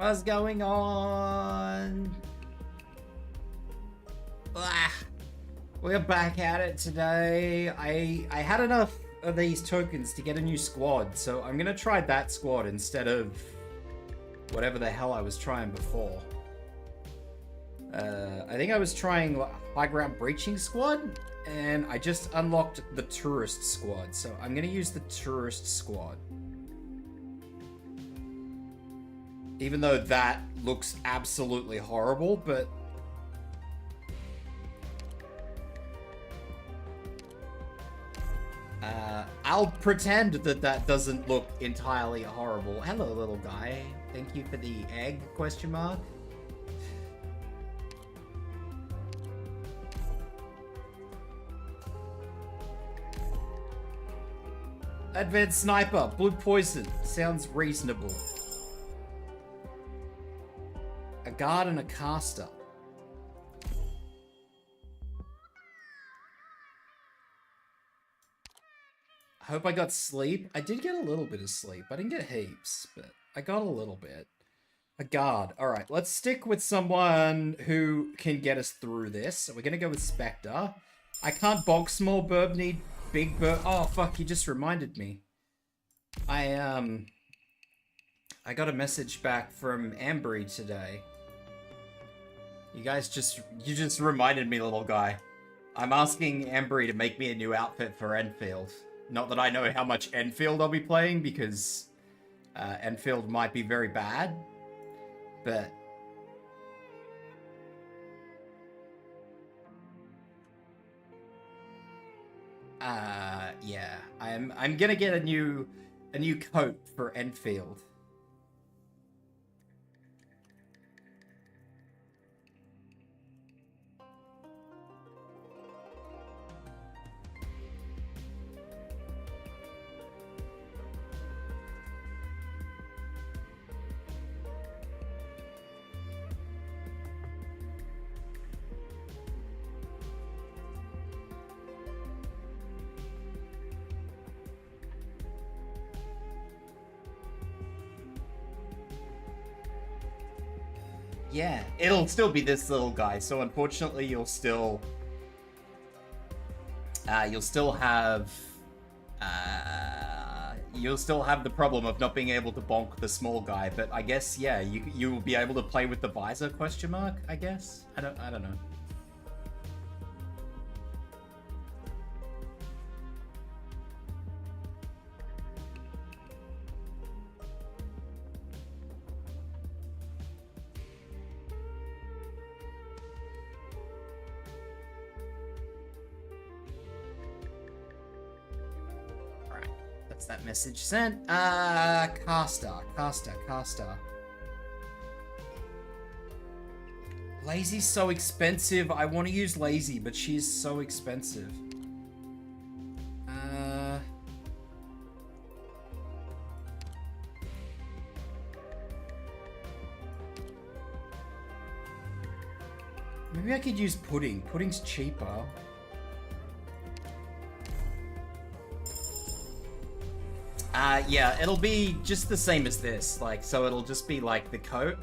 What's going on? We're back at it today. I had enough of these tokens to get a new squad, so I'm gonna try that squad instead of whatever the hell I was trying before. I think I was trying High Ground Breaching Squad, and I just unlocked the Tourist Squad, so I'm gonna use the Tourist Squad. Even though that looks absolutely horrible, but... I'll pretend that that doesn't look entirely horrible. Hello, little guy. Thank you for the egg, question mark. Advanced Sniper, Blue Poison. Sounds reasonable. A guard and a caster. I hope I got sleep. I did get a little bit of sleep. I didn't get heaps, but I got a little bit. A guard. Alright, let's stick with someone who can get us through this. So we're gonna go with Spectre. I can't bonk small burb, need big burb. Oh, fuck, you just reminded me. I got a message back from Ambry today. You just reminded me, little guy. I'm asking Ambry to make me a new outfit for Enfield. Not that I know how much Enfield I'll be playing, because Enfield might be very bad, but... yeah, I'm gonna get a new coat for Enfield. Yeah, it'll still be this little guy, so unfortunately you'll still have the problem of not being able to bonk the small guy, but I guess, yeah, you will be able to play with the visor, question mark, I guess? I don't know. That message sent. Caster. Lazy's so expensive. I want to use Lazy, but she's so expensive. Maybe I could use Pudding. Pudding's cheaper. Yeah, it'll be just the same as this, like, so it'll just be, like, the coat.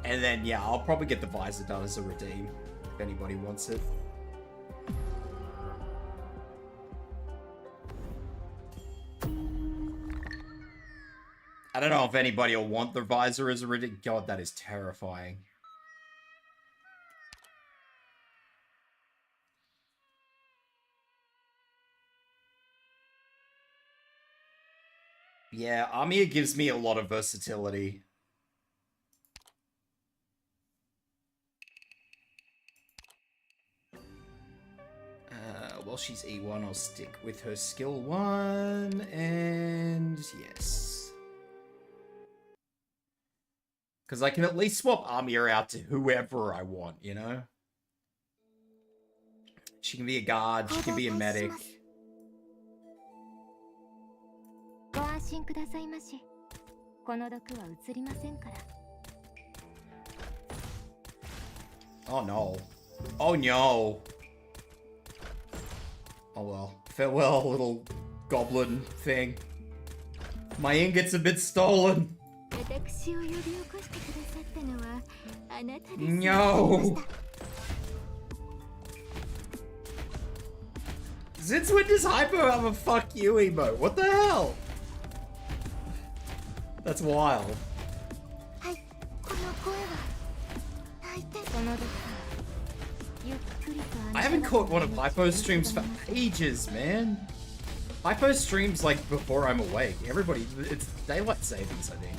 And then, yeah, I'll probably get the visor done as a redeem, if anybody wants it. I don't know if anybody will want the visor as a redeem. God, that is terrifying. Yeah, Armia gives me a lot of versatility. While she's E1, I'll stick with her skill 1, and yes. Because I can at least swap Armia out to whoever I want, you know? She can be a guard, she can be a medic. Oh no. Oh no. Oh well. Farewell, little goblin thing. My ingots have been stolen. No. Since when does Hypo have a fuck you emote? What the hell? That's wild. I haven't caught one of Hypo's streams for ages, man. Hypo streams like before I'm awake. Everybody, it's daylight savings, I think.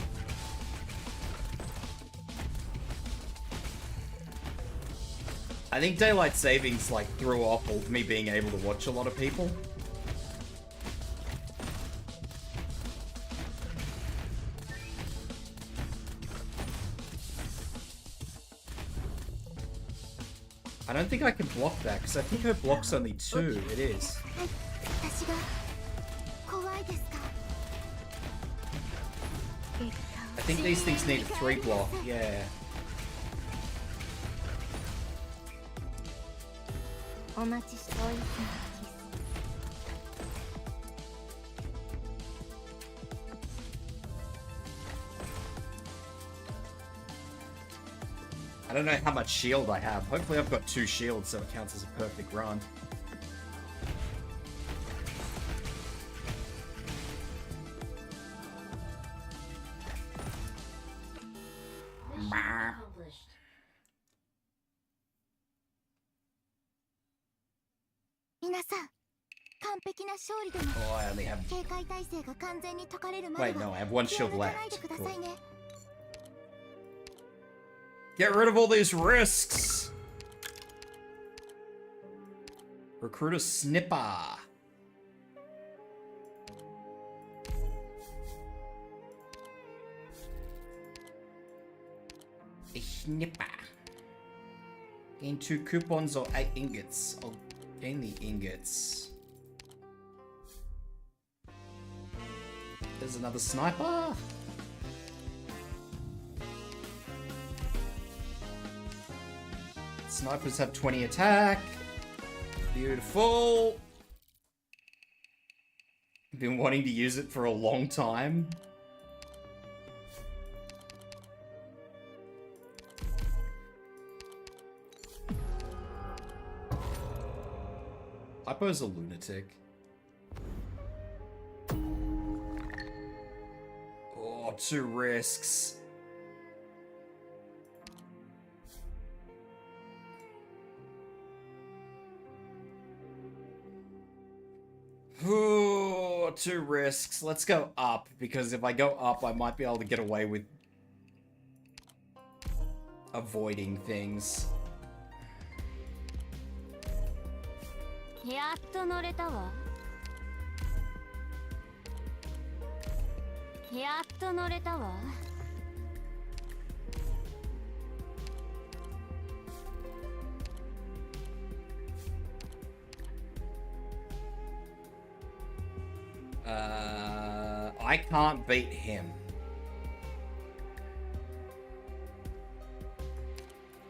I think daylight savings like threw off me being able to watch a lot of people. I don't think I can block that because I think her block's only 2. It is. I think these things need a 3 block, yeah. I don't know how much shield I have. Hopefully I've got 2 shields so it counts as a perfect run. Oh, I only have... Wait, no, I have 1 shield left. Cool. Get rid of all these risks! Recruit a snipper. A snipper. Gain 2 coupons or 8 ingots. I'll gain the ingots. There's another sniper. Snipers have 20 attack. Beautiful. I've been wanting to use it for a long time. Hypo's a lunatic. Oh, 2 risks. Ooh, 2 risks. Let's go up, because if I go up, I might be able to get away with avoiding things. I can't beat him.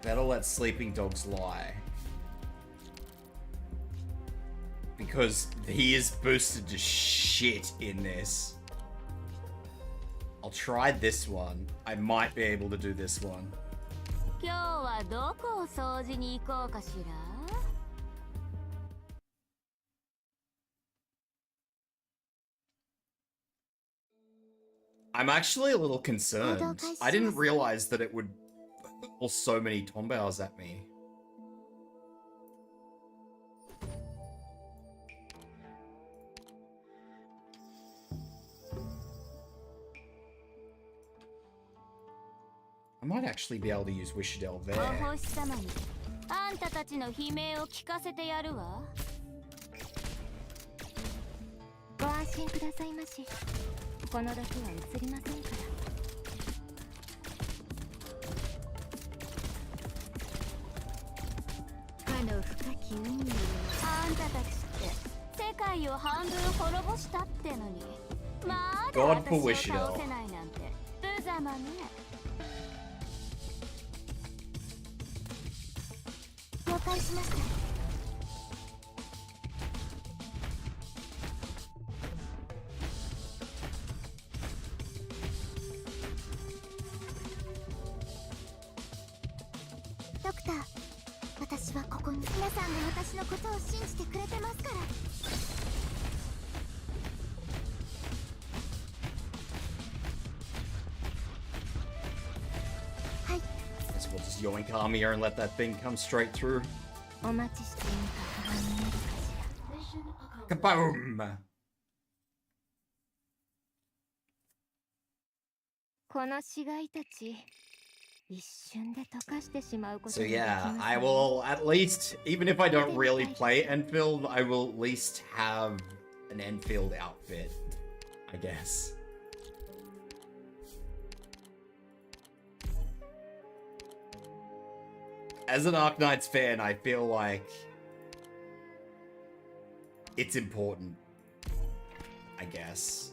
Better let sleeping dogs lie. Because he is boosted to shit in this. I'll try this one. I might be able to do this one. I'm actually a little concerned. I didn't realize that it would pull so many tombows at me. I might actually be able to use Wish Levare. God for Wishidel. Guess we'll just yoink Armia and let that thing come straight through. Kaboom! So yeah, I will at least, even if I don't really play Enfield, I will at least have an Enfield outfit, I guess. As an Arknights fan, I feel like it's important, I guess.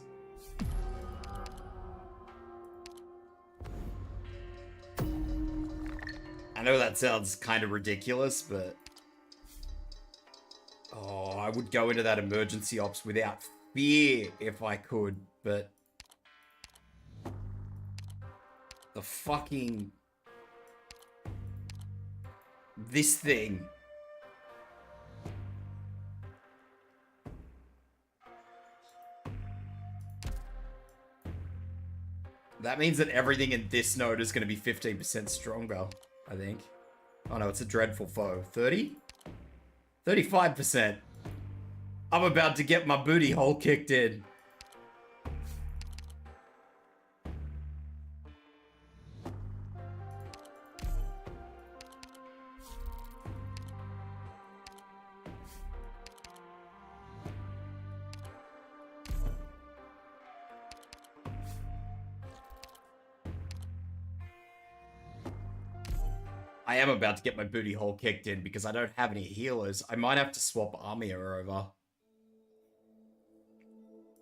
I know that sounds kind of ridiculous, but... Oh, I would go into that emergency ops without fear if I could, but... The fucking... This thing. That means that everything in this node is going to be 15% stronger, I think. Oh no, it's a dreadful foe. 30? 35%. I'm about to get my booty hole kicked in. I am about to get my booty hole kicked in because I don't have any healers. I might have to swap Armia over.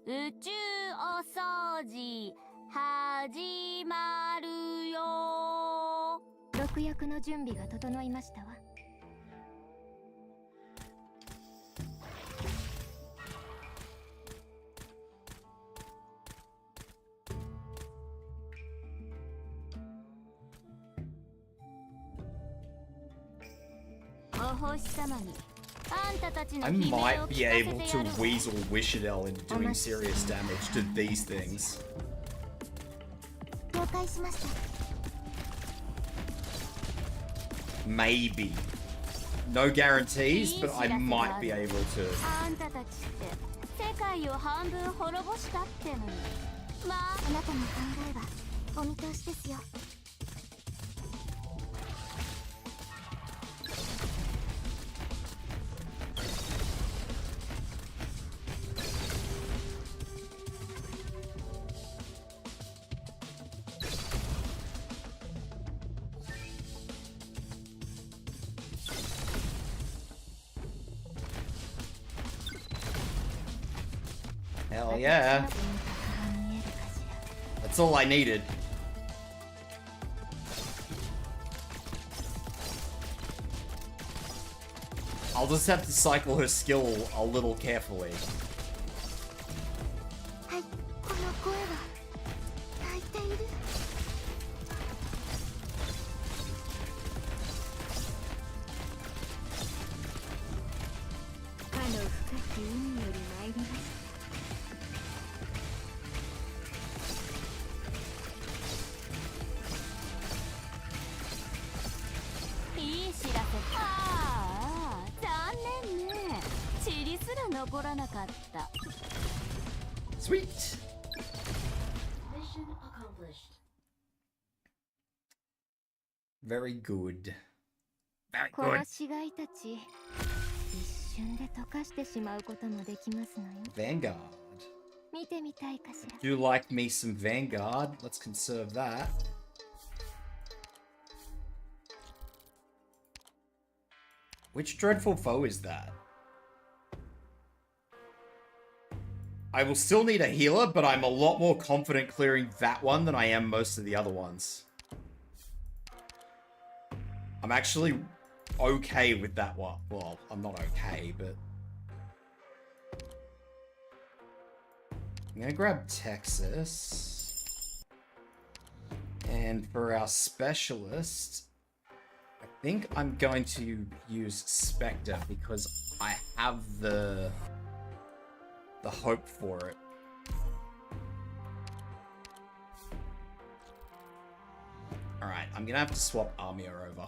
宇宙お掃除始まるよ。毒薬の準備が整いましたわ。お星様に。 I might be able to weasel Wishadel into doing serious damage to these things. Maybe. No guarantees, but I might be able to. Hell yeah. That's all I needed. I'll just have to cycle her skill a little carefully. Sweet. Mission accomplished. Very good. Very good. Vanguard. Do you like me some Vanguard? Let's conserve that. Which dreadful foe is that? I will still need a healer, but I'm a lot more confident clearing that one than I am most of the other ones. I'm actually okay with that one. Well, I'm not okay, but... I'm gonna grab Texas. And for our specialist, a think I'm going to use Spectre because I have the hope for it. Alright, I'm gonna have to swap Armia over.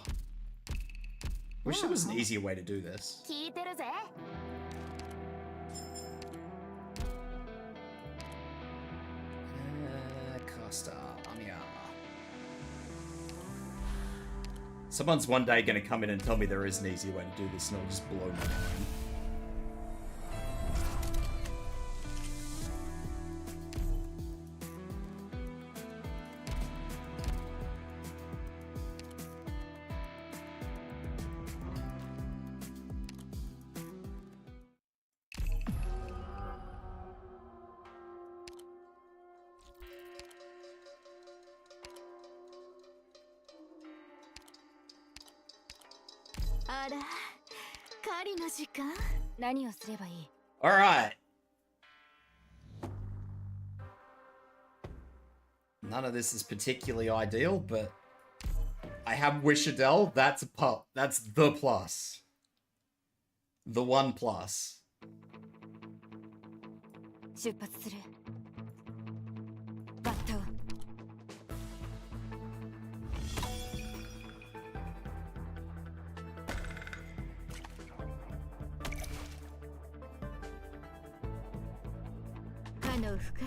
Wish there was an easier way to do this. Caster, Armia. Someone's one day gonna come in and tell me there is an easy way to do this and it'll just blow my mind. Alright. None of this is particularly ideal, but I have Wishadel. That's a pup. That's the plus. The one plus.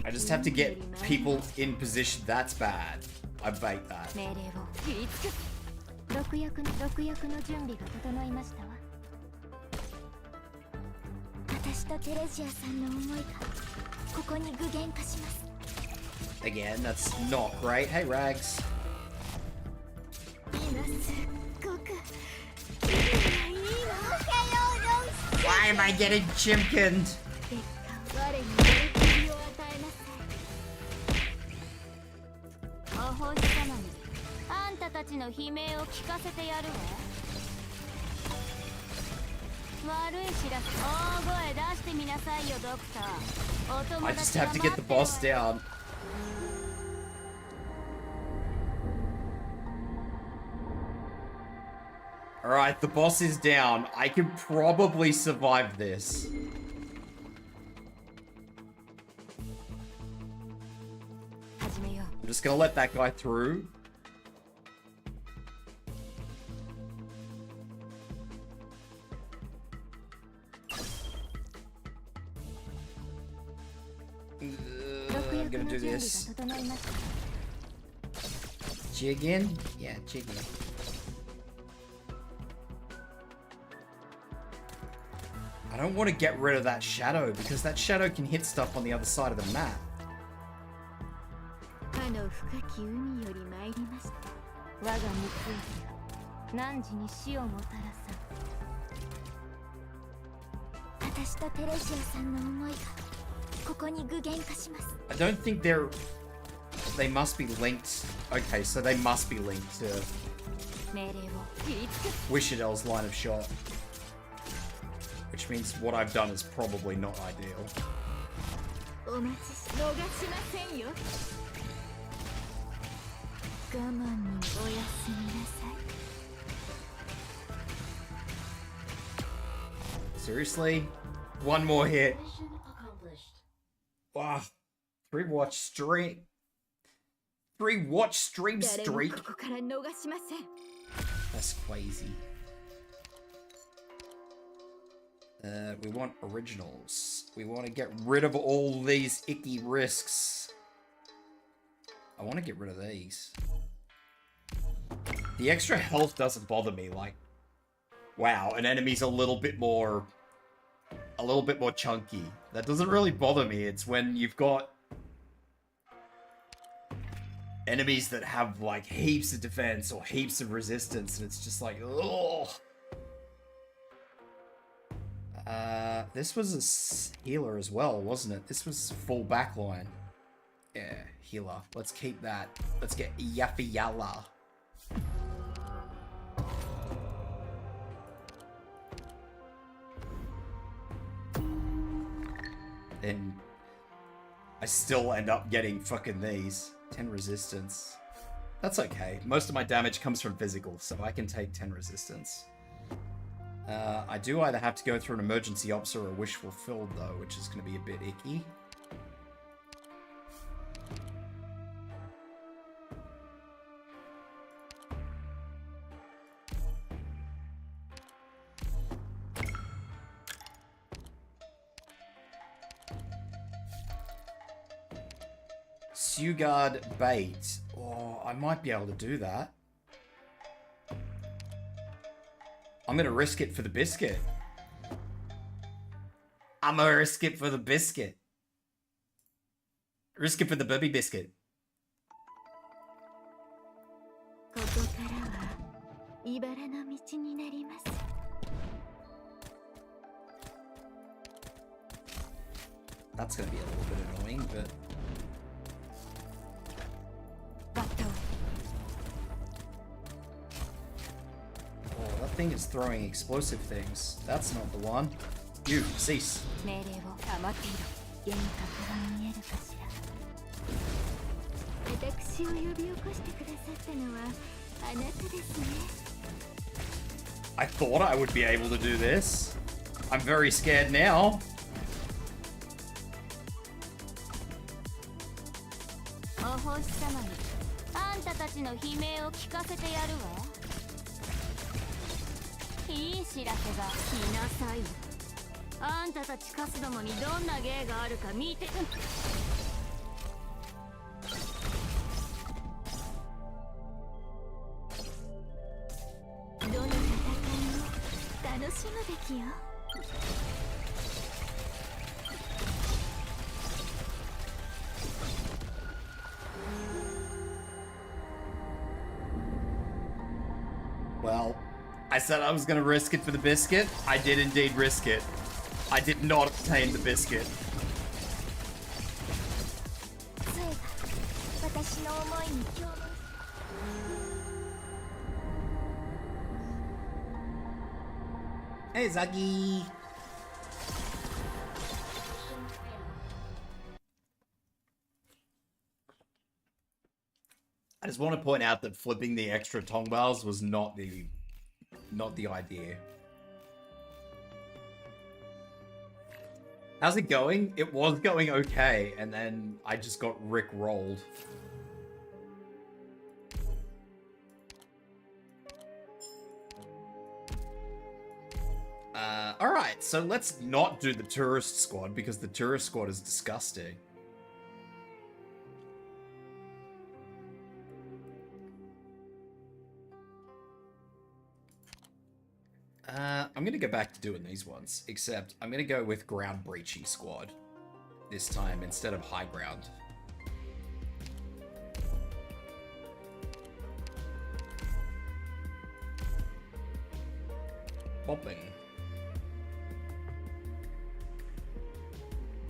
I just have to get people in position. That's bad. I bait that. Again, that's not great. Hey, Rags. Why am I getting chimkined? I just have to get the boss down. Alright, the boss is down. I can probably survive this. I'm just gonna let that guy through. I'm gonna do this. Jiggin? Yeah, jiggin. I don't want to get rid of that shadow because that shadow can hit stuff on the other side of the map. I don't think they must be linked. Okay, so they must be linked to Wishadel's line of shot. Which means what I've done is probably not ideal. Seriously? One more hit. Wow. 3-watch stream. 3-watch stream streak. That's crazy. We want originals. We want to get rid of all these icky risks. I want to get rid of these. The extra health doesn't bother me. Like, wow, an enemy's a little bit more chunky. That doesn't really bother me. It's when you've got enemies that have like heaps of defense or heaps of resistance, and it's just like, ugh. This was a healer as well, wasn't it? This was full backline. Yeah, healer. Let's keep that. Let's get Yafiyala. Then I still end up getting fucking these. 10 resistance. That's okay. Most of my damage comes from physical, so I can take 10 resistance. I do either have to go through an emergency ops or a wish fulfilled, though, which is going to be a bit icky. Sugard bait. Oh, I might be able to do that. I'm gonna risk it for the biscuit. I'm gonna risk it for the biscuit. Risk it for the baby biscuit. That's gonna be a little bit annoying, but... Oh, that thing is throwing explosive things. That's not the one. You, cease. I thought I would be able to do this. I'm very scared now. Well, I said I was going to risk it for the biscuit. I did indeed risk it. I did not obtain the biscuit. Hey, Zagi. I just want to point out that flipping the extra tong bars was not the idea. How's it going? It was going okay, and then I just got rick-rolled. Alright, so let's not do the tourist squad, because the tourist squad is disgusting. I'm gonna go back to doing these ones, except I'm gonna go with ground breachy squad this time instead of high ground. Bopping.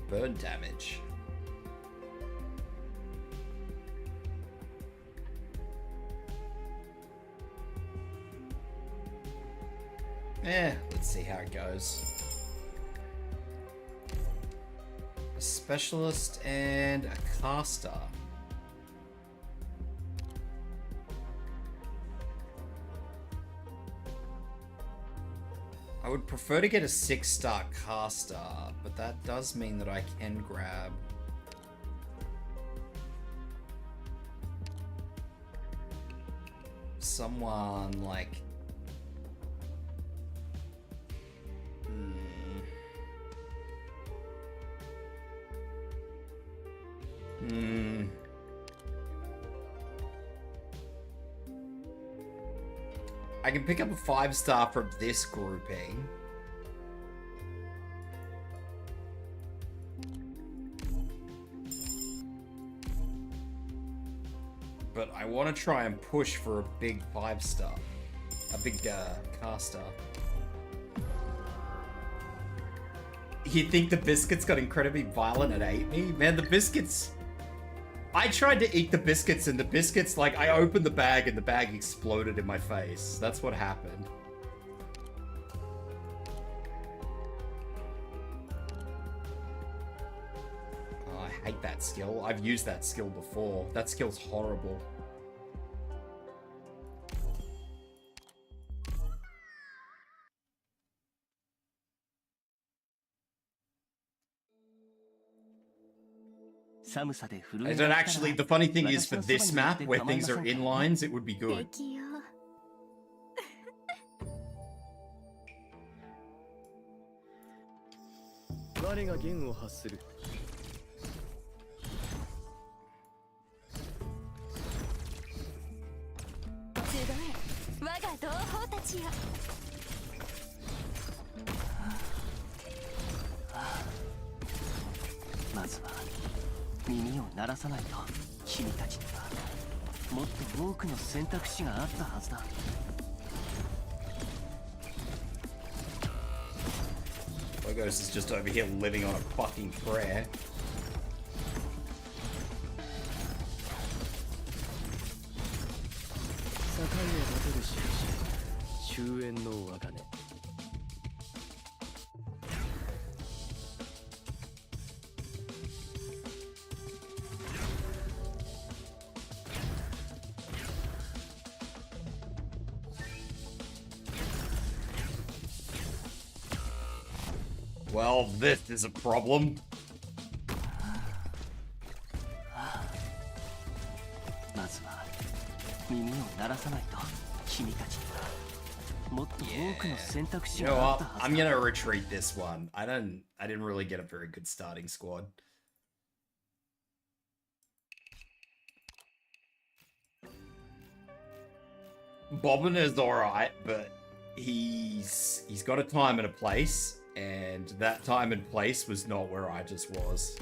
Burn damage. Let's see how it goes. A specialist and a caster. I would prefer to get a 6-star caster, but that does mean that I can grab someone like... I can pick up a 5-star from this grouping. But I want to try and push for a big 5-star. A big caster. You think the biscuits got incredibly violent and ate me? Man, the biscuits... I tried to eat the biscuits and the biscuits, like, I opened the bag and the bag exploded in my face. That's what happened. Oh, I hate that skill. I've used that skill before. That skill's horrible. I don't actually, the funny thing is for this map, where things are in lines, it would be good. 我が弦を発する。集え我が同胞たちよ。まずは耳を鳴らさないと。君たちにはもっと多くの選択肢があったはずだ。 Logos is just over here living on a fucking prayer. 境へ立てる印、終焉の鋼。Well, this is a problem. まずは耳を鳴らさないと。君たちにはもっと多くの選択肢 You know があっ what? たはず I'm だ。 gonna retreat this one. I didn't really get a very good starting squad. Bobbin is alright, but he's got a time and a place, and that time and place was not where I just was.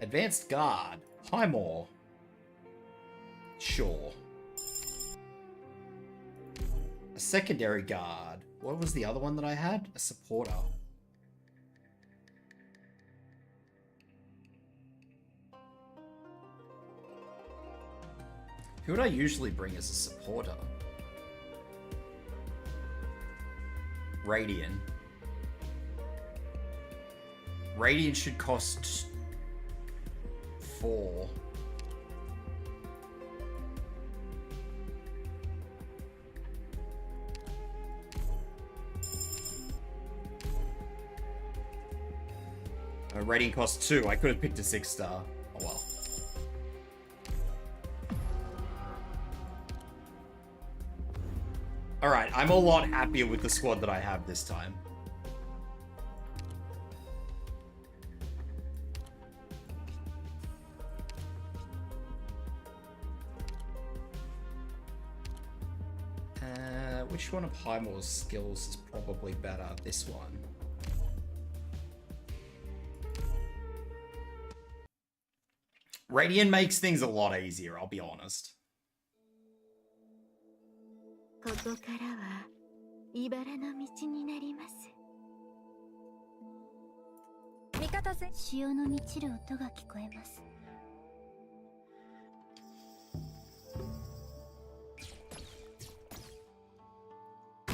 Advanced guard, Highmore. Sure. A secondary guard. What was the other one that I had? A supporter. Who would I usually bring as a supporter? Radiant. Radiant should cost 4. Radiant costs 2. I could have picked a 6-star. Oh well. Alright, I'm a lot happier with the squad that I have this time. Which one of Highmore's skills is probably better? This one. Radiant makes things a lot easier, I'll be honest. ここからは茨の道になります。味方せ潮の満ちる音が聞こえます。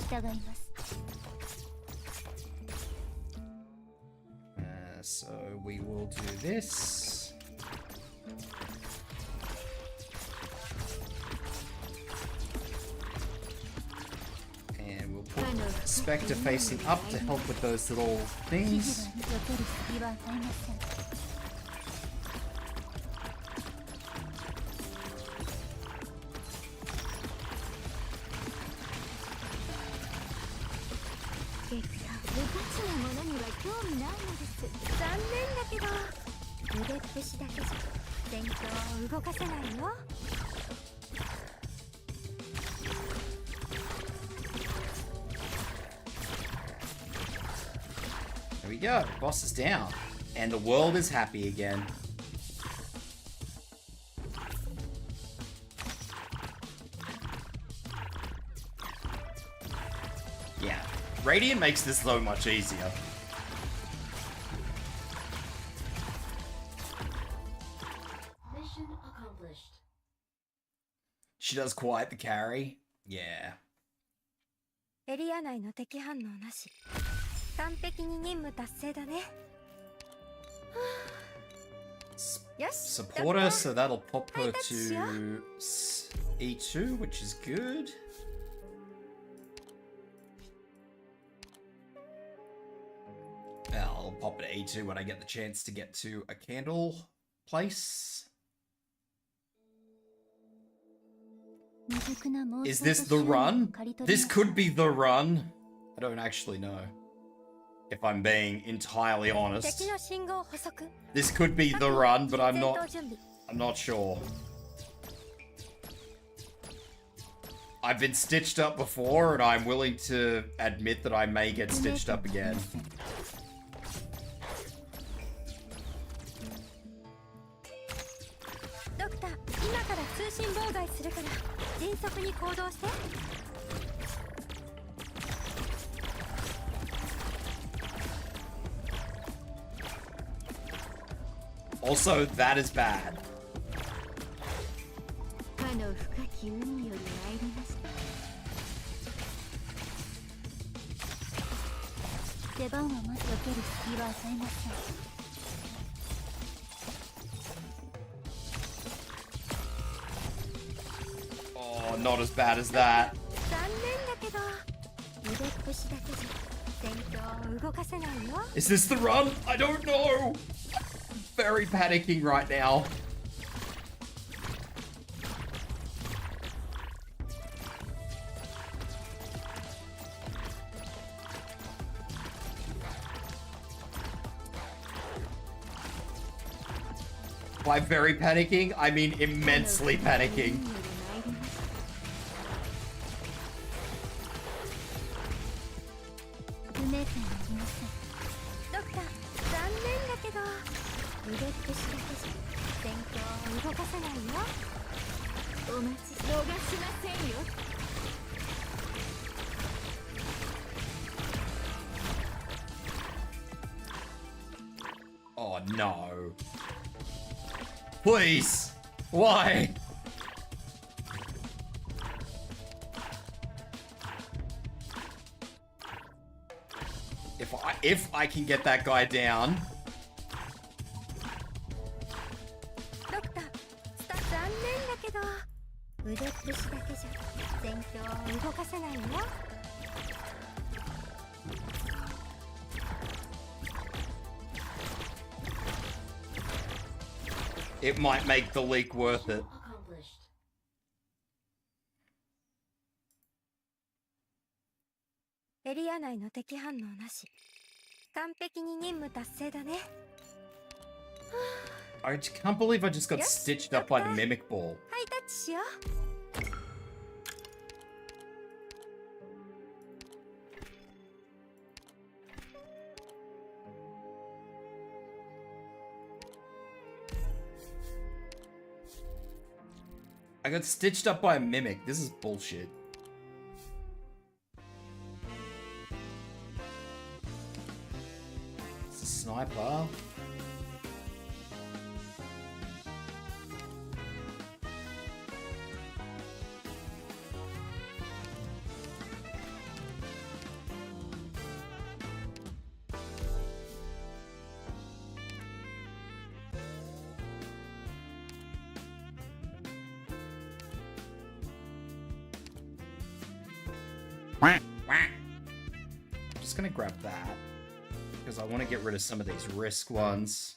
従います。So we will do this. And we'll put Spectre facing up to help with those little things. There we go, boss is down, and the world is happy again. Yeah, Radiant makes this so much easier. Mission accomplished. She does quite the carry. Yeah. エリア内の敵反応なし。完璧に任務達成だね。Support her, so that'll pop her to E2, which is good. I'll pop at E2 when I get the chance to get to a candle place. Is this the run? This could be the run. I don't actually know. If I'm being entirely honest. This could be the run, but I'm not sure. I've been stitched up before, and I'm willing to admit that I may get stitched up again. Also, that is bad. Oh, not as bad as that. Is this the run? I don't know. Very panicking right now. By very panicking, I mean immensely panicking. Oh no. Please. Why? If I can get that guy down. It might make the leak worth it. I can't believe I just got stitched up by the mimic ball. I got stitched up by a mimic. This is bullshit. It's a sniper. I'm just gonna grab that because I want to get rid of some of these risk ones.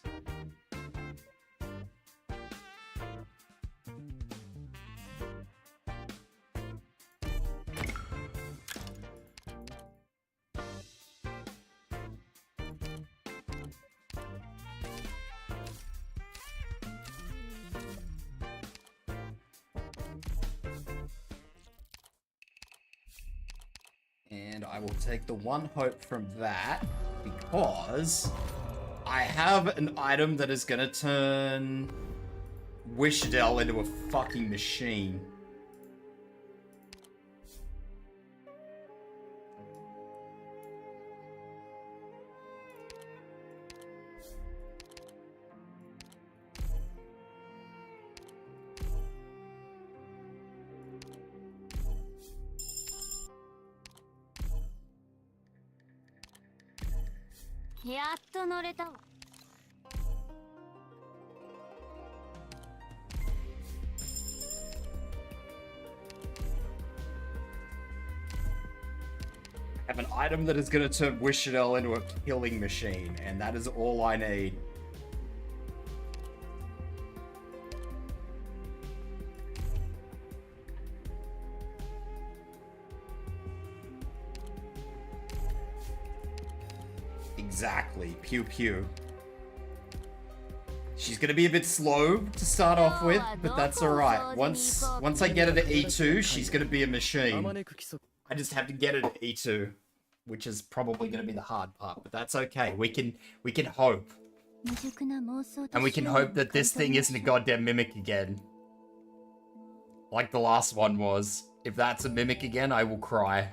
And I will take the one hope from that because I have an item that is gonna turn Wishdell into a fucking machine. I have an item that is going to turn Wish Chanel into a killing machine, and that is all I need. Exactly. Pew pew. She's gonna be a bit slow to start off with, but that's alright. Once I get her to E2, she's gonna be a machine. I just have to get her to E2, which is probably gonna be the hard part, but that's okay. We can hope. And we can hope that this thing isn't a goddamn mimic again. Like the last one was. If that's a mimic again, I will cry.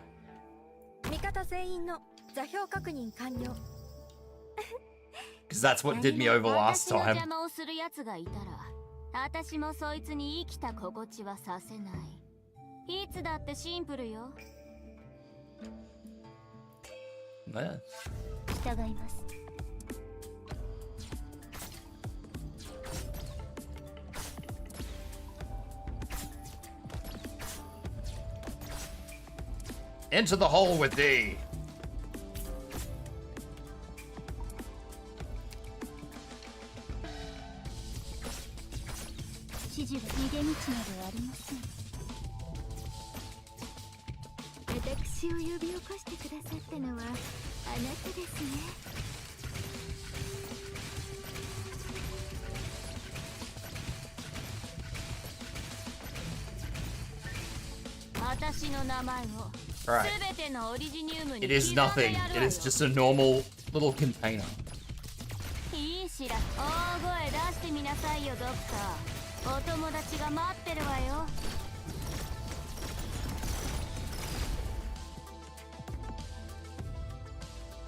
Because that's what did me over last time. Yeah. Into the hole with thee. Alright. It is nothing. It is just a normal little container.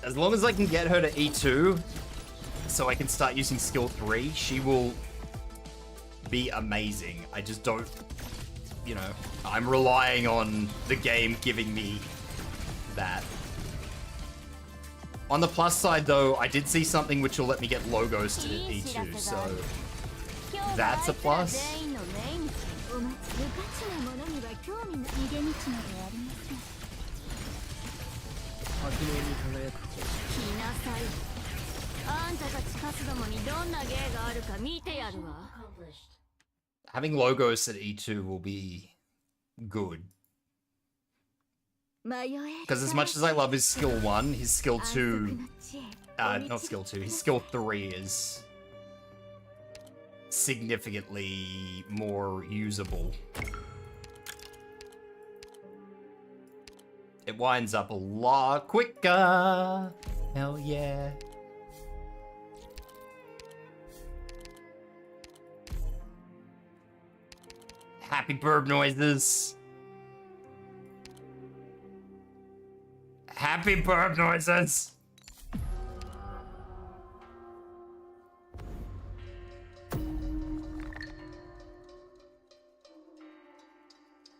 As long as I can get her to E2, so I can start using skill 3, she will be amazing. I just don't, you know, I'm relying on the game giving me that. On the plus side though, I did see something which will let me get logos to E2, so that's a plus. Having logos at E2 will be good. Because as much as I love his skill 1, his skill 2... not skill 2, his skill 3 is significantly more usable. It winds up a lot quicker. Hell yeah. Happy burp noises. Happy burp noises.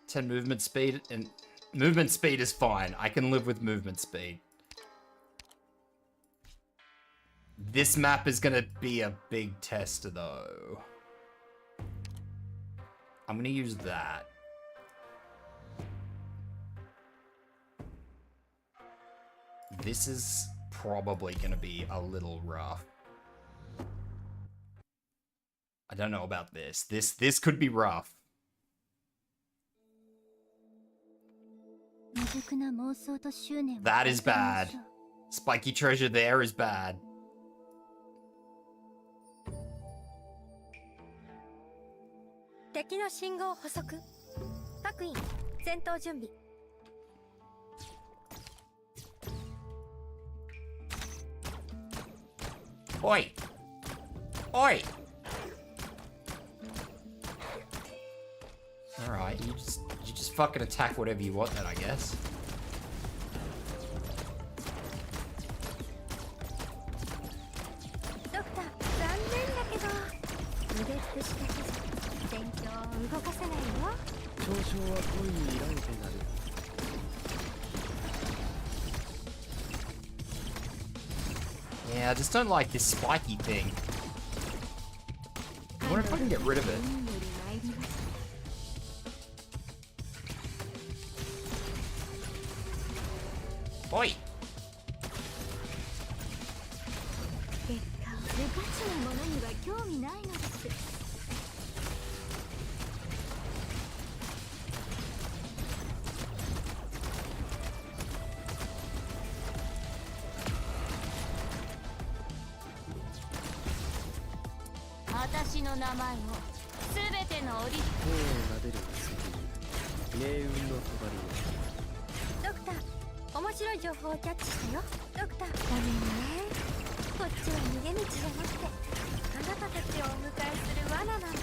(10 movement speed) and movement speed is fine. I can live with movement speed. This map is gonna be a big tester though. I'm gonna use that. This is probably gonna be a little rough. I don't know about this. This could be rough. That is bad. Spiky treasure there is bad. Oi! Oi! Alright, you just fucking attack whatever you want then, I guess. Yeah, I just don't like this spiky thing. I wonder if I can get rid of it. Oi! 結果を無価値なものには興味ないのです。私の名前をすべてのオリ頬を撫でる薬命運の帳ドクター、面白い情報をキャッチしたよ。ドクター、ごめんね。こっちは逃げ道じゃなくてあなたたちをお迎えする罠なんだ。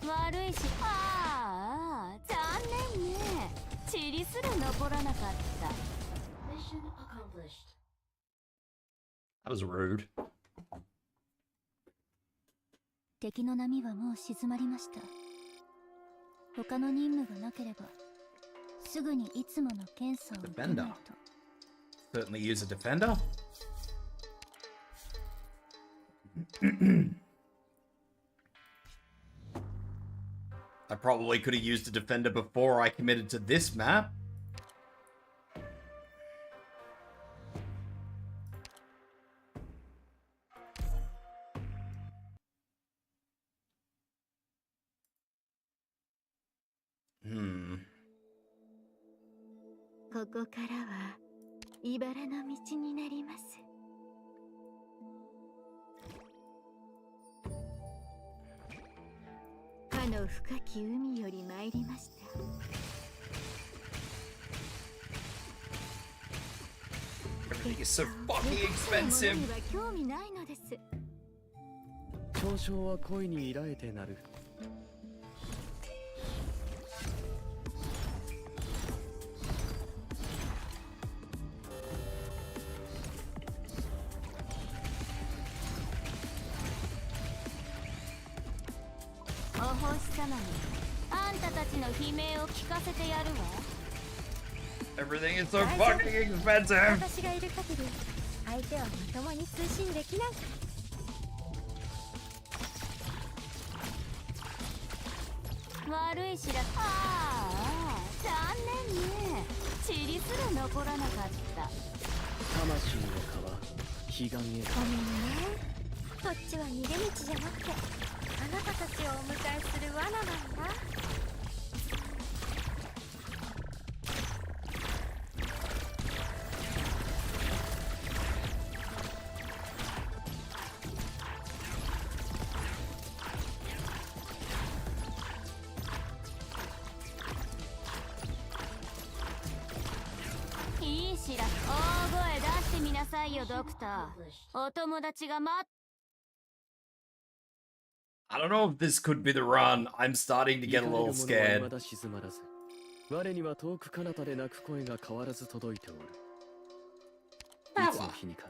悪いし、ああ、残念ね。塵すら残らなかった。That was rude. 敵の波はもう静まりました。他の任務がなければすぐにいつもの検査を受けないと。 Certainly use a defender. I probably could have used a defender before I committed to this map. Hmm. ここからは茨の道になります。かの深き海より参りました。 Everything is so fucking expensive. 興味ないのです。嘲笑は恋に依頼てなる。お星様にあんたたちの悲鳴を聞かせてやるわ。 Everything is so fucking expensive. 私がいる限り相手はまともに通信できない。悪い知らせ。ああ、残念ね。塵すら残らなかった。魂の川、彼岸へ。ごめんね。こっちは逃げ道じゃなくてあなたたちをお迎えする罠なんだ。いい知らせ。大声出してみなさいよ、ドクター。お友達が待って。 I don't know if this could be the run. I'm starting to get a little scared. 我には遠く彼方で泣く声が変わらず届いておる。いつの日にか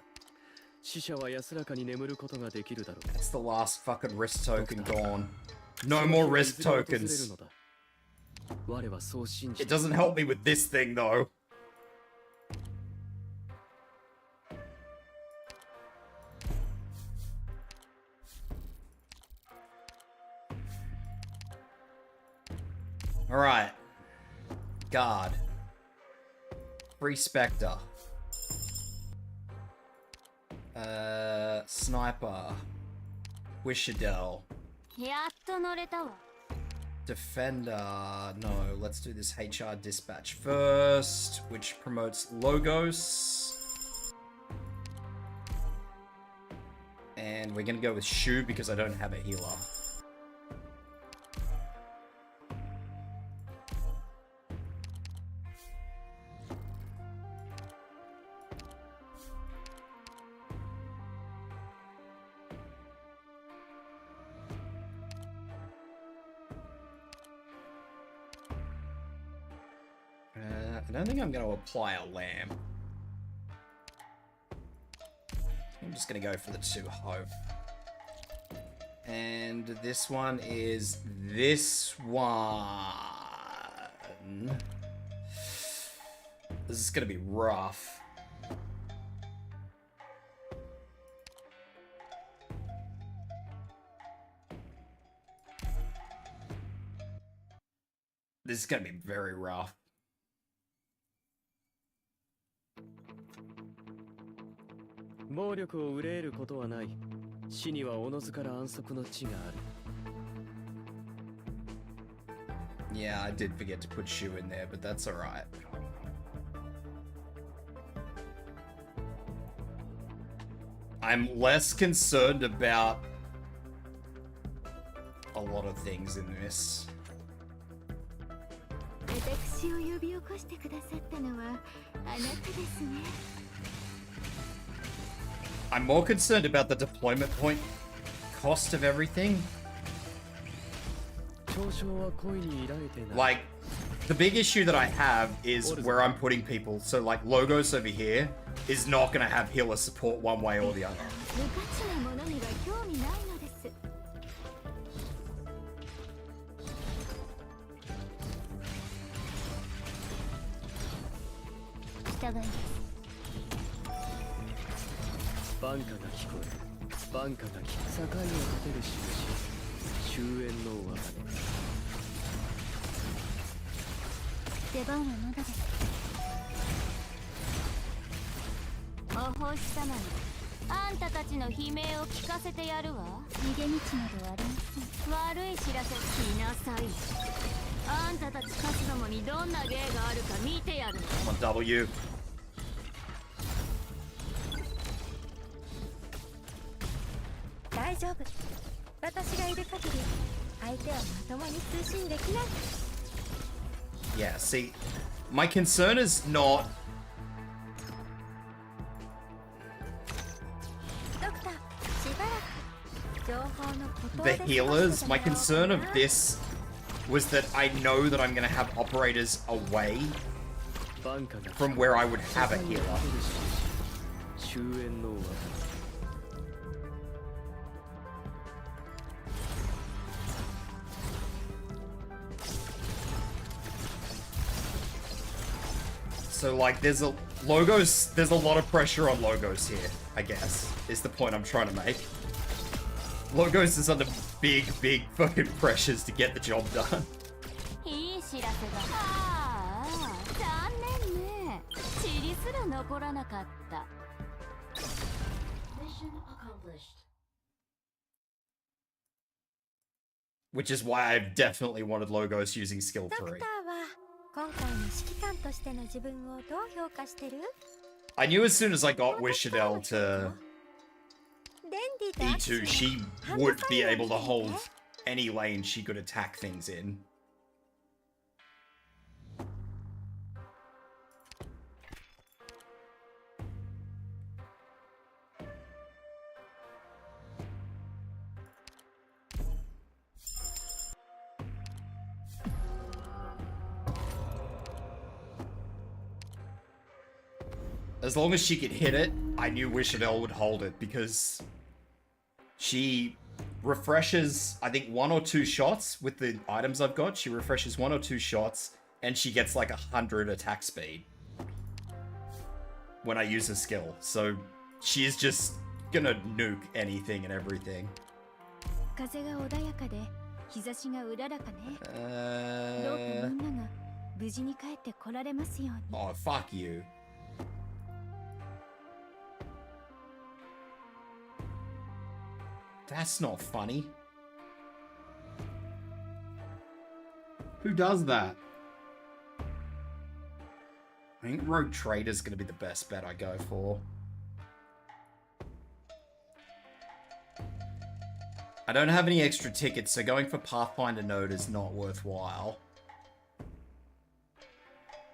死者は安らかに眠ることができるだろう。 That's the last fucking risk token gone. No more risk tokens. 我はそう信じ It doesn't help me with this thing though. Alright. Guard. Free Spectre. Sniper. Wishadel. やっと乗れたわ。 Defender. No, let's do this HR dispatch first, which promotes Logos. And we're gonna go with Shu because I don't have a healer. I don't think I'm going to apply a lamp. I'm just going to go for the 2 hope. And this one is this one. This is gonna be rough. This is gonna be very rough. Yeah, I did forget to put Shu in there, but that's alright. I'm less concerned about a lot of things in this. I'm more concerned about the deployment point cost of everything. Like, the big issue that I have is where I'm putting people. So, like, Logos over here is not going to have healer support one way or the other. Come on, W. Yeah, see, my concern is not the healers. My concern of this was that I know that I'm going to have operators away from where I would have a healer. So, like, there's a lot of pressure on Logos here, I guess, is the point I'm trying to make. Logos is under big fucking pressures to get the job done. Which is why I've definitely wanted Logos using skill 3. I knew as soon as I got Wishadel to E2, she would be able to hold any lane she could attack things in. As long as she could hit it, I knew Wishadel would hold it, because she refreshes, I think, 1 or 2 shots with the items I've got. She refreshes 1 or 2 shots, and she gets like 100 attack speed when I use her skill. So she is just gonna nuke anything and everything. Oh, fuck you. That's not funny. Who does that? I think Rogue Trader's gonna be the best bet I go for. I don't have any extra tickets, so going for Pathfinder Node is not worthwhile.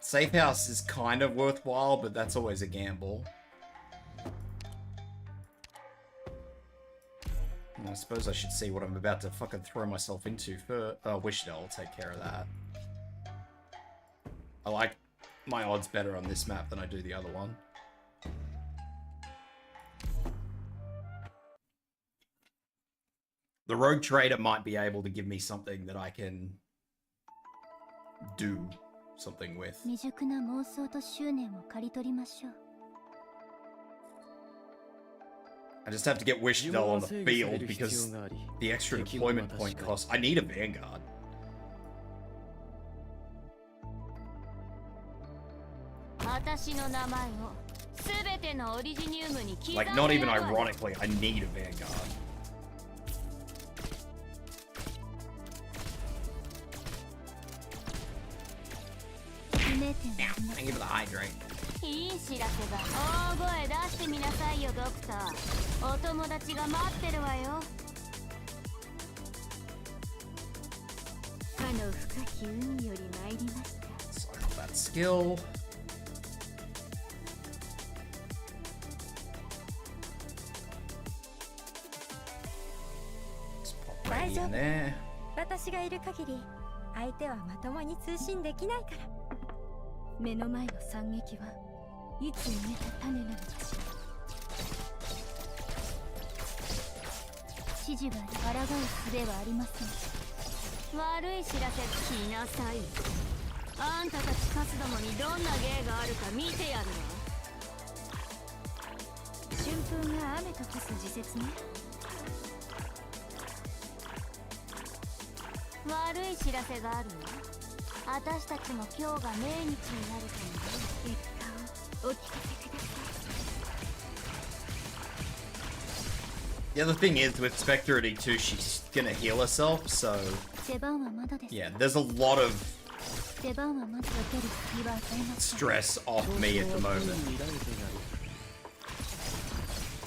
Safe House is kind of worthwhile, but that's always a gamble. I suppose I should see what I'm about to fucking throw myself into for... Wishadel will take care of that. I like my odds better on this map than I do the other one. The rogue trader might be able to give me something that I can do something with. 未熟な妄想と執念を刈り取りましょう。 I just have to get Wish Doll on the field because the extra deployment point cost. I need a Vanguard. 私の名前をすべてのオリジニウムに刻んで Like, not even ironically, I need a Vanguard. Thank you for the hydrate. いい知らせだ。大声出してみなさいよ、ドクター。お友達が待ってるわよ。あの深き海より参りました。 So I got that skill. Just pop right in there. 私がいる限り、相手はまともに通信できないから。目の前の惨劇はいつ埋めた種なのかしら。指示が抗う術はありません。悪い知らせ聞きなさい。あんたたちカスどもにどんな芸があるか見てやるわ。春風が雨と化す時節ね。悪い知らせがあるの。私たちも今日が命日になるかもね。結果をお聞かせください。 The other thing is with Spectre at E2, she's gonna heal herself, so 出番はまだです。 yeah, there's a lot of 出番はまだ受ける隙は与えません。 stress off me at the moment.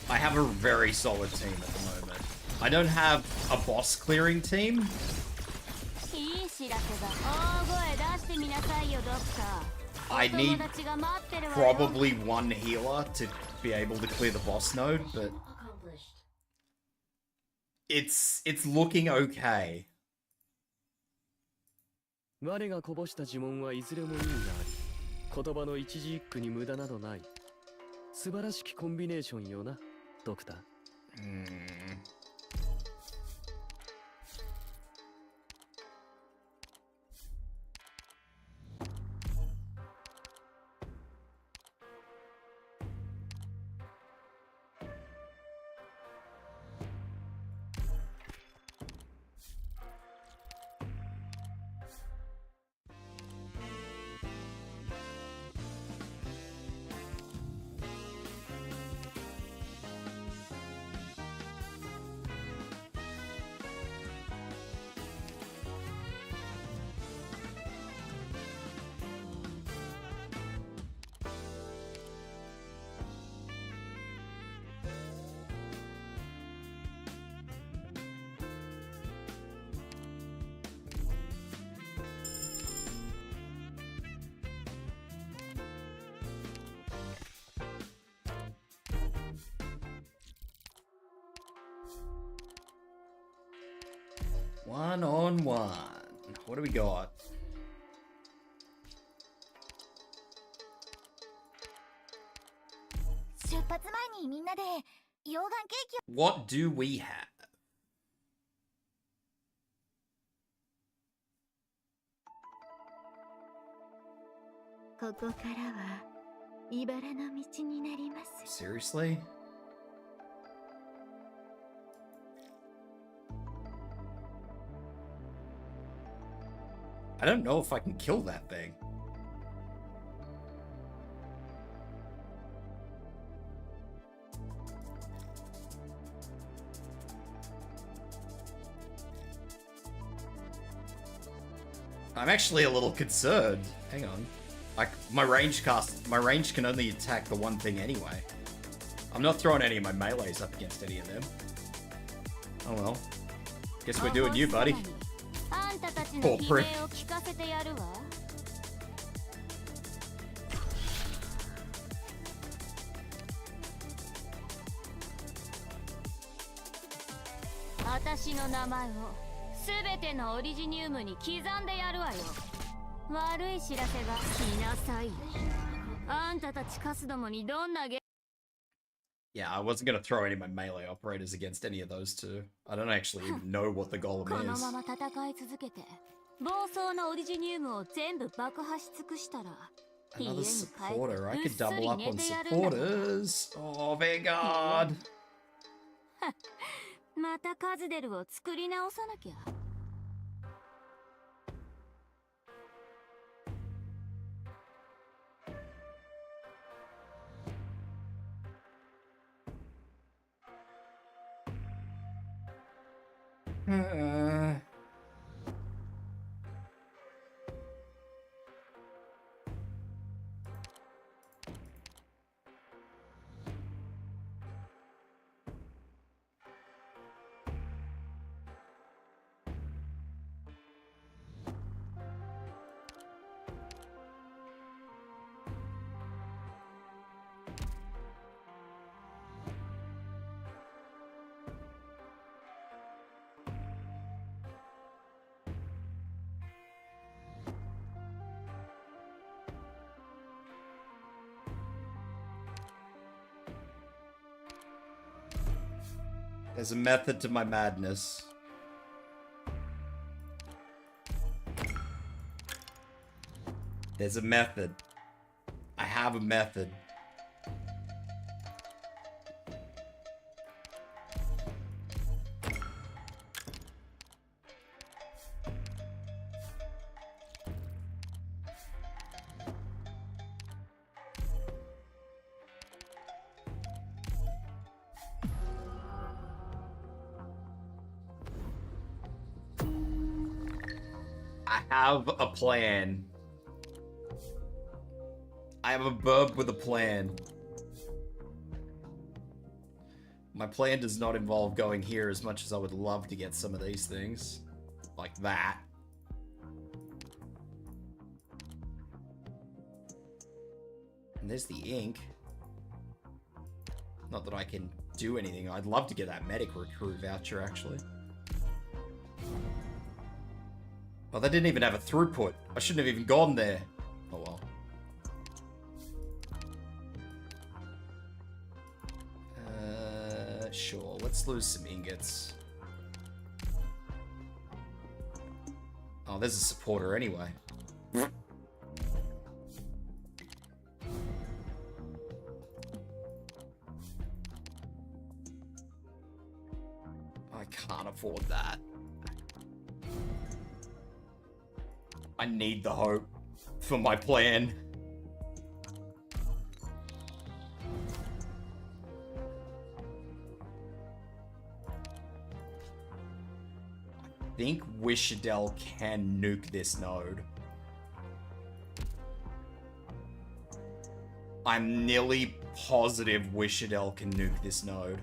I have a very solid team at the moment. I don't have a boss clearing team. いい知らせだ。大声出してみなさいよ、ドクター。 I need お友達が待ってるわよ。 probably one healer to be able to clear the boss node, but it's looking okay. 我がこぼした呪文はいずれも意味があり、言葉の一字一句に無駄などない。素晴らしきコンビネーションよな、ドクター。One on one. What do we got? What do we have? ここからは茨の道になります。 Seriously? I don't know if I can kill that thing. I'm actually a little concerned. Hang on. My range can only attack the one thing anyway. I'm not throwing any of my melees up against any of them. Oh well. Guess we're doing you, buddy. Poor prick. 私の名前をすべてのオリジニウムに刻んでやるわよ。悪い知らせが来なさい。あんたたちカスどもにどんなゲ Yeah, I wasn't going to throw any of my melee operators against any of those two. I don't actually even know what the golem この is. まま戦い続けて暴走なオリジニウムを全部爆破し尽くしたら Another supporter. I could double up on supporters. Oh, Vanguard. またカズデルを作り直さなきゃ。There's a method to my madness. There's a method. I have a method. I have a plan. I have a burb with a plan. My plan does not involve going here as much as I would love to get some of these things. Like that. And there's the ink. Not that I can do anything. I'd love to get that medic recruit voucher, actually. Oh, they didn't even have a throughput. I shouldn't have even gone there. Oh well. Sure, let's lose some ingots. Oh, there's a supporter anyway. I can't afford that. I need the hope for my plan. I think Wishadel can nuke this node. I'm nearly positive Wishadel can nuke this node.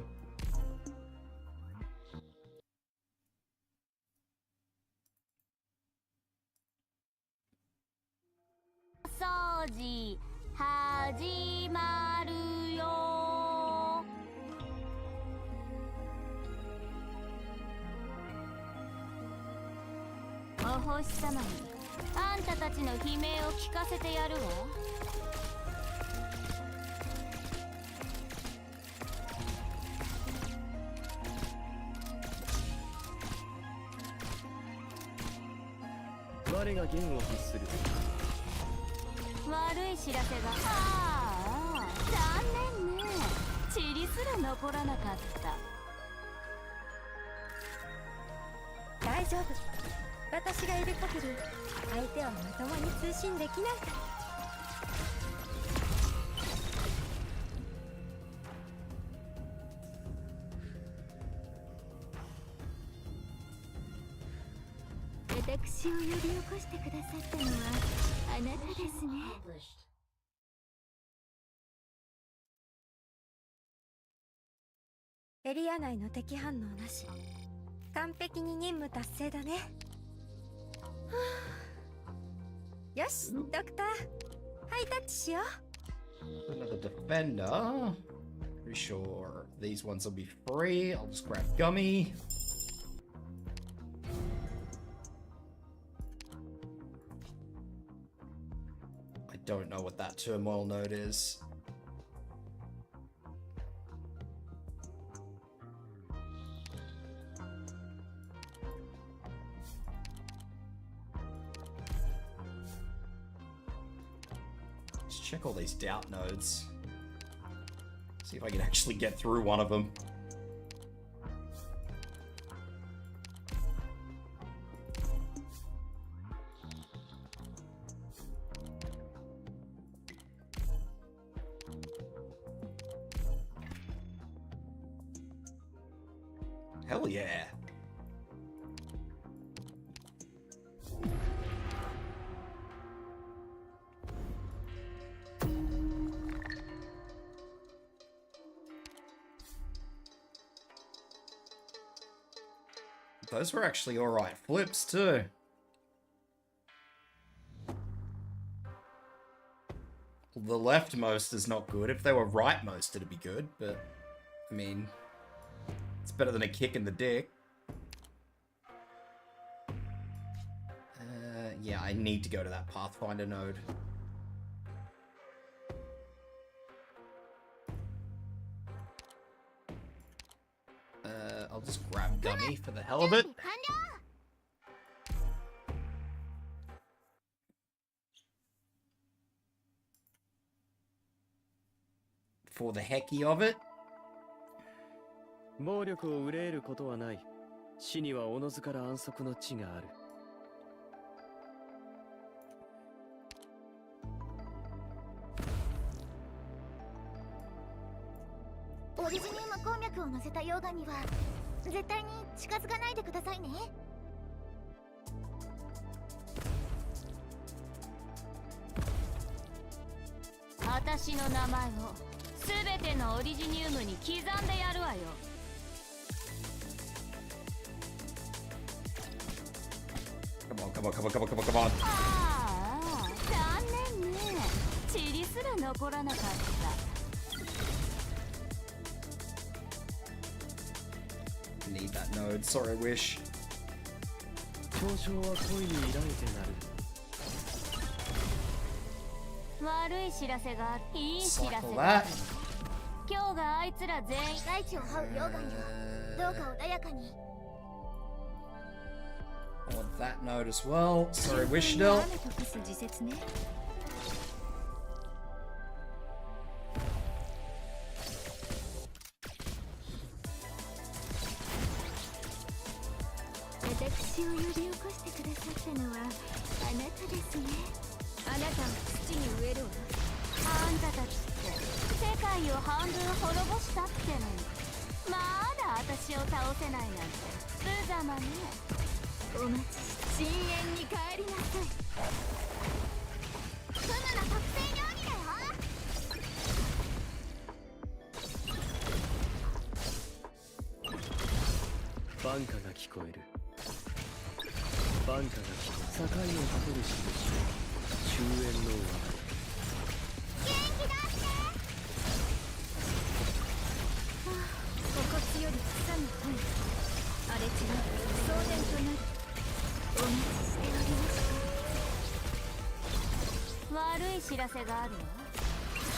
Another defender. Pretty sure these ones will be free. I'll just grab Gummy. I don't know what that turmoil node is. check all these doubt nodes. See if I can actually get through one of them. Hell yeah. Those were actually alright flips too. The leftmost is not good. If they were rightmost, it'd be good, but I mean, it's better than a kick in the dick. Yeah, I need to go to that Pathfinder node. I'll just grab Gummy for the hell of it. For the hecky of it. 暴力を憂えることはない。死にはおのずから安息の地がある。オリジニウム鉱脈を乗せた溶岩には絶対に近づかないでくださいね。私の名前をすべてのオリジニウムに刻んでやるわよ。Come on, come on, come on, come on, come on, come on. ああ、残念ね。塵すら残らなかった。Need that node. Sorry, Wish. 嘲笑は恋に抱いてなる。悪い知らせがある。いい知らせ Cycle があ that. る。今日があいつら全員大地を這う溶岩よ。どうか穏やかに。I want that node as well. Sorry, Wish still. 雨とキス自節ね。私を呼び起こしてくださったのはあなたですね。あなたを土に植えるわ。あんたたちって世界を半分滅ぼしたってのにまだ私を倒せないなんて無様ね。お待ちし、深淵に帰りなさい。クムの特製料理だよ。バンカが聞こえる。バンカが聞こえる。境を立てる印。終焉の終わり。元気だって。心地より草の声。荒れ地が送電となる。お待ちしておりました。悪い知らせがあるわ。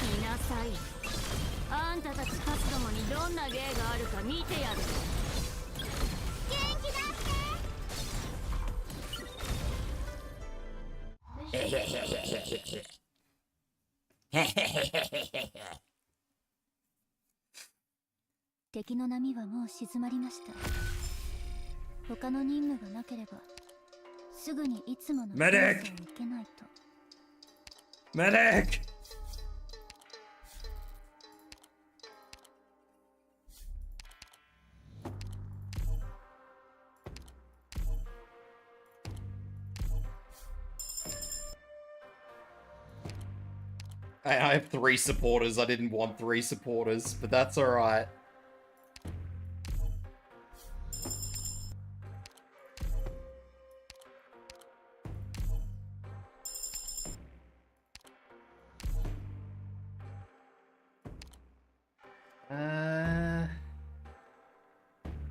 来なさい。あんたたちカスどもにどんな芸があるか見てやるわ。元気だって。敵の波はもう静まりました。他の任務がなければすぐにいつものメディック検査を受けないと。 Medic! I have 3 supporters. I didn't want 3 supporters, but that's alright.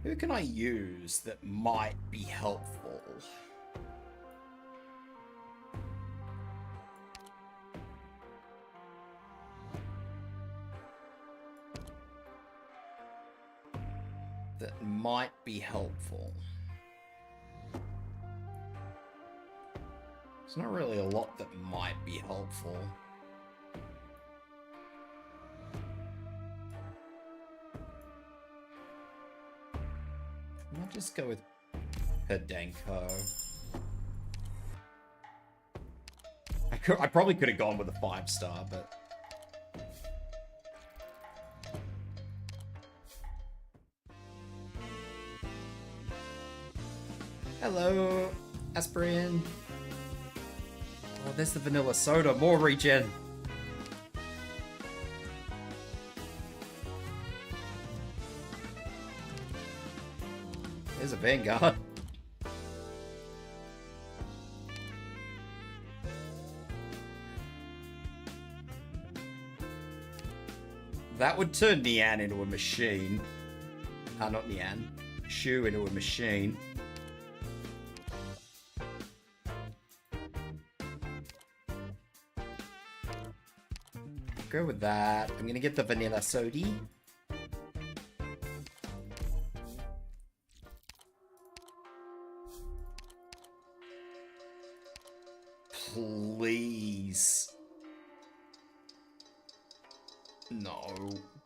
Who can I use that might be helpful? That might be helpful. There's not really a lot that might be helpful. I'll just go with Pedenko. I probably could have gone with a 5-star, but... Hello, Aspirin. Oh, there's the vanilla soda. More regen. There's a Vanguard. That would turn Nian into a machine. Not Nian. Shu into a machine. Go with that. I'm gonna get the vanilla sodi. Please. No,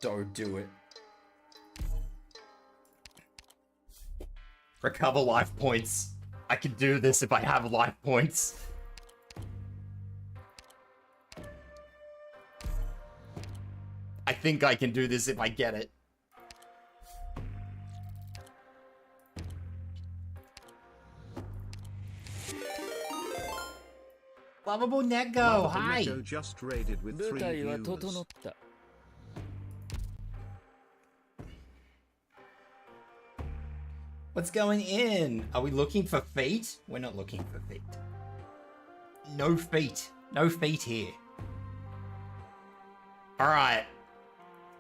don't do it. Recover life points. I can do this if I have life points. I think I can do this if I get it. Lovable Neko, hi! Neko just raided with 3 viewers. What's going in? Are we looking for fate? We're not looking for fate. No fate. No fate here. Alright.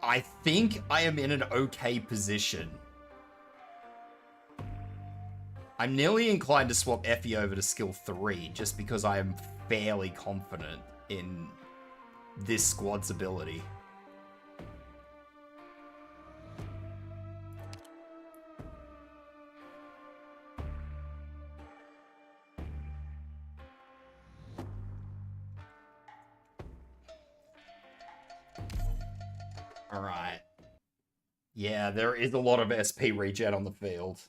I think I am in an okay position. I'm nearly inclined to swap Effie over to skill 3, just because I am fairly confident in this squad's ability. Alright. Yeah, there is a lot of SP regen on the field.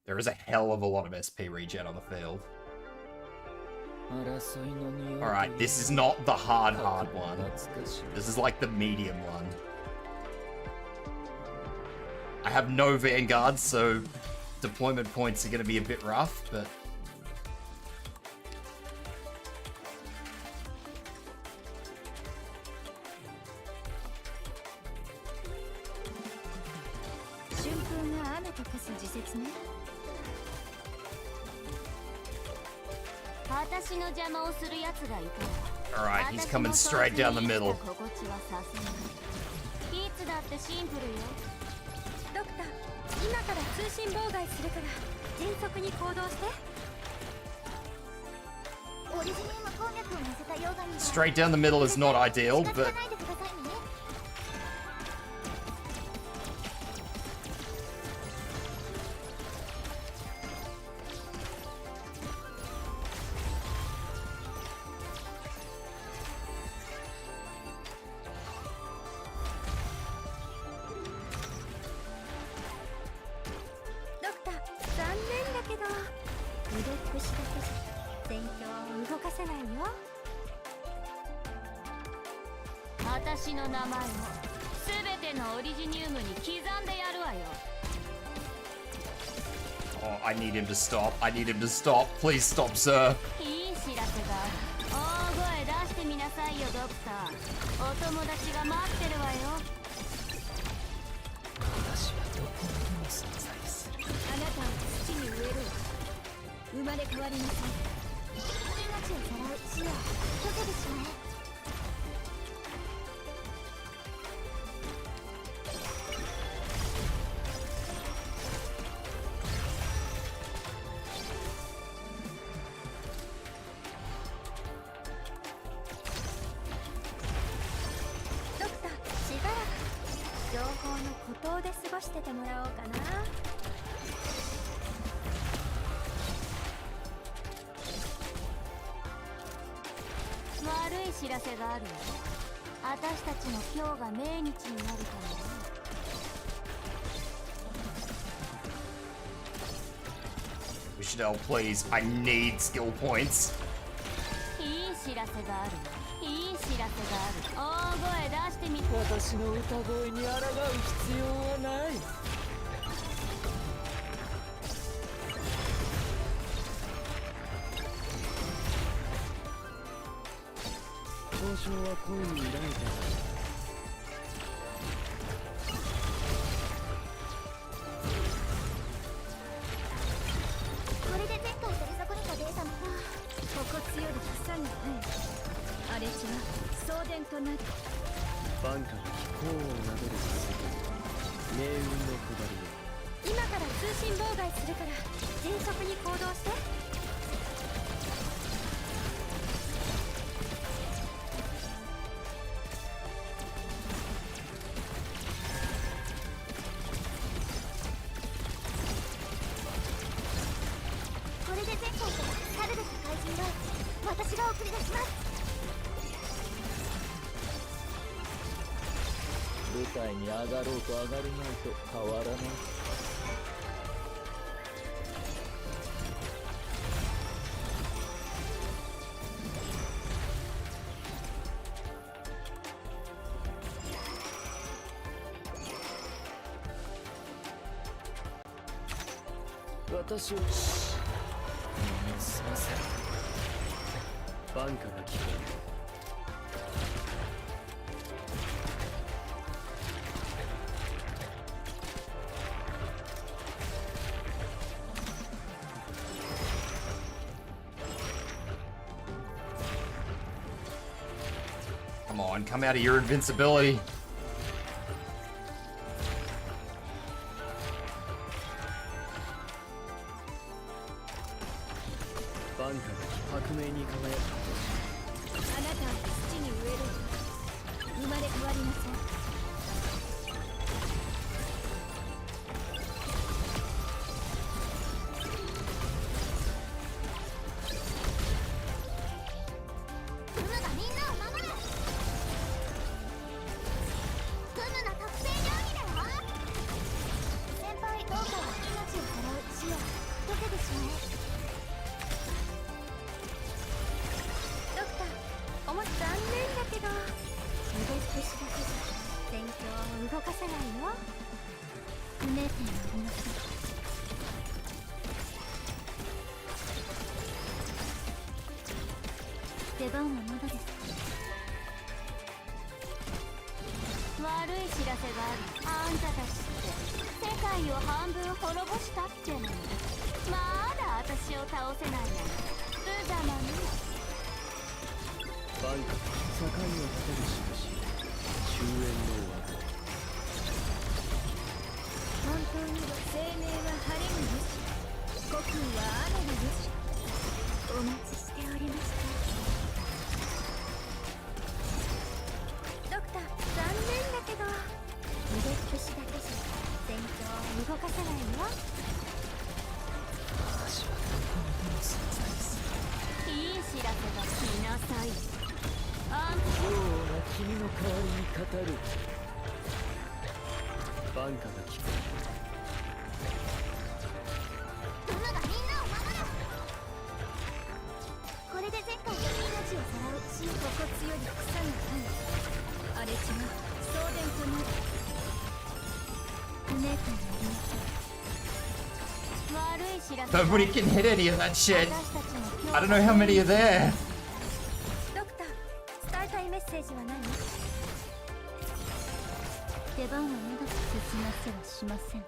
There is a hell of a lot of SP regen on the field. Alright, this is not the hard one. This is like the medium one. I have no Vanguard, so deployment points are going to be a bit rough, but... Alright, he's coming straight down the middle. Straight down the middle is not ideal, but... Oh, I need him to stop. I need him to stop. Please stop, sir. Chanel, please. I need skill points. いい知らせがあるよ。いい知らせがある。大声出してみて。私の歌声に抗う必要はない。交渉は恋に抱いた。これで前回取り損ねたデータも心地より草が生える。荒れ地は送電となる。バンカが気候をなでる世界。命運の下りを。今から通信妨害するから迅速に行動して。これで前回と猿です怪人は私が送り出します。舞台に上がろうと上がるまいと変わらない。私を耳を澄ませ。バンカが聞こえる。Come on, come out of your invincibility. バンカが革命に輝く。あなたは土に植える。生まれ変わりません。クムがみんなを守る。クムの特製料理だよ。先輩、どうか命をさらう死を解けてしまえ。ドクター、おもち残念だけど腕っぷしだけじゃ戦況を動かせないよ。不明点はありません。出番はまだです。悪い知らせがある。あんたたちって世界を半分滅ぼしたってのにまだ私を倒せないなんて無様ね。バンカが境を立てる印。終焉の技。本当に生命は晴れのよし、国威は雨のよし。お待ちしておりました。ドクター、残念だけど腕っぷしだけじゃ戦況を動かせないよ。私はどこにでも存在する。いい知らせが来なさい。あんた王が君の代わりに語る。バンカが聞こクムがみんなを守る。これで前回と命をさらう死。心地より草が生え。荒れ地は送電となる。不明点はありません。悪い知らせが Nobody can hit any of that shit. 私たちも今日 I don't know how many are there. ドクター、伝えたいメッセージは何？出番はまだ進ませはしません。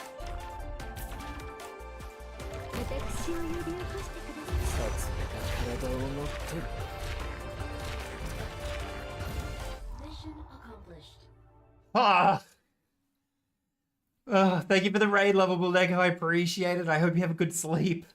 私を呼び起こしてください。殺意が体を乗っ取る。Ah. Thank you for the raid, lovable Lego. I appreciate it. I hope you have a good sleep.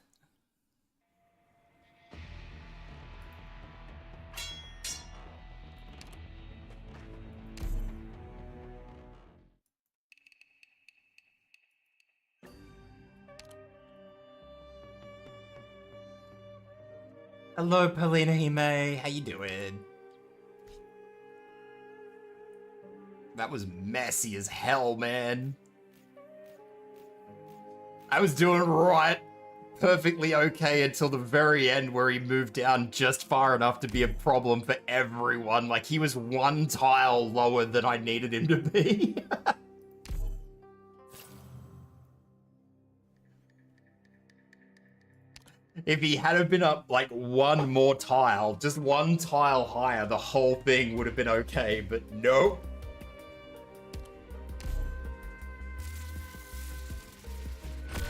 Hello, Paulina Hime. How you doing? That was messy as hell, man. I was doing right. perfectly okay until the very end where he moved down just far enough to be a problem for everyone. Like, he was one tile lower than I needed him to be. If he had been up like one more tile, just one tile higher, the whole thing would have been okay, but nope.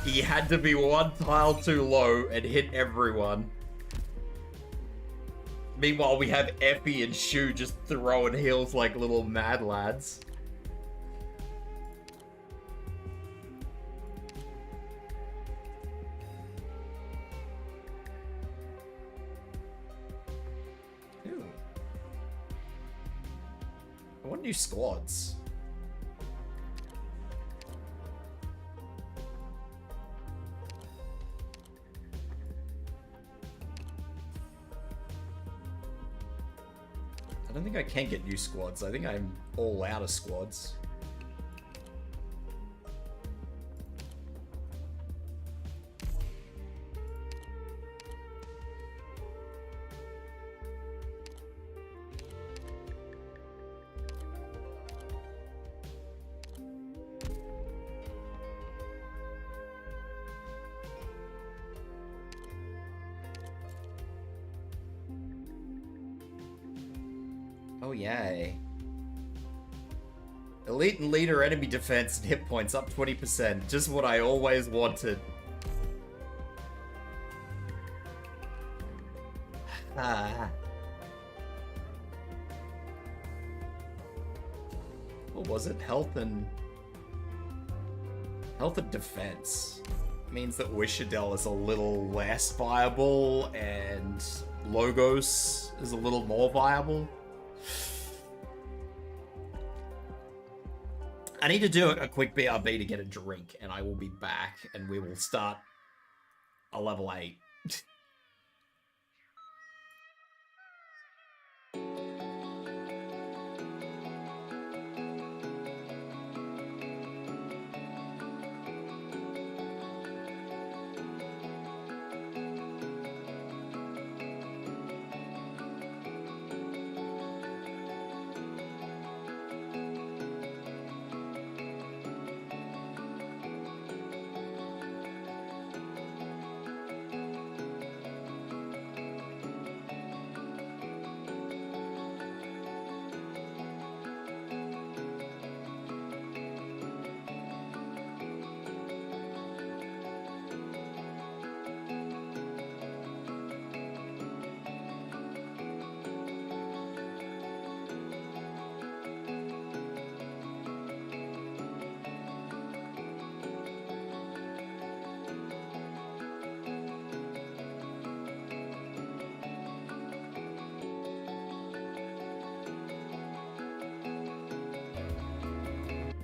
He had to be one tile too low and hit everyone. Meanwhile, we have Effie and Shu just throwing heals like little mad lads. Ooh. I want new squads. I don't think I can get new squads. I think I'm all out of squads. Oh, yay. Elite and leader enemy defense and hit points up 20%. Just what I always wanted. Ah. What was it? Health and defense. Means that Wishadel is a little less viable and Logos is a little more viable. I need to do a quick BRB to get a drink, and I will be back, and we will start a level 8.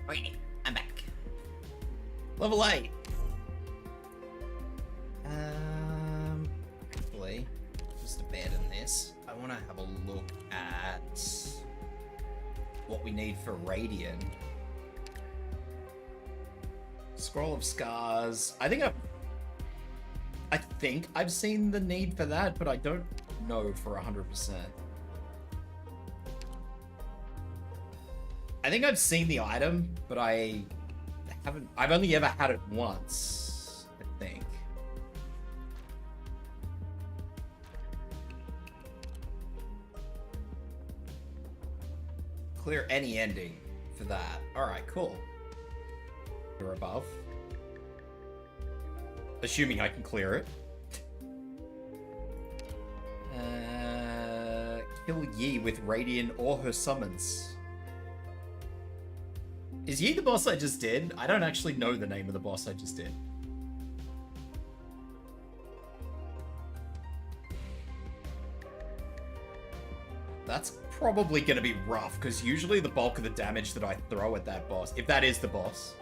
Okay, I'm back. Level 8. Actually, just abandon this. I want to have a look at what we need for Radiant. Scroll of Scars. I think I've seen the need for that, but I don't know for 100%. I think I've seen the item, but I've only ever had it once, I think. Clear any ending for that. Alright, cool. Or above. Assuming I can clear it. Kill Yi with Radiant or her summons. Is Yi the boss I just did? I don't actually know the name of the boss I just did. That's probably going to be rough, because usually the bulk of the damage that I throw at that boss, if that is the boss,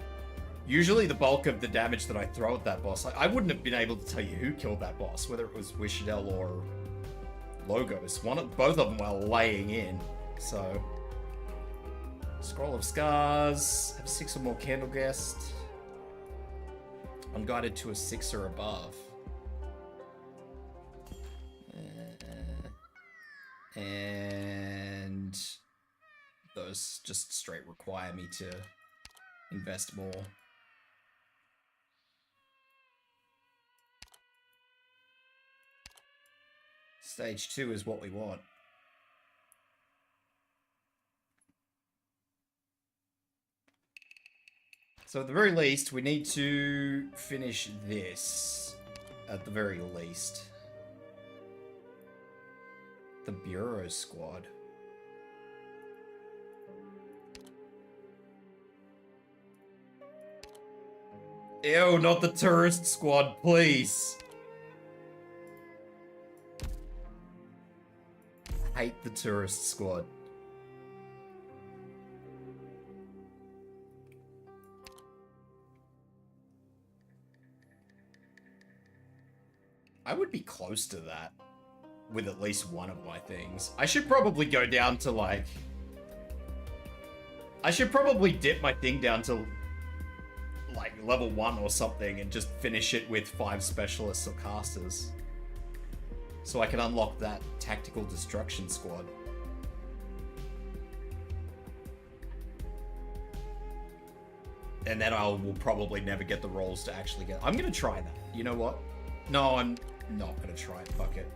usually the bulk of the damage that I throw at that boss, I wouldn't have been able to tell you who killed that boss, whether it was Wishadel or Logos. Both of them were laying in, so... Scroll of Scars, have 6 or more Candleguest. Unguided to a 6 or above. And those just straight require me to invest more. Stage 2 is what we want. So at the very least, we need to finish this. At the very least. The Bureau Squad. Ew, not the Tourist Squad, please. I hate the Tourist Squad. I would be close to that with at least one of my things. I should probably go down to like... I should probably dip my thing down to like level 1 or something and just finish it with 5 specialists or casters. So I can unlock that tactical destruction squad. And then I will probably never get the rolls to actually get... I'm gonna try that. You know what? No, I'm not gonna try it. Fuck it.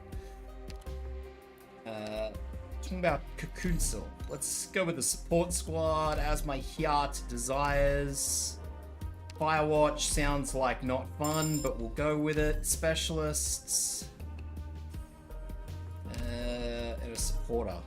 Talking about Cocoonsil. Let's go with the support squad as my heart desires. Firewatch sounds like not fun, but we'll go with it. Specialists. And a supporter.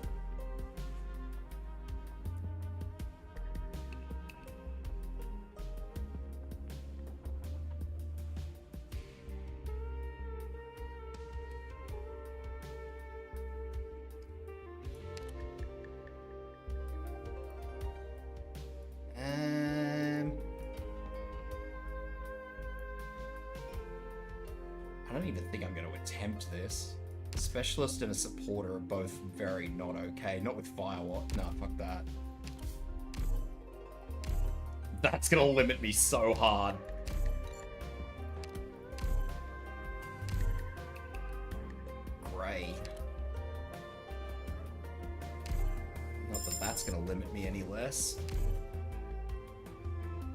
I don't even think I'm going to attempt this. A specialist and a supporter are both very not okay. Not with Firewatch. Nah, fuck that. That's going to limit me so hard. Grey. Not that that's going to limit me any less.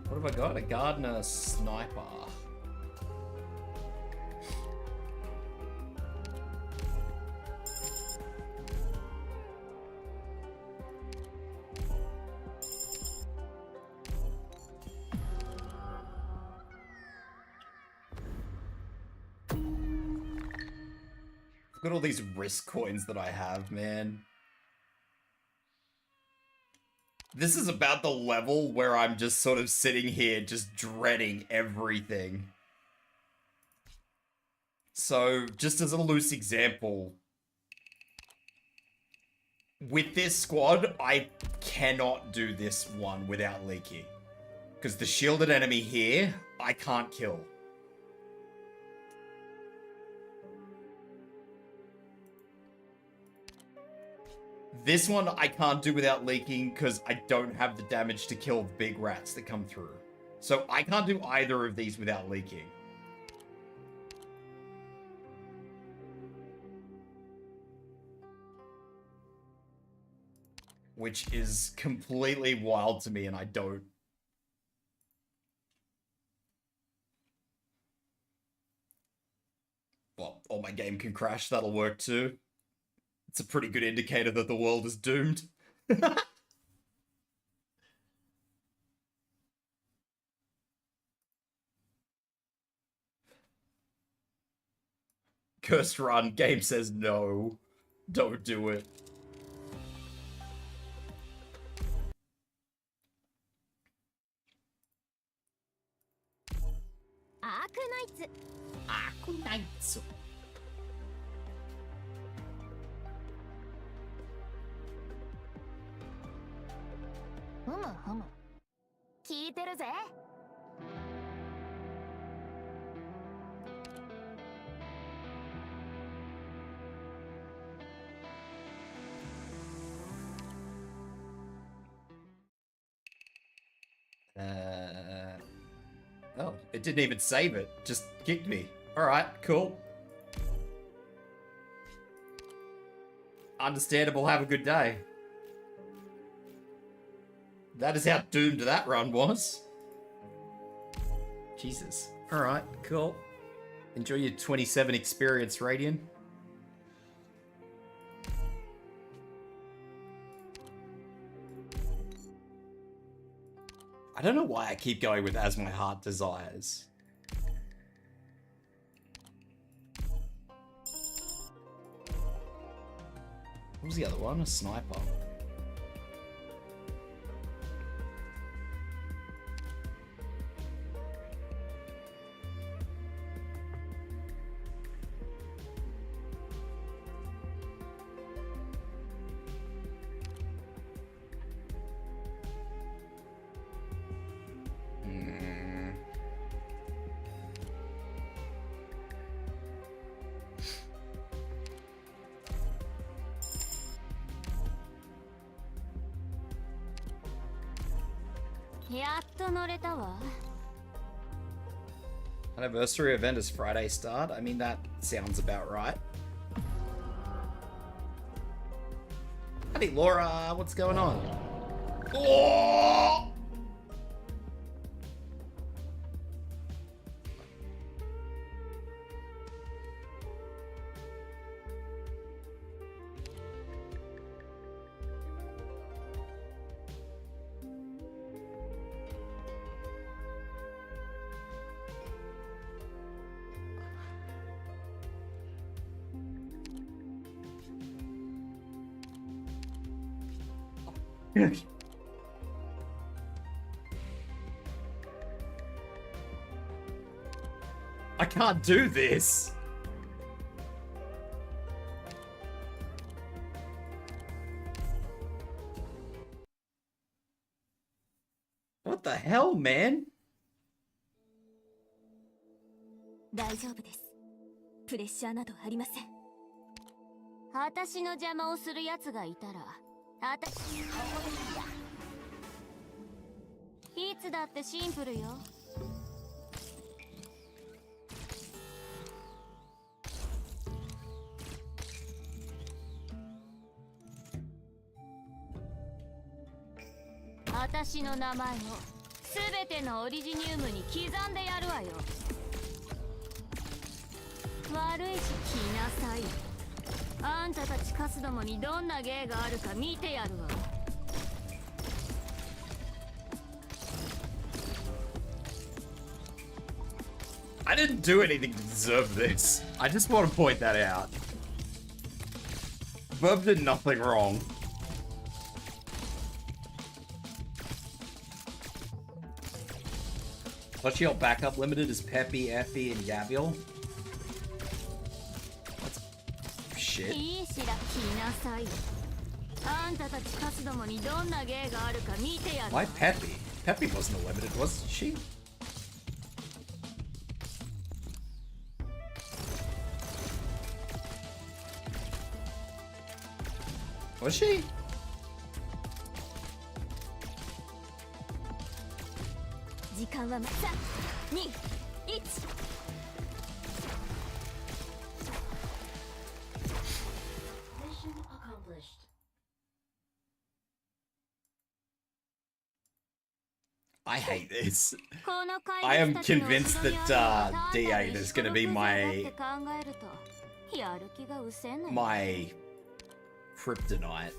What have I got? A Gardener Sniper. Look at all these risk coins that I have, man. This is about the level where I'm just sort of sitting here just dreading everything. So, just as a loose example, with this squad, I cannot do this one without leaking. Because the shielded enemy here, I can't kill. This one I can't do without leaking because I don't have the damage to kill big rats that come through. So I can't do either of these without leaking. Which is completely wild to me and I don't. Well, or my game can crash, that'll work too. It's a pretty good indicator that the world is doomed. Cursed run, game says no. Don't do it. Arknights. Arknights.ふむ聞いてるぜ。Oh, it didn't even save it. Just kicked me. Alright, cool. Understandable, have a good day. That is how doomed that run was. Jesus. Alright, cool. Enjoy your 27 experience, Radiant. I don't know why I keep going with As My Heart Desires. What was the other one? A sniper. Anniversary event is Friday start. I mean, that sounds about right. Howdy, Laura. What's going on? Oh! I can't do this. What the hell, man? 大丈夫です。プレッシャーなどありません。私の邪魔をする奴がいたら、いつだってシンプルよ。私の名前を全てのオリジニウムに刻んでやるわよ。悪いし来なさい。あんたたちカスどもにどんな芸があるか見てやるわ。I didn't do anything to deserve this. I just want to point that out. Bob did nothing wrong. What's your backup limited is Peppy, Effie, and Gabriel? That's shit. Why Peppy? Peppy wasn't a limited, was she? Was she? I hate this. I am convinced that D8 is going to be my kryptonite.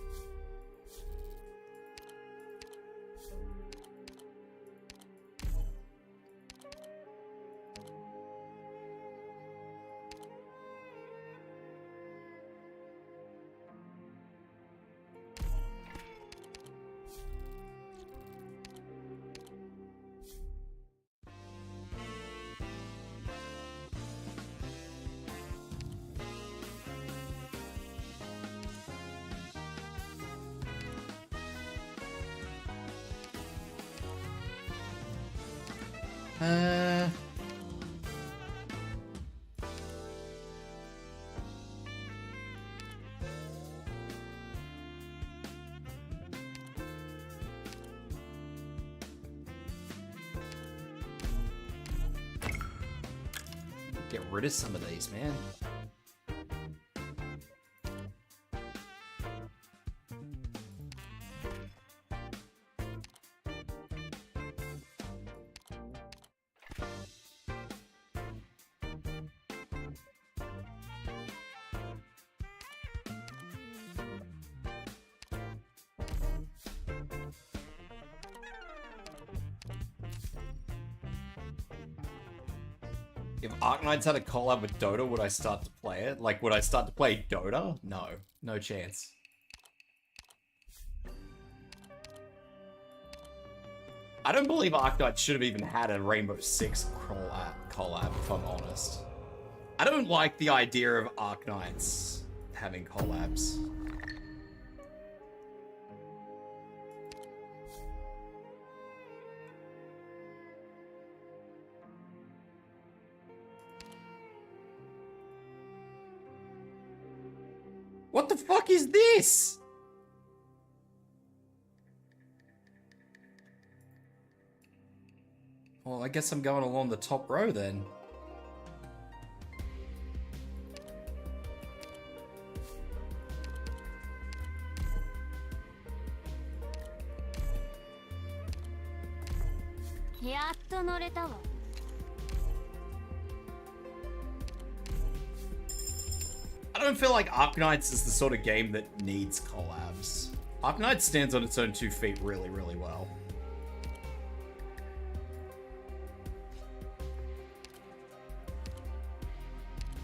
Get rid of some of these, man. If Arknights had a collab with Dota, would I start to play it? Like, would I start to play Dota? No. No chance. I don't believe Arknights should have even had a Rainbow Six collab, if I'm honest. I don't like the idea of Arknights having collabs. What the fuck is this? Well, I guess I'm going along the top row then. I don't feel like Arknights is the sort of game that needs collabs. Arknights stands on its own 2 feet really, really well.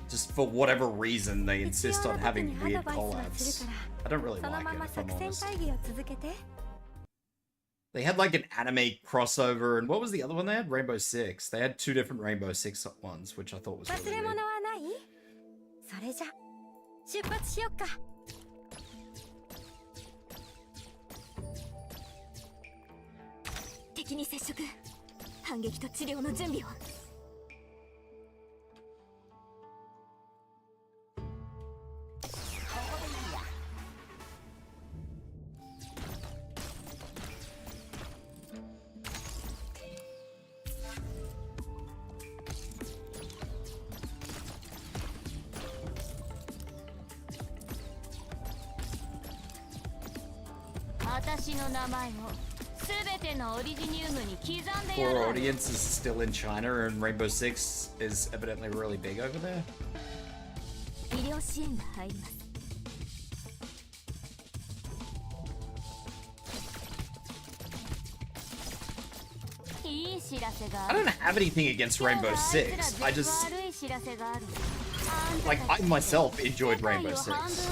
Just for whatever reason, they insist on having weird collabs. I don't really like it, if I'm honest. They had like an anime crossover, and what was the other one they had? Rainbow Six. They had 2 different Rainbow Six ones, which I thought was really weird. 出発しよっか。敵に接触。反撃と治療の準備を。Poor audience is still in China, and Rainbow Six is evidently really big over there. I don't have anything against Rainbow Six. I just... Like, I myself enjoyed Rainbow Six.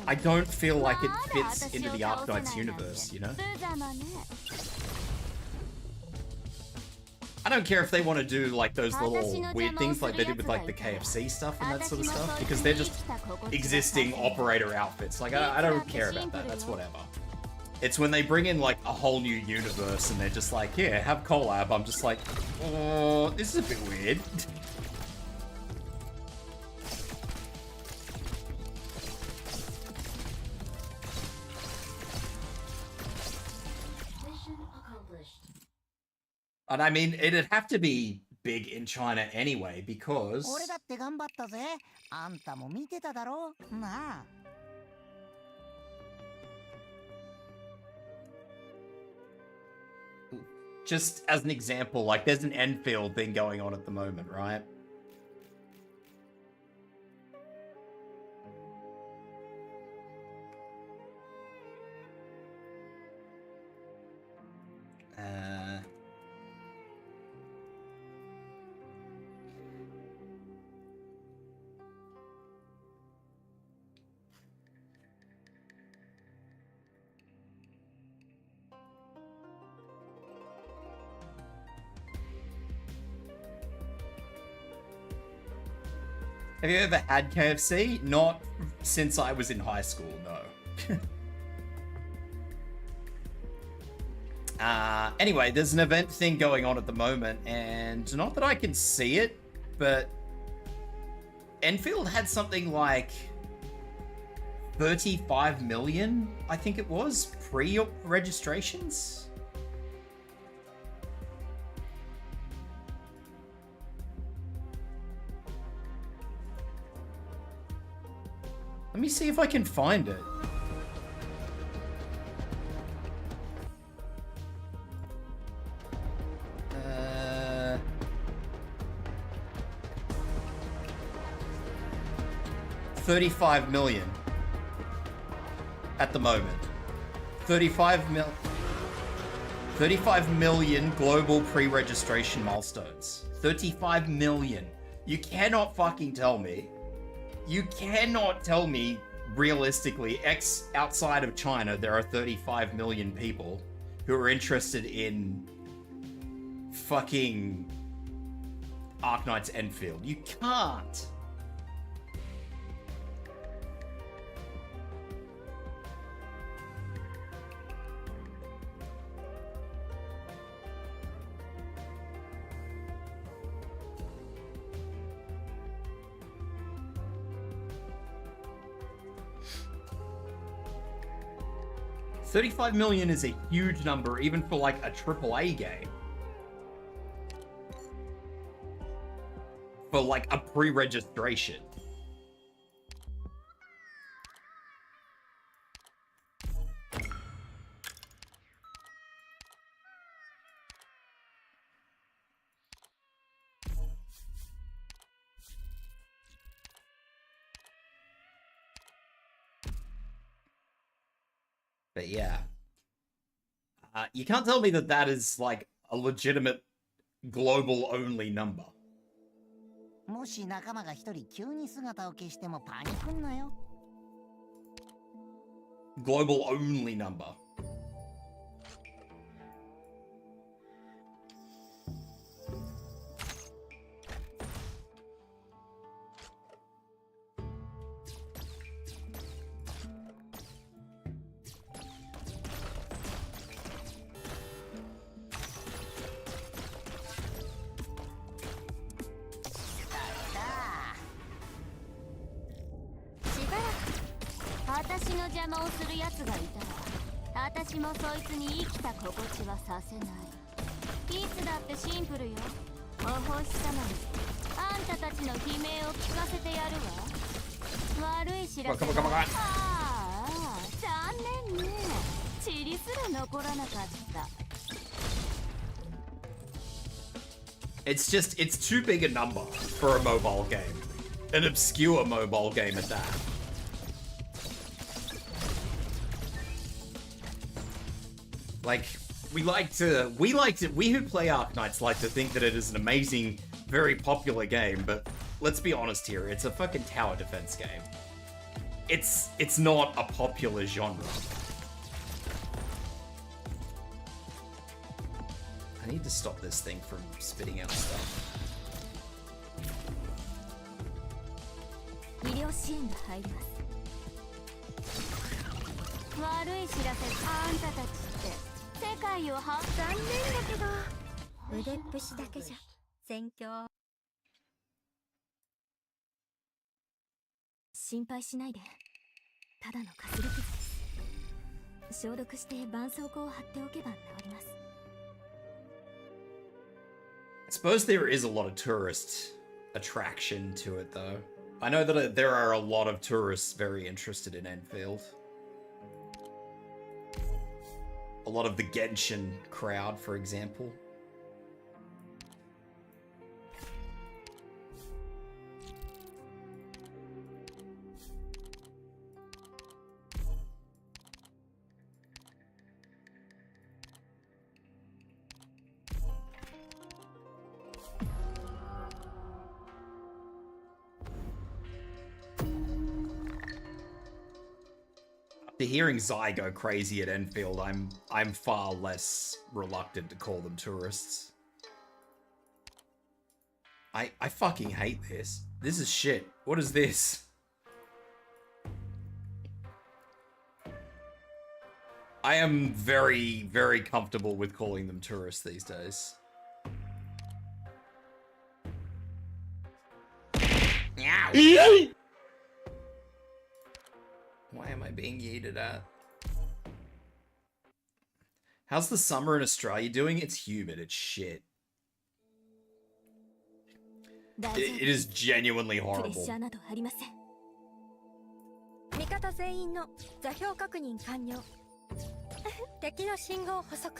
I don't feel like it fits into the Arknights universe, you know? I don't care if they want to do, like, those little weird things like they did with, like, the KFC stuff and that sort of stuff, because they're just existing operator outfits. Like, I don't care about that. That's whatever. It's when they bring in, like, a whole new universe and they're just like, yeah, have collab. I'm just like, oh, this is a bit weird. And I mean, it'd have to be big in China anyway, because... Just as an example, like, there's an Enfield thing going on at the moment, right? Have you ever had KFC? Not since I was in high school, no. Anyway, there's an event thing going on at the moment, and not that I can see it, but Enfield had something like 35 million, I think it was, pre-registrations. Let me see if I can find it. $35 million at the moment. 35 million global pre-registration milestones. 35 million. You cannot fucking tell me. You cannot tell me realistically, outside of China, there are 35 million people who are interested in fucking Arknights Enfield. You can't. $35 million is a huge number, even for like a AAA game. For like a pre-registration. But yeah, you can't tell me that that is like a legitimate global only number. もし仲間が一人急に姿を消してもパニクんなよ。Global only number. It's too big a number for a mobile game. An obscure mobile game at that. Like, we who play Arknights like to think that it is an amazing, very popular game, but let's be honest here, it's a fucking tower defense game. It's not a popular genre. I need to stop this thing from spitting out stuff. 医療支援が入ります。悪い知らせ、あんたたちって世界をは残念だけど腕っぷしだけじゃ戦況。心配しないで。ただのかすり傷です。消毒して絆創膏を貼っておけば治ります。I suppose there is a lot of tourist attraction to it, though. I know that there are a lot of tourists very interested in Enfield. A lot of the Genshin crowd, for example. After hearing Zai go crazy at Enfield, I'm far less reluctant to call them tourists. I fucking hate this. This is shit. What is this? I am very, very comfortable with calling them tourists these days. Ow! Why am I being yeeted at? How's the summer in Australia doing? It's humid. It's shit. It is genuinely horrible. 味方全員の座標確認完了。敵の信号捕捉。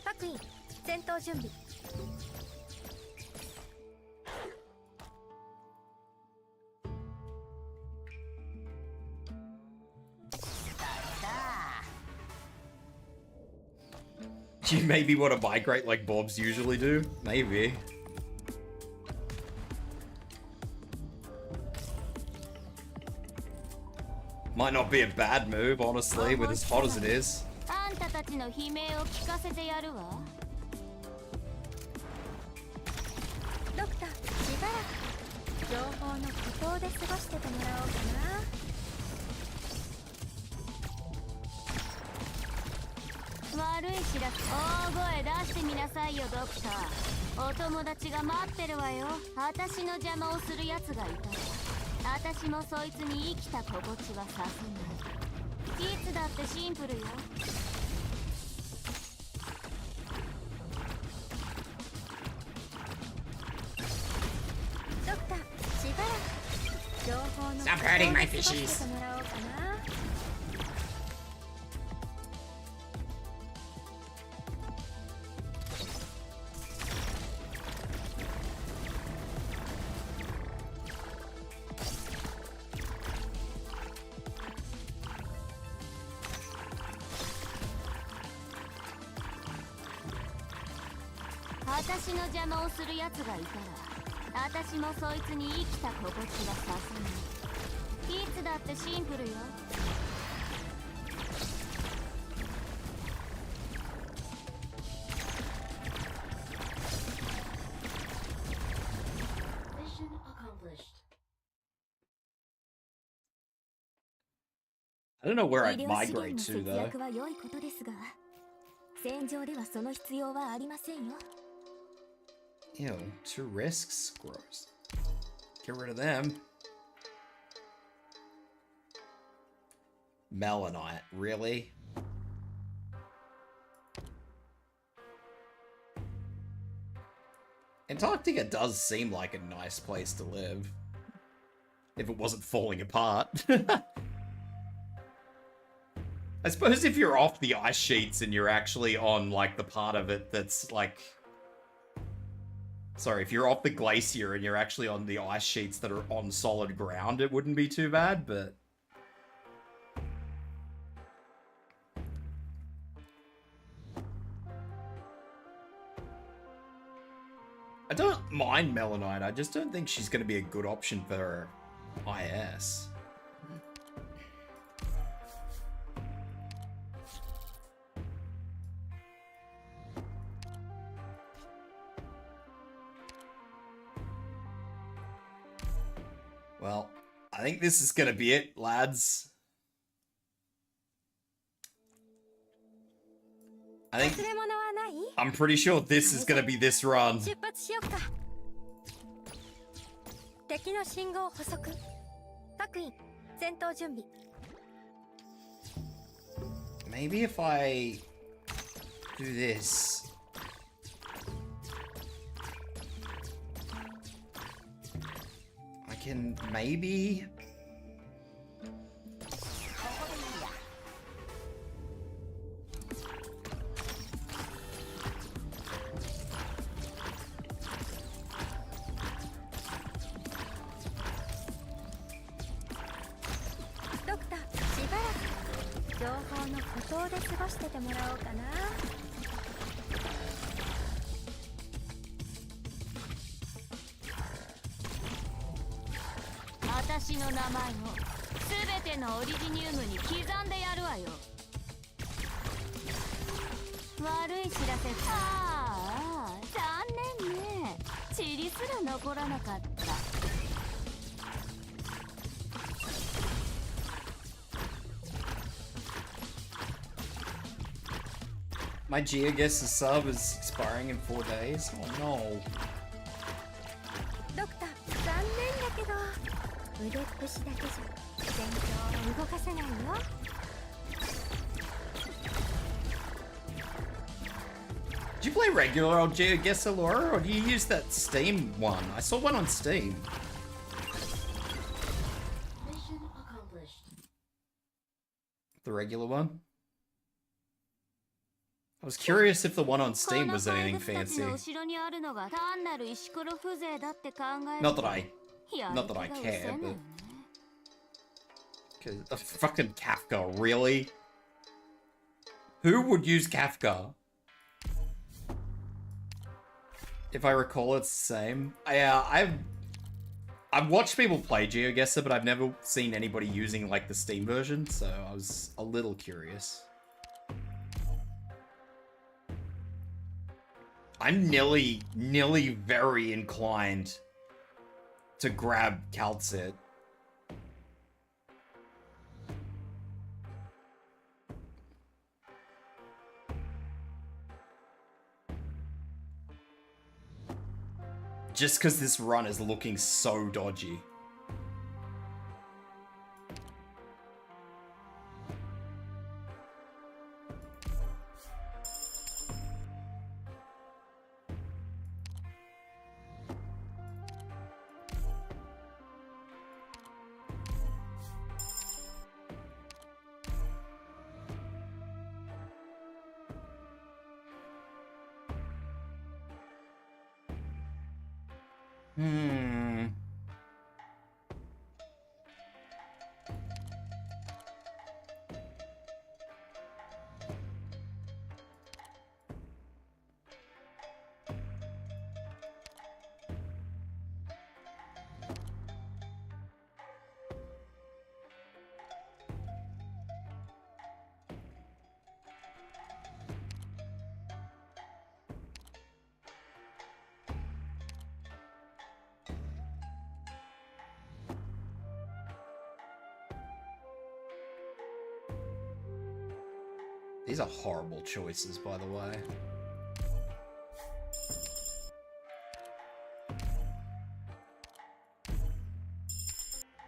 各員戦闘準備。Do you maybe want to migrate like Bobs usually do? Maybe. Might not be a bad move, honestly, with as hot as it is. あんたたちの悲鳴を聞かせてやるわ。ドクター、しばらく情報の孤島で過ごしててもらおうかな。悪い知らせ。大声出してみなさいよ、ドクター。お友達が待ってるわよ。私の邪魔をするやつがいたら私もそいつに生きた心地はさせない。いつだってシンプルよ。ドクター、しばらく情報の Stop hurting my 過ごして fishies. てもらおうかな。私の邪魔をするやつがいたら私もそいつに生きた心地はさせない。いつだってシンプルよ。I don't know where 医 I'd 療資源 migrate の to 節 though. 約は良いことですが、戦場ではその必要はありませんよ。Ew, 2 risks? Gross. Get rid of them. Melanite, really? Antarctica does seem like a nice place to live. If it wasn't falling apart. I suppose if you're off the ice sheets and you're actually on, like, the part of it that's, like... Sorry, if you're off the glacier and you're actually on the ice sheets that are on solid ground, it wouldn't be too bad, but... I don't mind Melanite, I just don't think she's going to be a good option for IS. Well, I think this is going to be it, lads. I'm pretty sure this is going to be this run. 出発しようか。敵の信号補足。各員、戦闘準備。Maybe if I do this. I can maybe...私の名前を全てのオリジニウムに刻んでやるわよ。悪い知らせ。ああ、残念ね。塵すら残らなかった。My Geoguess's sub is expiring in 4 days? Oh no. ドクター、残念だけど腕っぷしだけじゃ戦況を動かせないよ。Do you play regular old Geoguess Allura, or do you use that Steam one? I saw one on Steam. Mission accomplished. The regular one? I was curious if the one on Steam was anything fancy. Not that I care, but... Cause fucking Kafka, really? Who would use Kafka? If I recall, it's the same. Yeah, I've watched people play GeoGuessr, but I've never seen anybody using like the Steam version, so I was a little curious. I'm nearly very inclined to grab Calcit. Just because this run is looking so dodgy. These are horrible choices, by the way.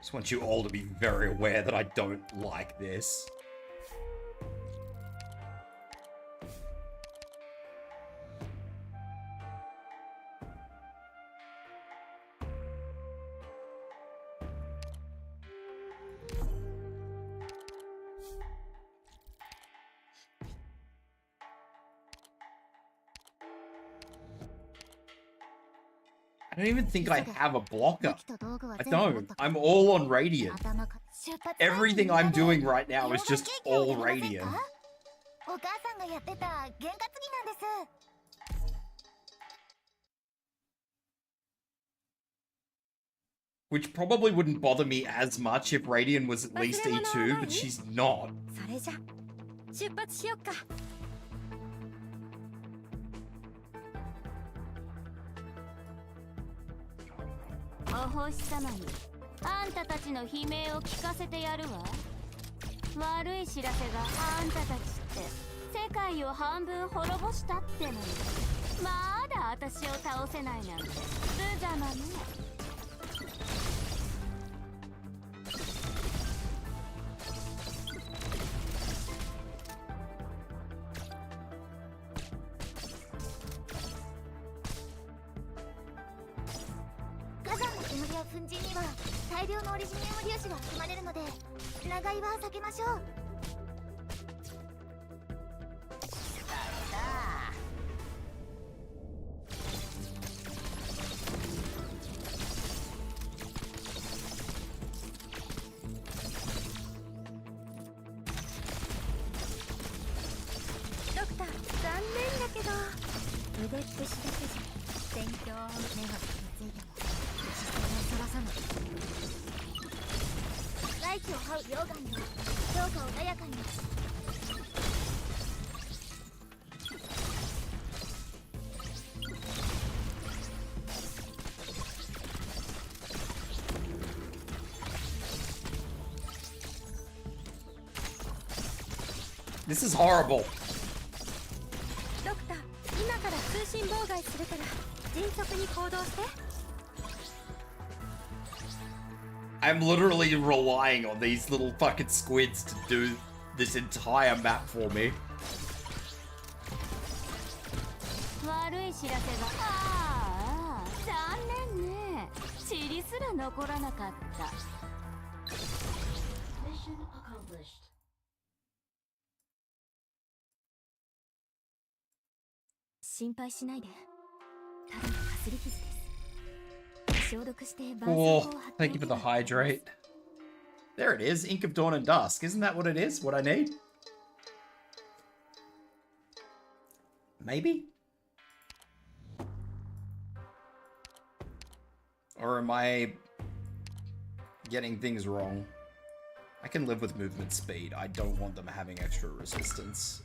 Just want you all to be very aware that I don't like this. I don't even think I have a blocker. I don't. I'm all on Radiant. Everything I'm doing right now is just all Radiant. Which probably wouldn't bother me as much if Radiant was at least E2, but she's not. それじゃ出発しよっか。お星様にあんたたちの悲鳴を聞かせてやるわ。悪い知らせがあんたたちって世界を半分滅ぼしたってのにまだ私を倒せないなんて無様ね。粉塵には大量のオリジニウム粒子が含まれるので長居は避けましょう。ドクター、残念だけど腕っぷしだけじゃ戦況を目がついても大気を這う溶岩にはどうか穏やかに。This is horrible. ドクター、今から通信妨害するから迅速に行動して。I'm literally relying on these little fucking squids to do this entire map for me. 悪い知らせがああ残念ね。塵すら残らなかった。心配しないで。ただのかすり傷です。Oh, thank you for the hydrate. There it is, Ink of Dawn and Dusk. Isn't that what it is? What I need? Maybe? Or am I getting things wrong. I can live with movement speed. I don't want them having extra resistance.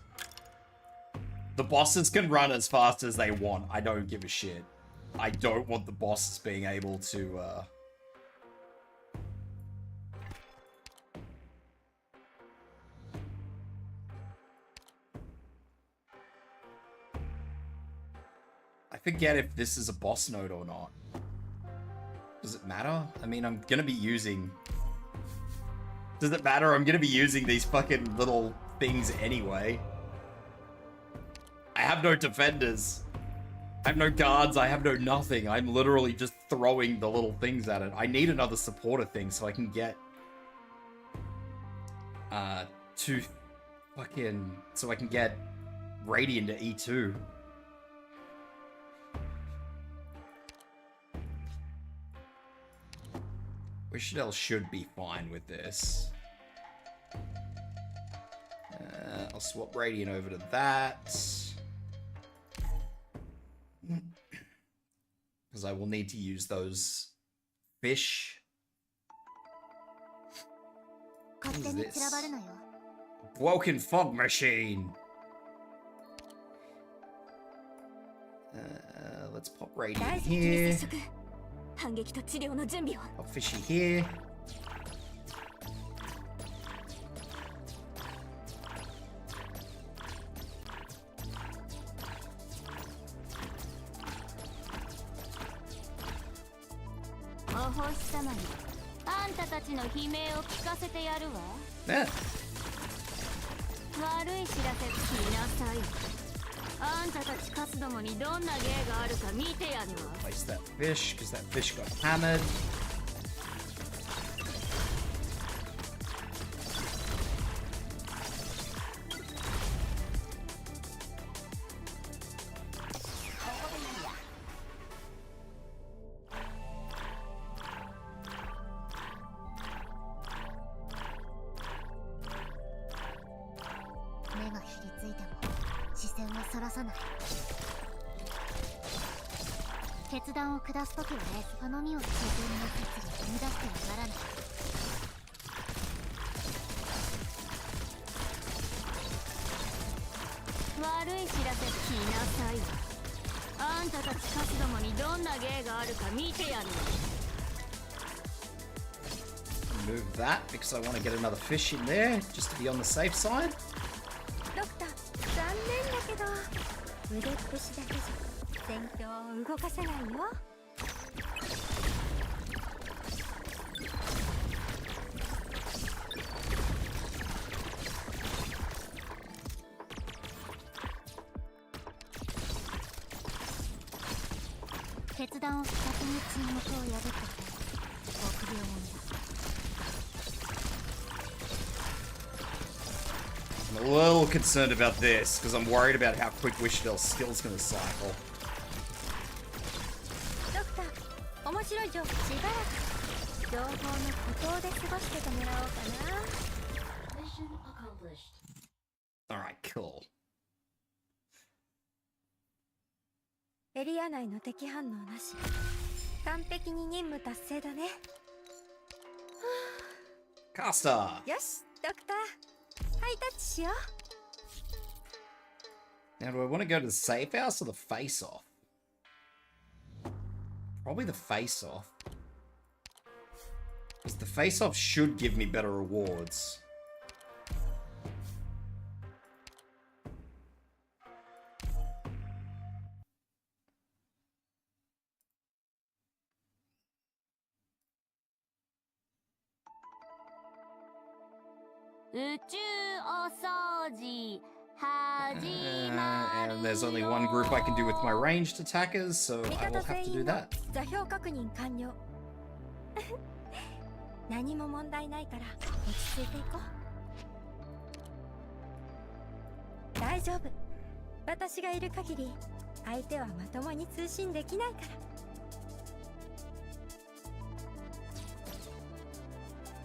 The bosses can run as fast as they want. I don't give a shit. I don't want the bosses being able to, I forget if this is a boss node or not. Does it matter? I mean, I'm gonna be using... Does it matter? I'm gonna be using these fucking little things anyway. I have no defenders. I have no guards. I have no nothing. I'm literally just throwing the little things at it. I need another supporter thing so I can get... So I can get Radiant to E2. Wishadel should be fine with this. I'll swap Radiant over to that. Because I will need to use those fish. What is this? Broken fog machine. Let's pop Radiant here. Pop Fishy here. Yeah. Replace that fish, because that fish got hammered. Move that because I want to get another fish in there just to be on the safe side. I'm a little concerned about this because I'm worried about how quick Wishadel's skill's gonna cycle. Alright, cool. エリア内の敵反応なし。完璧に任務達成だね。Caster! よし、ドクター。ハイタッチしよう。 Now, do I want to go to the safe house or the face-off? Probably the face-off. Because the face-off should give me better rewards. And there's only one group I can do with my ranged attackers, so I will have to do that. 座標確認完了。何も問題ないから落ち着いていこう。大丈夫。私がいる限り相手はまともに通信できないか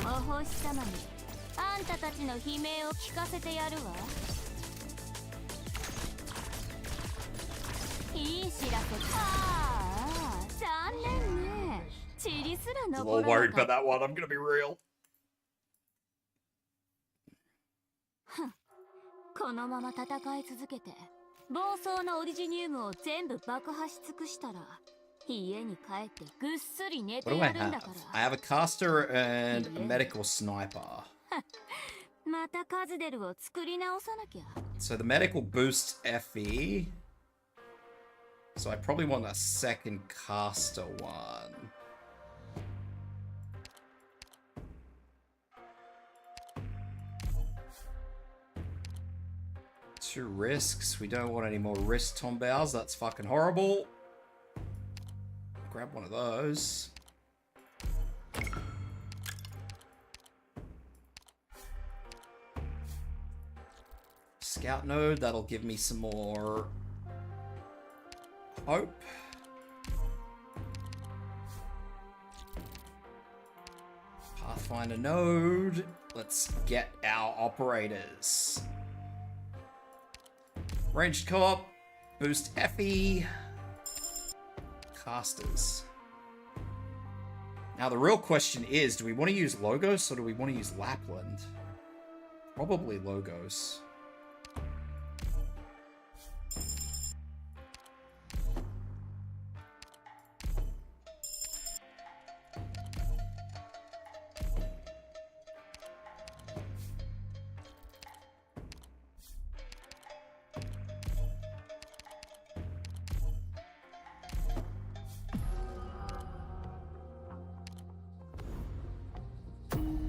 ら。お星様にあんたたちの悲鳴を聞かせてやるわ。いい知らせ。ああ、残念ね。塵すら I'm a 残 little ら worried なか about った that one. I'm gonna be real. このまま戦い続けて暴走のオリジニウムを全部爆破し尽くしたら家に帰ってぐっすり寝 What て do や I るんだ have? か I ら have a caster and a medical sniper. またカズデルを作り直さなきゃ So the medical boosts FE. So I probably want a second caster one. Two risks. We don't want any more risk tombows. That's fucking horrible. Grab one of those. Scout node. That'll give me some more hope. Pathfinder node. Let's get our operators. Ranged co-op. Boost FE. Casters. Now the real question is, do we want to use Logos or do we want to use Lapland? Probably Logos.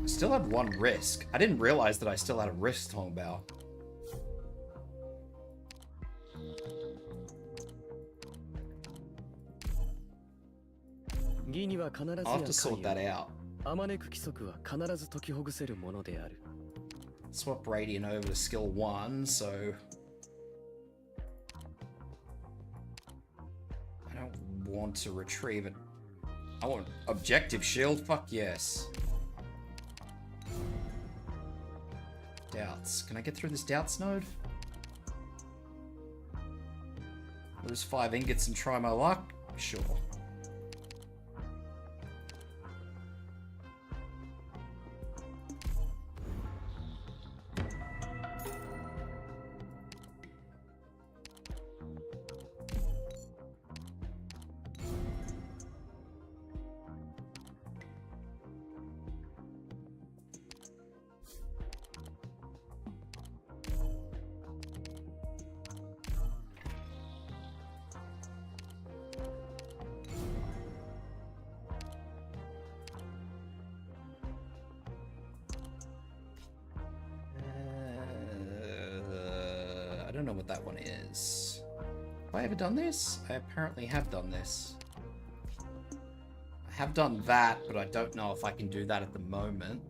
Still have one risk. I didn't realize that I still had a risk Tongbao. I'll have to sort that out. あまねく規則は必ず解きほぐせるものである。 Swap Radiant over to skill 1, so... I don't want to retrieve it. I want Objective Shield? Fuck yes. Doubts. Can I get through this Doubts node? Lose 5 ingots and try my luck? Sure. I don't know what that one is. Have I ever done this? I apparently have done this. I have done that, but I don't know if I can do that at the moment.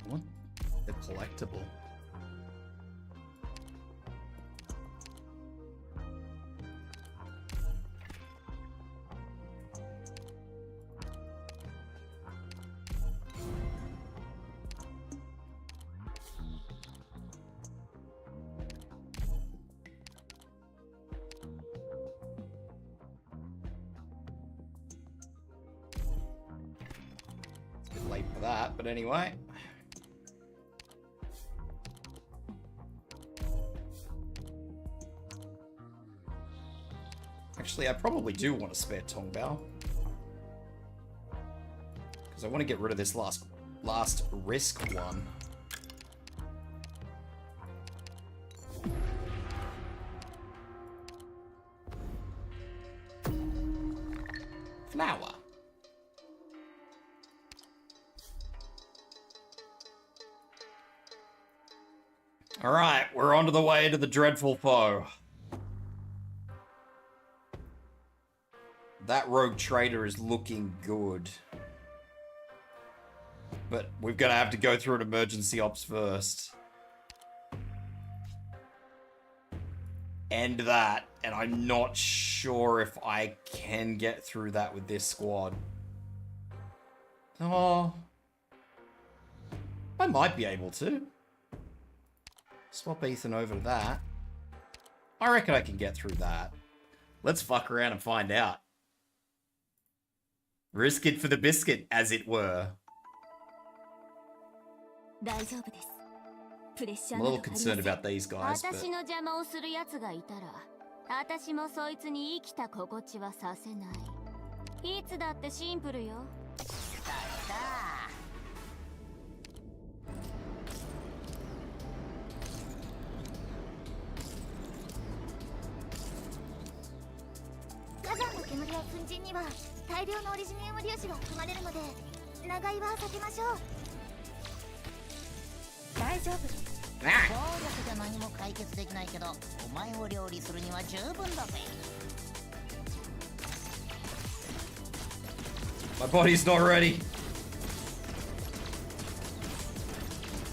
What? The collectible. It's a bit late for that, but anyway. Actually, I probably do want to spare Tongbao. Because I want to get rid of this last risk one. Flower. Alright, we're on to the way to the dreadful foe. That rogue trader is looking good. But we're gonna have to go through an emergency ops first. end that, and I'm not sure if I can get through that with this squad. Oh, I might be able to. Swap Ethan over to that. I reckon I can get through that. Let's fuck around and find out. Risk it for the biscuit, as it were. I'm a little concerned about these guys, but... 私の邪魔をする奴がいたら、私もそいつに生きた心地はさせない。いつだってシンプルよ。火山の煙や粉塵には大量のオリジニウム粒子が含まれるので、長居は避けましょう。大丈夫です。暴力じゃ何も解決できないけど、お前を料理するには十分だぜ。My body's not ready.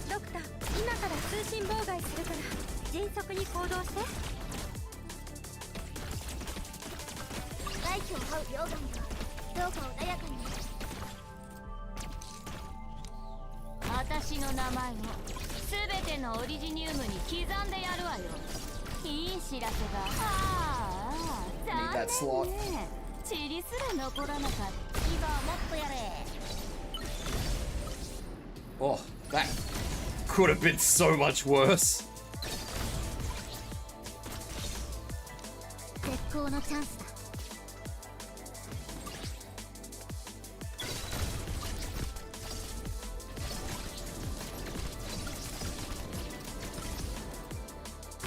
ドクター、今から通信妨害するから迅速に行動して。外気を這う溶岩にはどうか穏やかに。私の名前を全てのオリジニウムに刻んでやるわよ。いい知らせが。ああ、残念ね。塵すら残らなかった。今はもっとやれ。Oh, that could have been so much worse. 絶好のチャンスだ。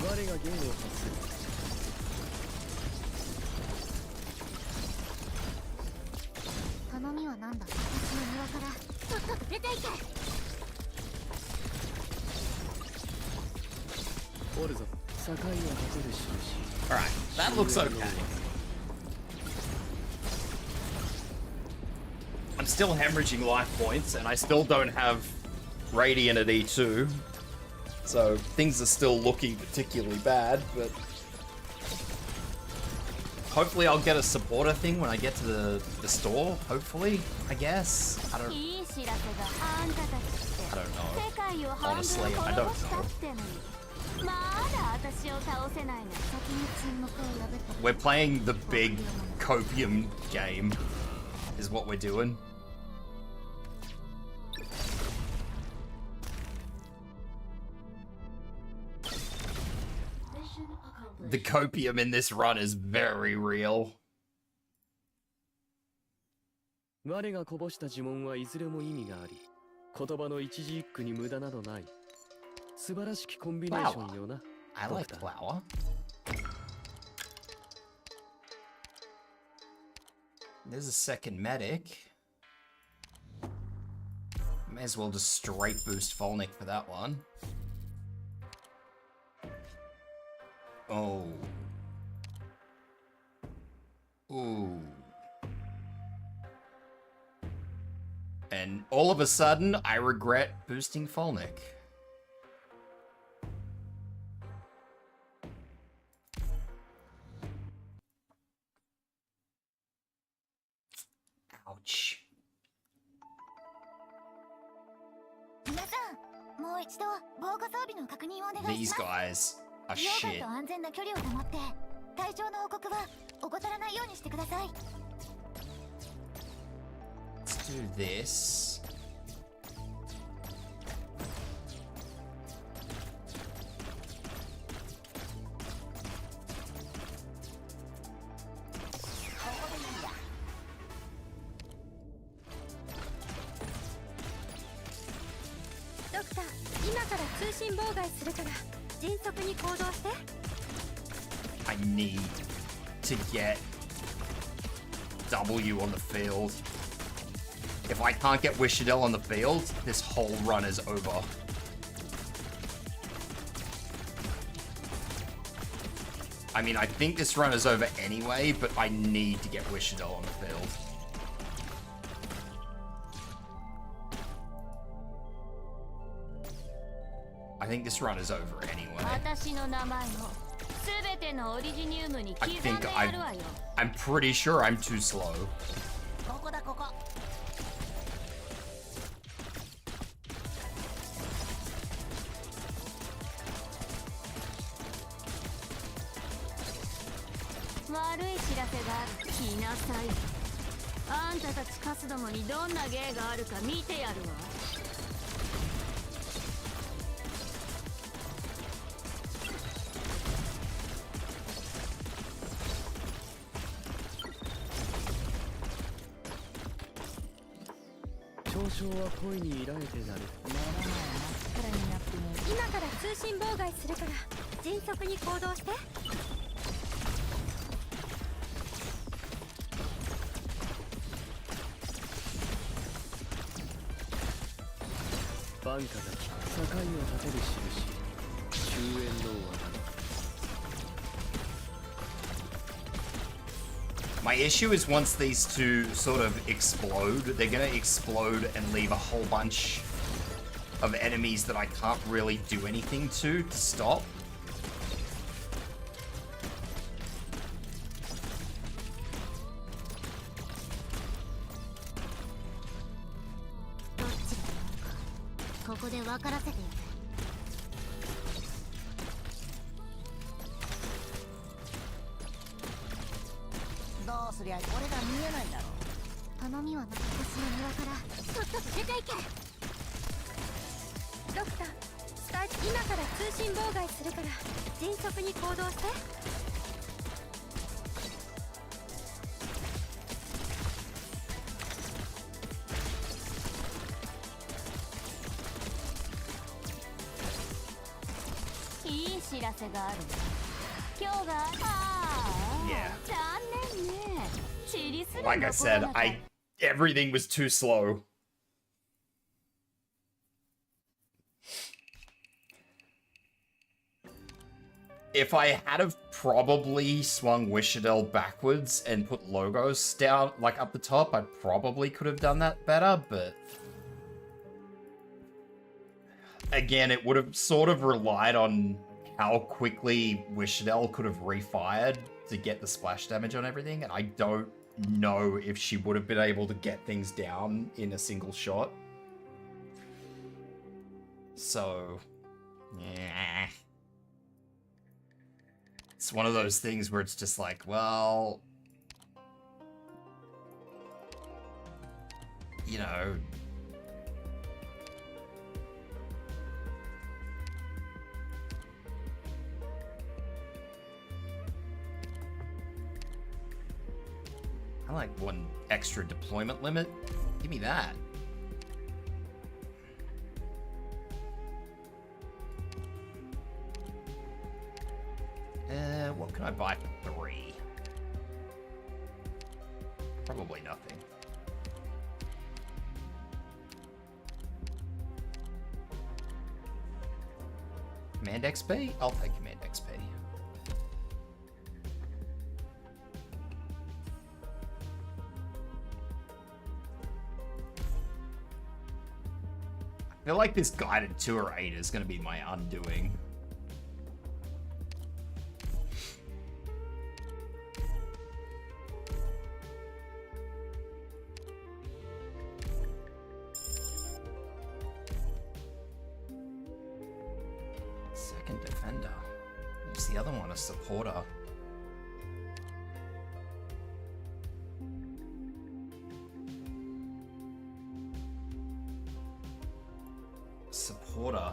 我が弦を発する。頼みは何だ。私の庭からとっとと出ていけ。おるぞ。境を立てる印。Alright, that looks okay. I'm still hemorrhaging life points, and I still don't have Radiant at E2. So things are still looking particularly bad, but hopefully I'll get a supporter thing when I get to the store, hopefully, I guess. I don't know. Honestly, I don't know. We're playing the big copium game, is what we're doing. The copium in this run is very real. 我がこぼした呪文はいずれも意味があり、言葉の一字一句に無駄などない。素晴らしきコンビネーションよな。I like flour. There's a second medic. May as well just straight boost Volnick for that one. Oh. Ooh. And all of a sudden, I regret boosting Volnick. Ouch. These guys are shit. Let's do this. I need to get W on the field. If I can't get Wishadel on the field, this whole run is over. I mean, I think this run is over anyway, but I need to get Wishadel on the field. I think this run is over anyway. てのオリジニウムに I 刻んで think やるわよ。 I'm pretty sure I'm too slow. ここだここ。悪い知らせがある。来なさい。あんたたちカスどもにどんな芸があるか見てやるわ。少々は恋に依頼てなる。今から通信妨害するから迅速に行動して。バンカが境を立てる印。終焉の技。My issue is once these two sort of explode, they're gonna explode and leave a whole bunch of enemies that I can't really do anything to stop. どっちがどうかここで分からせてやる。どうすりゃ俺が見えないだろう。頼みはな、私の庭からとっとと出ていけ。ドクター、今から通信妨害するから迅速に行動して。いい知らせがある。今日が残念ね。チリすら Like I said, everything was too slow. If I had have probably swung Wishadel backwards and put logos down, like up the top, I probably could have done that better, but... Again, it would have sort of relied on how quickly Wishadel could have refired to get the splash damage on everything, and I don't know if she would have been able to get things down in a single shot. So... yeah. It's one of those things where it's just like, well... You know... I like one extra deployment limit. Give me that. What can I buy for 3? Probably nothing. Command XP? I'll take Command XP. I feel like this guided tour 8 is going to be my undoing. Second defender. What's the other one? A supporter.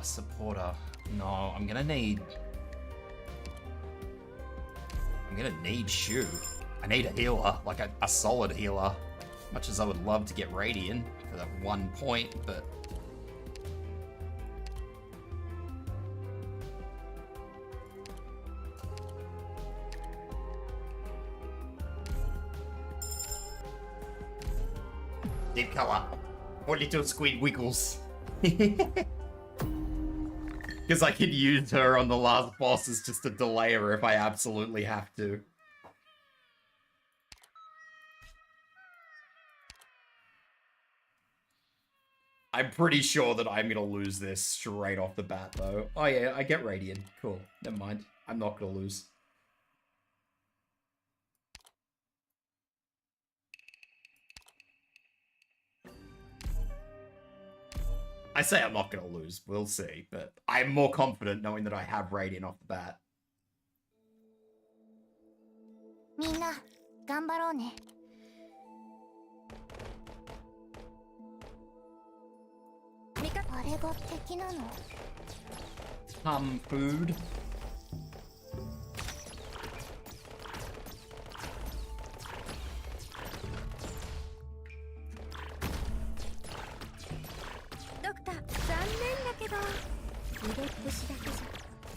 Supporter. No, I'm gonna need Shu. I need a healer, like a solid healer. Much as I would love to get Radiant for that 1 point, but... Deep color. Poor little squid wiggles. Because I could use her on the last boss as just a delayer if I absolutely have to. I'm pretty sure that I'm gonna lose this straight off the bat, though. Oh yeah, I get Radiant. Cool. Never mind. I'm not gonna lose. I say I'm not going to lose. We'll see. But I'm more confident knowing that I have Radiant off the bat. みんな頑張ろうね。あれが敵なの？ Food. ドクター、残念だけど腕っぷしだけじゃ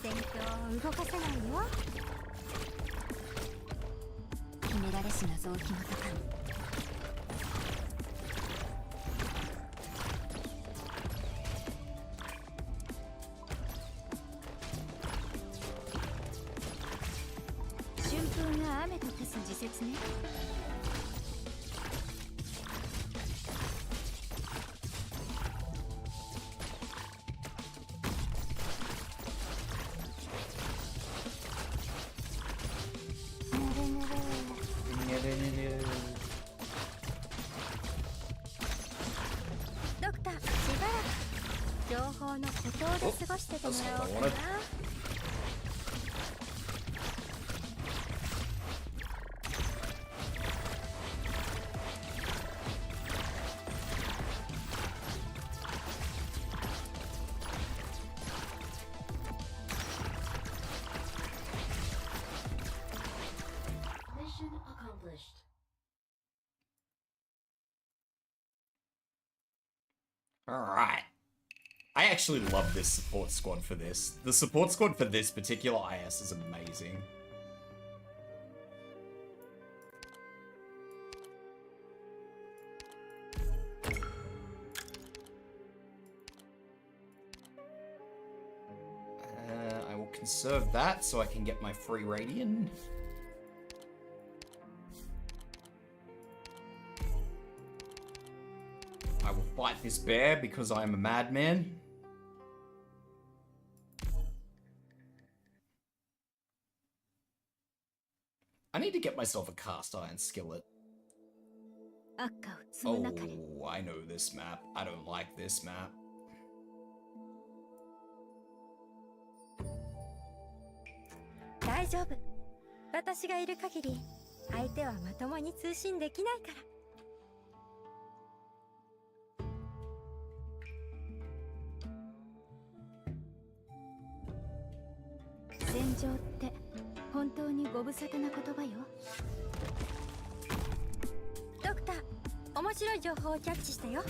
戦況を動かせないよ。決められし謎を紐解かん。春風が雨と消す時節ね。ドクター、しばらく情報の孤島で過ごしててもらおうかな。Alright. I actually love this support squad for this. The support squad for this particular IS is amazing. I will conserve that so I can get my free Radiant. I will fight this bear because I am a madman. I need to get myself a cast iron skillet. 赤を積む中で。 Oh, I know this map. I don't like this map. 大丈夫。私がいる限り相手はまともに通信できないから。戦場って本当にご無沙汰な言葉よ。ドクター、面白い情報をキャッチしたよ。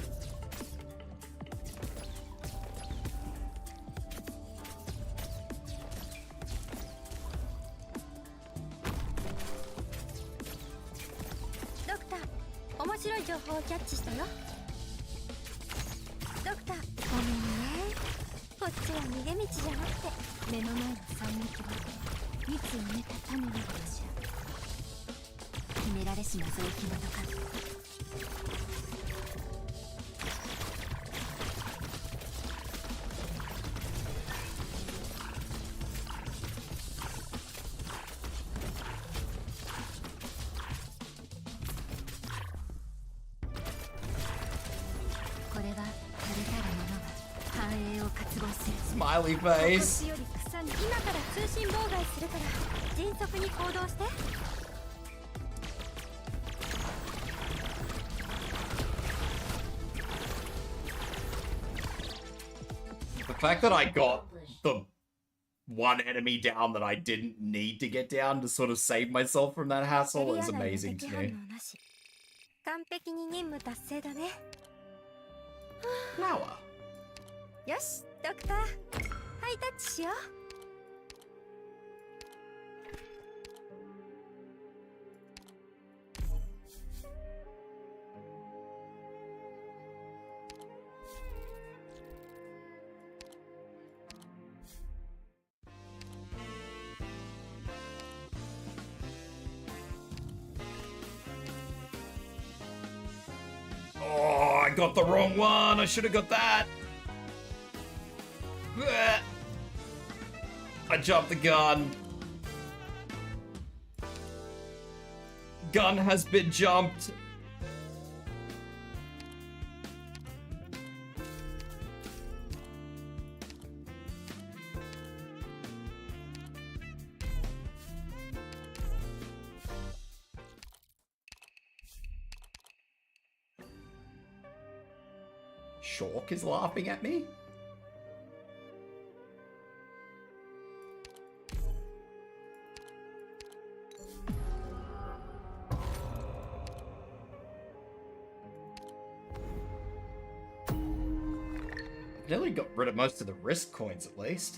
ドクター、面白い情報をキャッチしたよ。ドクター、ごめんね。こっちは逃げ道じゃなくて目の前の惨劇はいつ埋めた種なのかしら。決められし謎を紐解かん。これは枯れたるものが繁栄を渇望する。 Smiley face. より草に今から通信妨害するから迅速に行動して。 The fact that I got the one enemy down that I didn't need to get down to sort of save myself from that hassle is amazing to me. 完璧に任務達成だね。 Flower. よし、ドクター、ハイタッチしよう。Oh, I got the wrong one. I should have got that. Blech. I jumped the gun. Gun has been jumped. Chalk is laughing at me? I nearly got rid of most of the risk coins at least.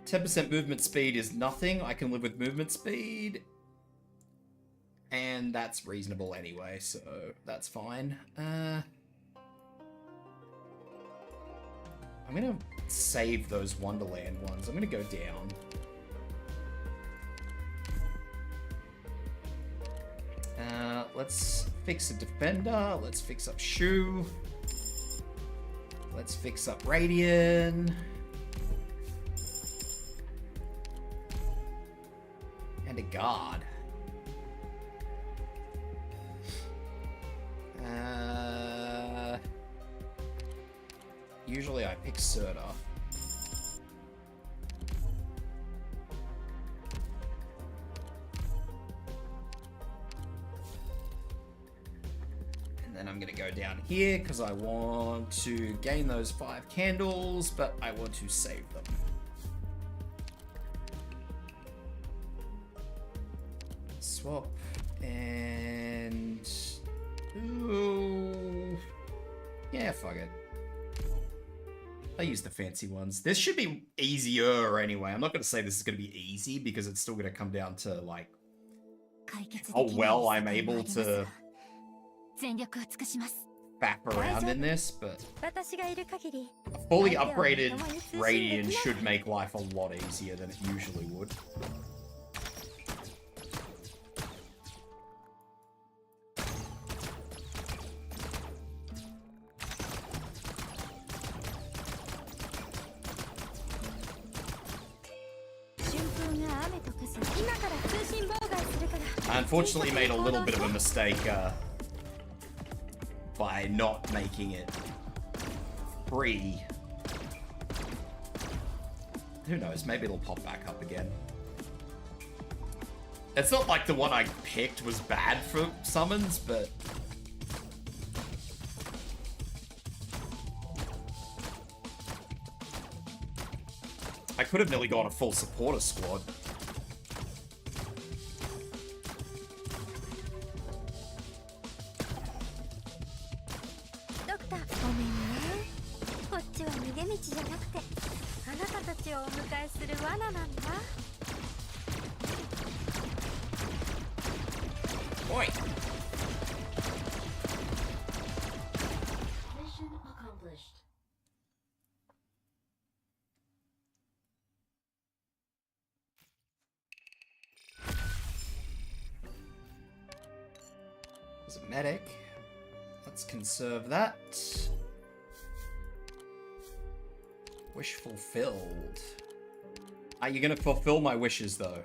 10% movement speed is nothing. I can live with movement speed. And that's reasonable anyway, so that's fine. I'm gonna save those Wonderland ones. I'm gonna go down. Let's fix a defender. Let's fix up Shu. Let's fix up Radian. And a guard. Usually I pick Serta. And then I'm gonna go down here because I want to gain those 5 candles, but I want to save them. Swap and... Ooh. Yeah, fuck it. I use the fancy ones. This should be easier anyway. I'm not going to say this is going to be easy because it's still going to come down to, like, how well I'm able to fap around in this, but a fully upgraded Radiant should make life a lot easier than it usually would. I unfortunately made a little bit of a mistake by not making it free. Who knows, maybe it'll pop back up again. It's not like the one I picked was bad for summons, but... I could have nearly gone a full supporter squad. Oi. Mission accomplished. There's a medic. Let's conserve that. Wish fulfilled. Are you gonna fulfill my wishes though?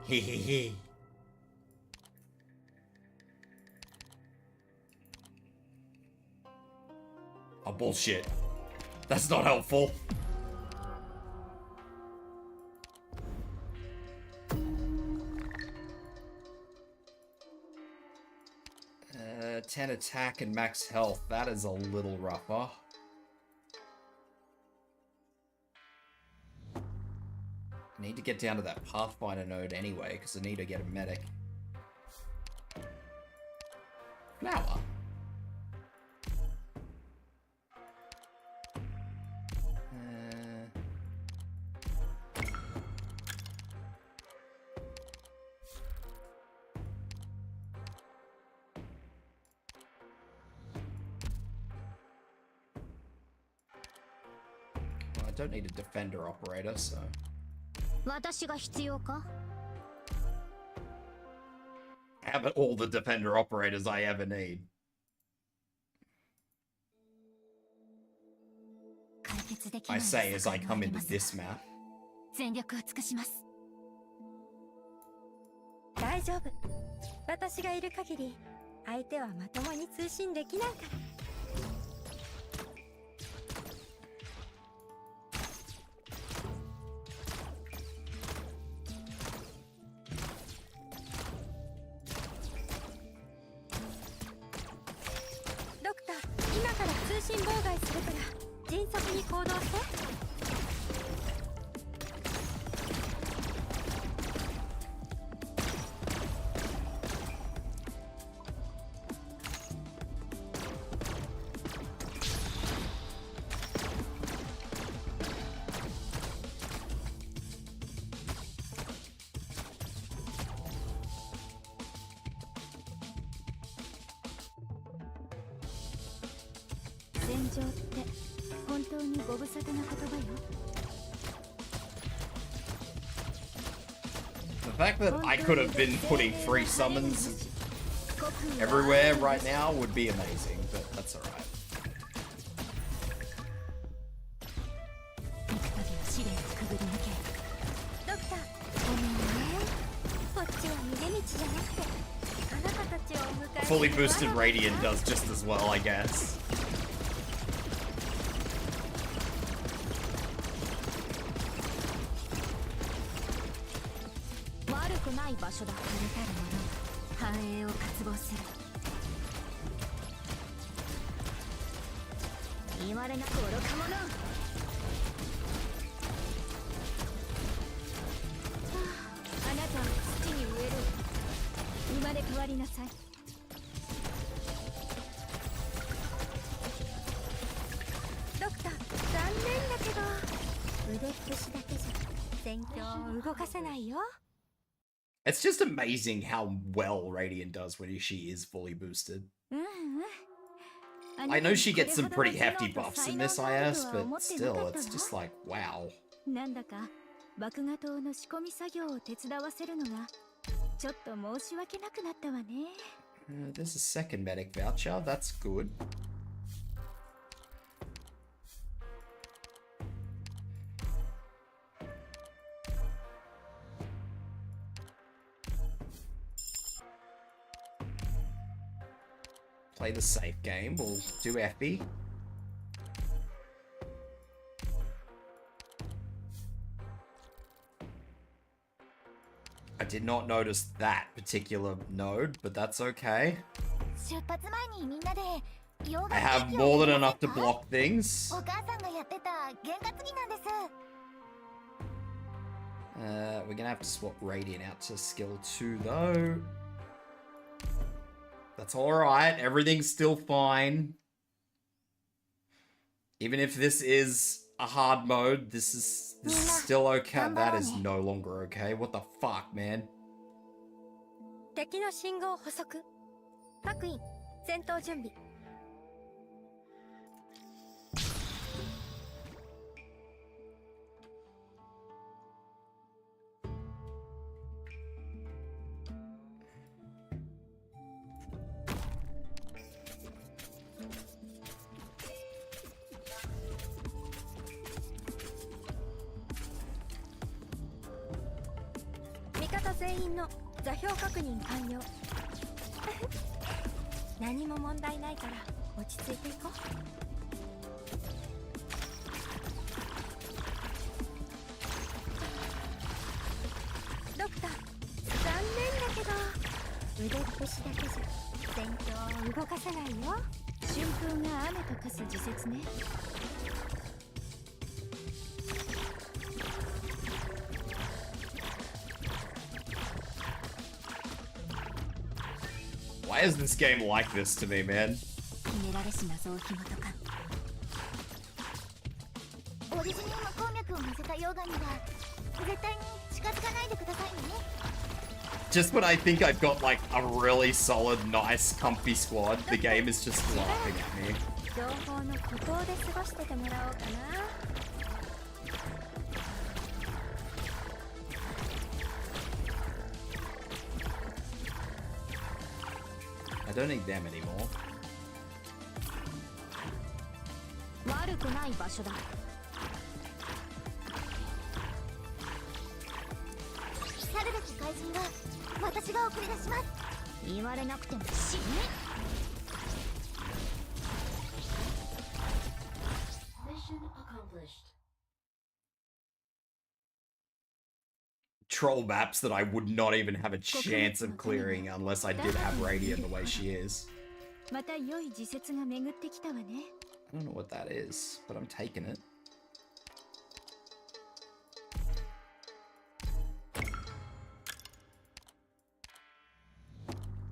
Hehehe. Oh, bullshit. That's not helpful. 10 attack and max health. That is a little rougher. I need to get down to that Pathfinder node anyway, because I need to get a medic. Flower. I don't need a defender operator, so... 私が必要か? I have all the defender operators I ever need. I say as I come into this map. 全力を尽くします。大丈夫。私がいる限り相手はまともに通信できないから。ドクター、今から通信妨害するから迅速に行動して。戦場って本当にご無沙汰な言葉よ。 The fact that I could have been putting free summons everywhere right now would be amazing, but that's alright. ビクトリー試練くぐり抜け。ドクター、ごめんね。こっちは逃げ道じゃなくてあなたたちをお迎えする。 Fully boosted Radiant does just as well, I guess. 悪くない場所だ。晴れたる者は繁栄を渇望する。言われなく愚か者。あなたを土に植える。生まれ変わりなさい。ドクター、残念だけど腕っぷしだけじゃ戦況を動かせないよ。 It's just amazing how well Radiant does when she is fully boosted. I know she gets some pretty hefty buffs in this IS, but still, it's just like, wow. なんだか爆画塔の仕込み作業を手伝わせるのがちょっと申し訳なくなったわね。There's a second medic voucher, that's good. Play the safe game, we'll do FB. I did not notice that particular node, but that's okay. 出発前にみんなで溶岩 I have more than enough to block things. お母さんがやってた験担ぎなんです。 We're gonna have to swap Radiant out to skill 2 though. That's alright, everything's still fine. Even if this is a hard mode, this is still okay. That is no longer okay. What the fuck, man? 敵の信号捕捉。各員、戦闘準備。味方全員の座標確認完了。何も問題ないから落ち着いていこう。ドクター、残念だけど腕っぷしだけじゃ戦況を動かせないよ。春風が雨と化す時節ね。 Why is this game like this to me, man? 決められし謎を紐解かん。オリジニウム鉱脈を乗せた溶岩には絶対に近づかないでくださいね。 Just when I think I've got like a really solid, nice, comfy squad, the game is just laughing at me. 情報の孤島で過ごしててもらおうかな。 I don't need them anymore. 悪くない場所だ。去るべき怪人は私が送り出します。言われなくても死ね。 Troll maps that I would not even have a chance of clearing unless I did have Radiant the way she is. また良い時節が巡ってきたわね。 I don't know what that is, but I'm taking it.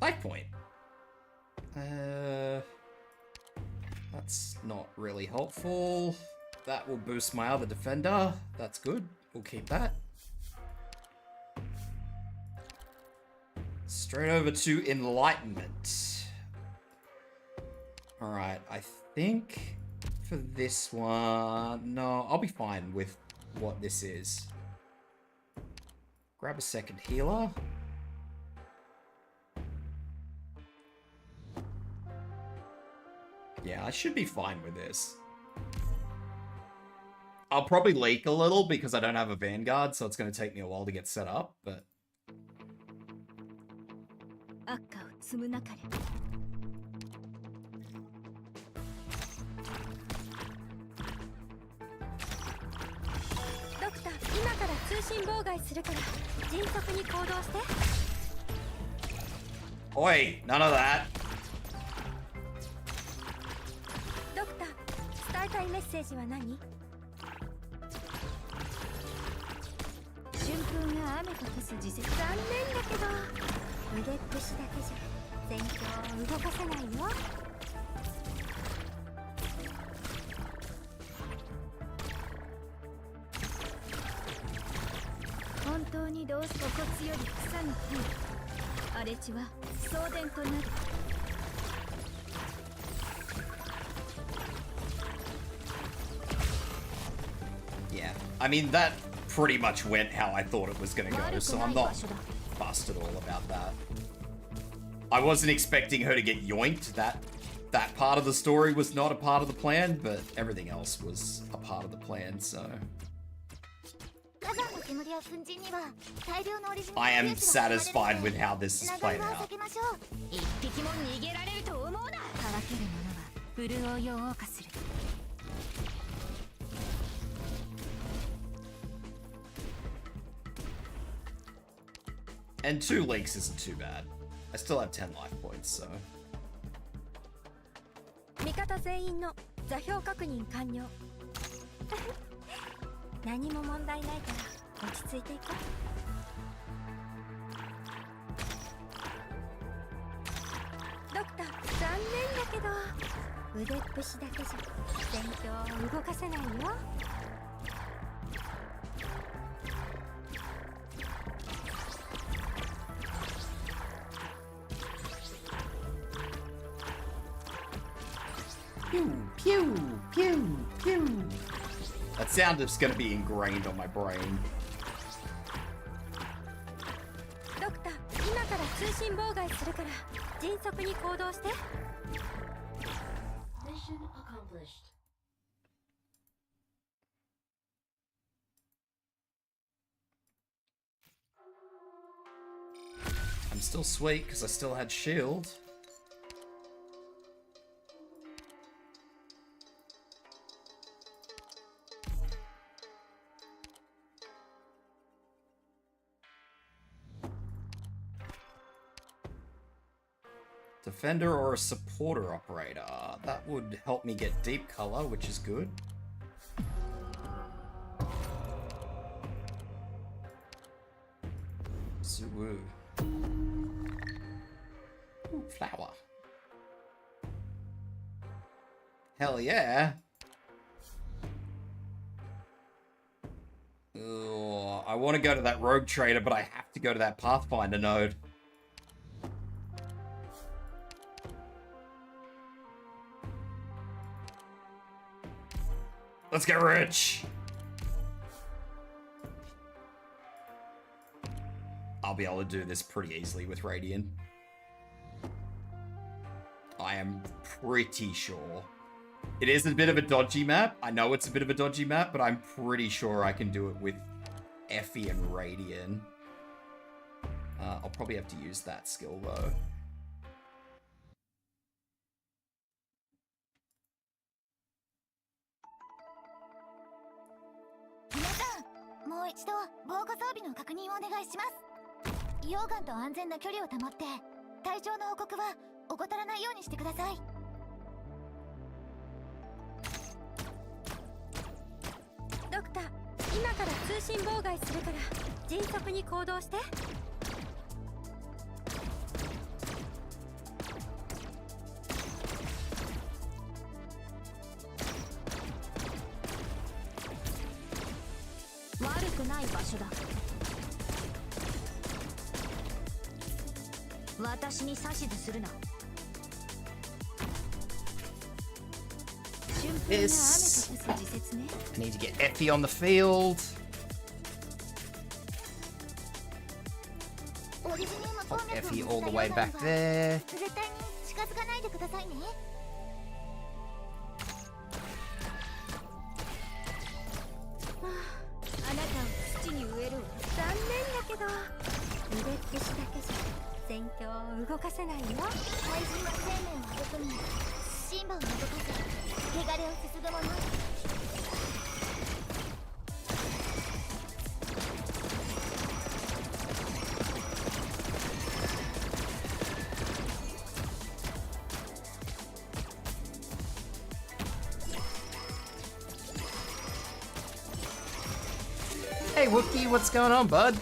Life point. That's not really helpful. That will boost my other defender. That's good. We'll keep that. Straight over to Enlightenment. Alright, I think for this one... No, I'll be fine with what this is. Grab a second healer. Yeah, I should be fine with this. I'll probably leak a little because I don't have a Vanguard, so it's going to take me a while to get set up, but... 赤を積むなかれ。ドクター、今から通信妨害するから迅速に行動して。Oi, none of that. ドクター、伝えたいメッセージは何？春風が雨と消す時節。残念だけど腕っぷしだけじゃ戦況を動かせないよ。本当にどうすここ強り草の根荒れ地は送電となる。 Yeah, I mean, that pretty much went how I thought it was going to go, so I'm not fussed at all about that. I wasn't expecting her to get yoinked. That part of the story was not a part of the plan, but everything else was a part of the plan, so... I am satisfied with how this is played out. And 2 leaks isn't too bad. I still have 10 life points, so... 味方全員の座標確認完了。何も問題ないから落ち着いていこう。ドクター、残念だけど腕っぷしだけじゃ戦況を動かせないよ。 Pew, pew, pew, pew. That sound is going to be ingrained on my brain. ドクター、今から通信妨害するから迅速に行動して。Mission accomplished. I'm still sweet because I still had shield. Defender or a supporter operator. That would help me get deep color, which is good. Ciruam. Ooh, flower. Hell yeah. Ugh, I want to go to that rogue trader, but I have to go to that Pathfinder node. Let's get rich! I'll be able to do this pretty easily with Radiant. I am pretty sure. It is a bit of a dodgy map. I know it's a bit of a dodgy map, but I'm pretty sure I can do it with Effie and Radiant. I'll probably have to use that skill though. 備の確認をお願いします。溶岩と安全な距離を保って体調の報告は怠らないようにしてください。ドクター、今から通信妨害するから迅速に行動して。悪くない場所だ。私に指図するな。瞬間な雨と This. 降す時節ね。 I need to get Effie on the field. オリジニウム鉱 Pop 脈を Effie 乗 all せ the た way 溶岩 back は there. 絶対に近づかないでくださいね。あなたを土に植えるわ。残念だけど腕っぷしだけじゃ戦況を動かせないよ。怪人は生命を育みシンバを動かせ汚れをすすぐもの。Hey Wookie, what's going on, bud?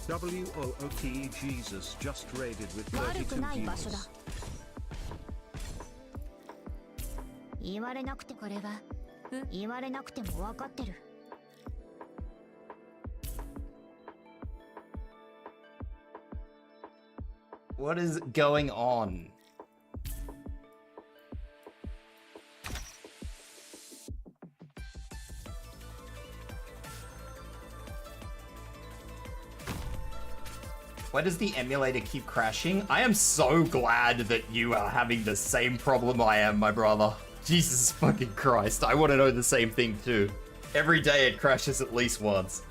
WOOKE Jesus just raided with 悪く 32ない場所だ。 viewers. 言われなくてこれは言われなくても分かってる。 What is going on? Why does the emulator keep crashing? I am so glad that you are having the same problem I am, my brother. Jesus fucking Christ, I want to know the same thing too. Every day it crashes at least once.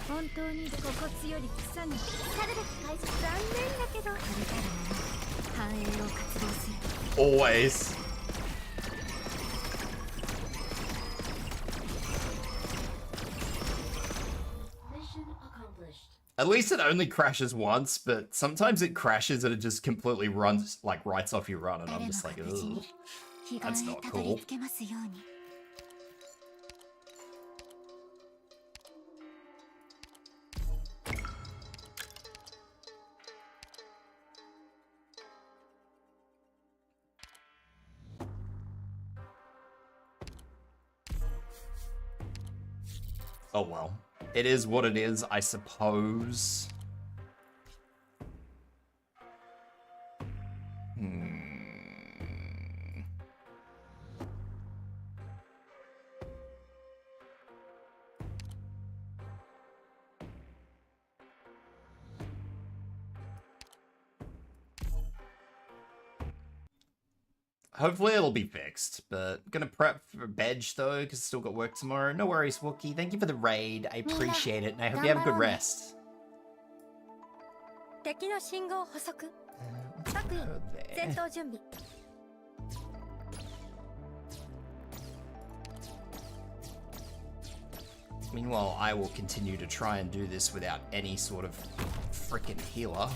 本当に心地より草に去るべき会社。残念だけどこれからも繁栄を活動する。 Always. At least it only crashes once, but sometimes it crashes and it just completely runs, like, writes off your run, and I'm just like, ugh. That's not cool. つけますように。 Oh well. It is what it is, I suppose. Hopefully it'll be fixed, but gonna prep for bed though, because still got work tomorrow. No worries, Wookie. Thank you for the raid. I appreciate it, and I hope you have a good rest. 敵の信号補足。各員戦闘準備。 Meanwhile, I will continue to try and do this without any sort of frickin' healer,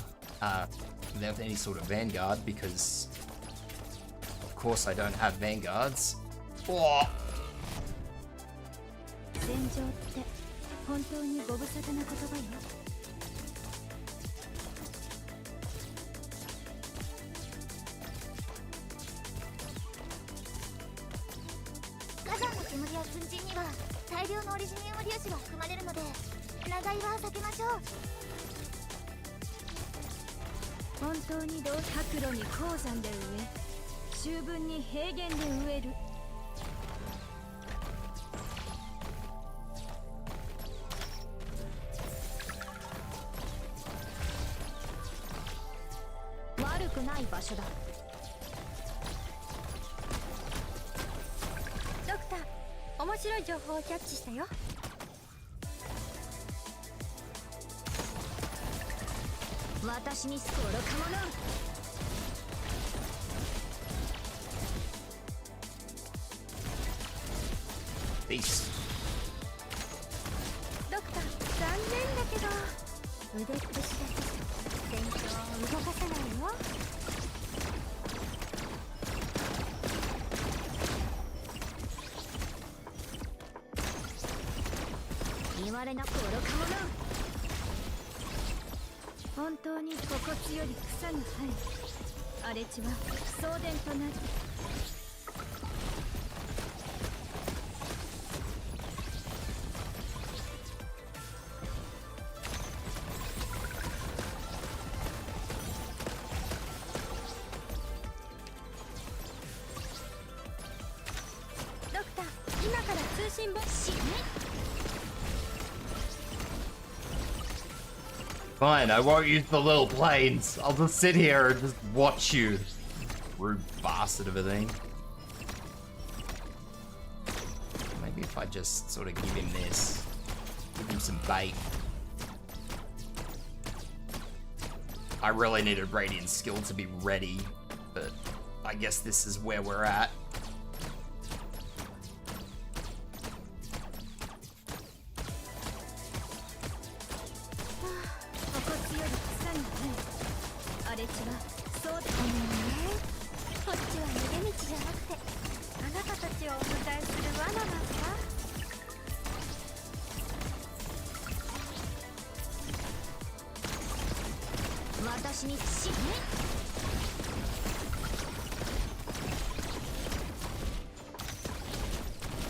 without any sort of vanguard, because of course I don't have vanguards. Oh. 戦場って本当にご無沙汰な言葉よ。火山の煙や粉塵には大量のオリジニウム粒子が含まれるので長居は避けましょう。本当に白露に鉱山で植え秋分に平原で植える。悪くない場所だ。ドクター、面白い情報をキャッチしたよ。私にスコールかもな。Peace. ドクター残念だけど腕っぷしだけじゃ戦況を動かせないよ。言われなく愚か者。本当に心地より草が生え荒れ地は送電となる。ドクター今から通信ボックス。 Fine, I won't use the little planes. I'll just sit here and just watch you. Rude bastard of a thing. Maybe if I just sort of give him this. Give him some bait. I really needed Radiant skill to be ready, but I guess this is where we're at.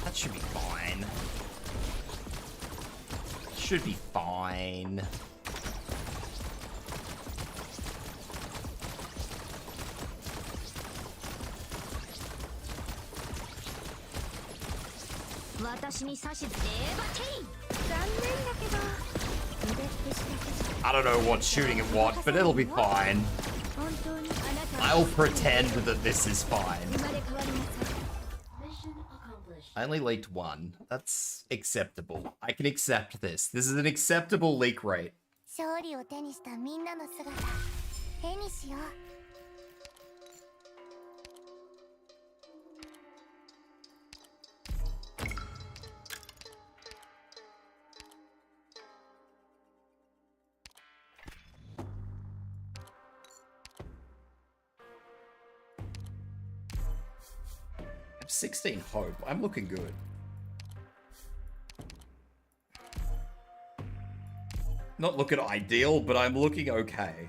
That should be fine. Should be fine. I don't know what's shooting at what, but it'll be fine. I'll pretend that this is fine. I only leaked one. That's acceptable. I can accept this. This is an acceptable leak rate. 勝利を手にしたみんなの姿絵にしよう。 I have 16 hope. I'm looking good. Not looking ideal, but I'm looking okay.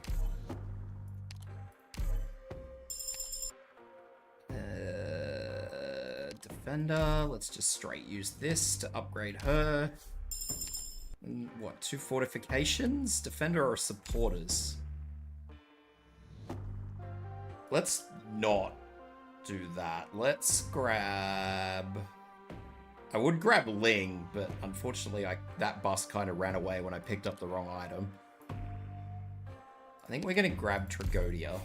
Defender. Let's just straight use this to upgrade her. And what, 2 fortifications? Defender or supporters? Let's not do that. Let's grab... I would grab Ling, but unfortunately that bus kind of ran away when I picked up the wrong item. I think we're going to grab Tragodia.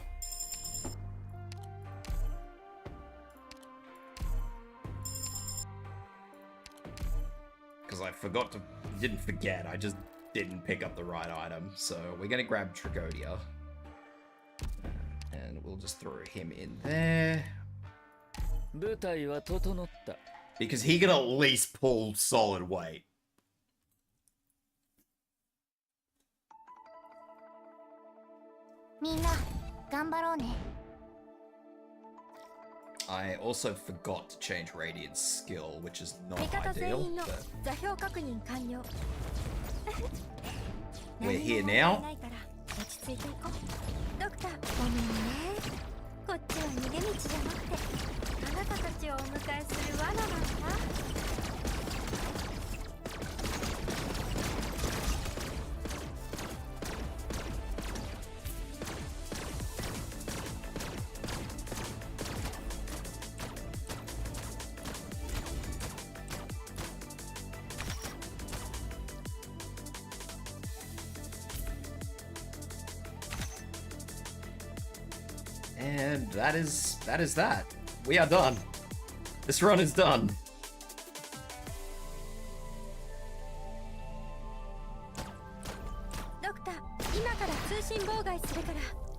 Because I forgot to... didn't forget, I just didn't pick up the right item. So we're going to grab Tragodia. And we'll just throw him in there. Because he can at least pull solid weight. I also forgot to change Radiant's skill, which is not ideal. We're here now. こっちは逃げ道じゃなくてあなたたちをお迎えする罠なんだ。 And that is that. We are done. This run is done.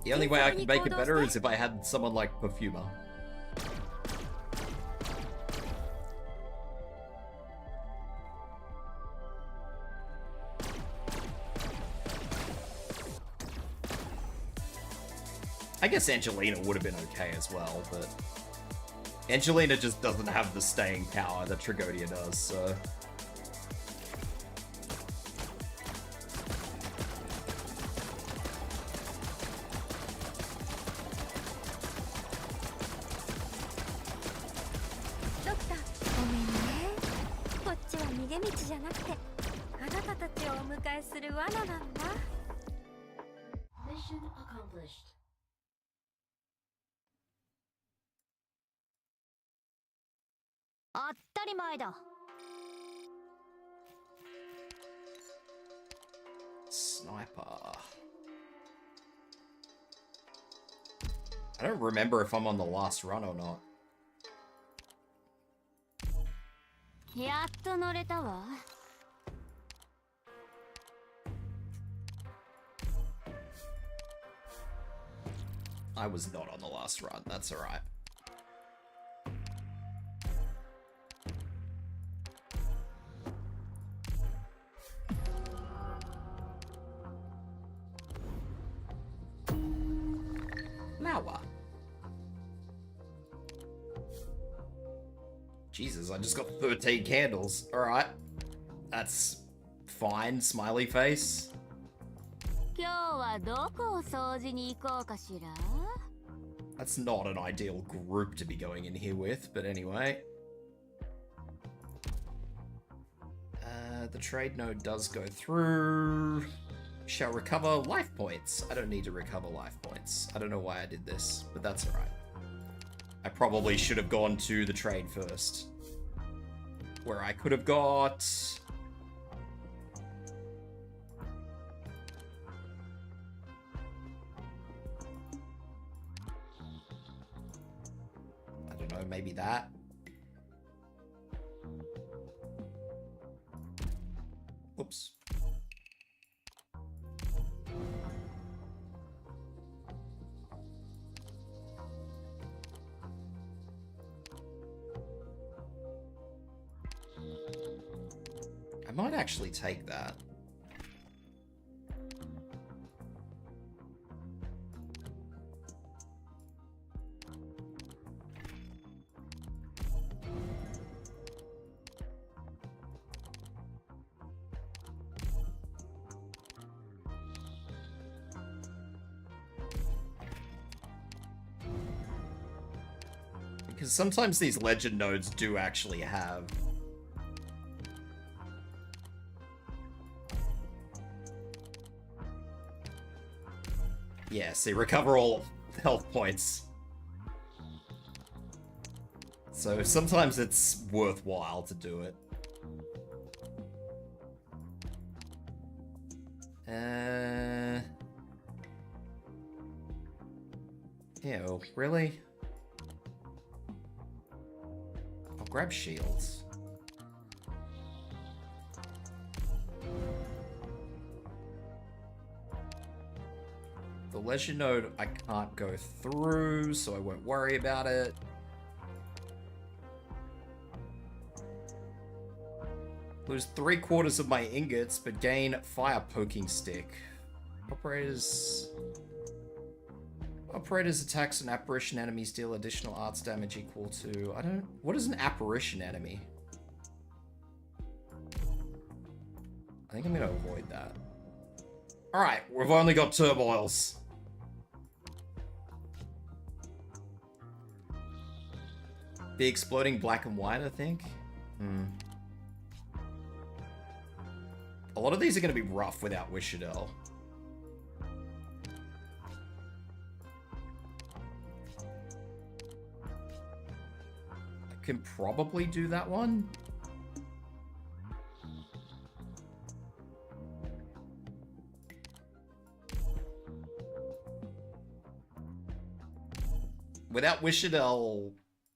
The only way I can make it better is if I had someone like Perfumer. I guess Angelina would have been okay as well, but Angelina just doesn't have the staying power that Tragonia does, so... Mission accomplished. 当たり前だ。 Sniper. I don't remember if I'm on the last run or not. やっと乗れたわ。 I was not on the last run, that's alright. Mawa. Jesus, I just got 13 candles. Alright. That's fine, smiley face. 今日はどこを掃除に行こうかしら。 That's not an ideal group to be going in here with, but anyway. The trade node does go through. Shall recover life points. I don't need to recover life points. I don't know why I did this, but that's alright. I probably should have gone to the trade first. Where I could have got... I don't know, maybe that. Oops. I might actually take that. Because sometimes these legend nodes do actually have... Yeah, see, recover all health points. So sometimes it's worthwhile to do it. Ew, really? I'll grab shields. The legend node I can't go through, so I won't worry about it. Lose 3/4 of my ingots, but gain fire poking stick. Operators attacks and apparition enemies deal additional arts damage equal to... What is an apparition enemy? I think I'm gonna avoid that. Alright, we've only got turmoils. The exploding black and white, I think? A lot of these are going to be rough without Wishadel. I can probably do that one. Without Wishadel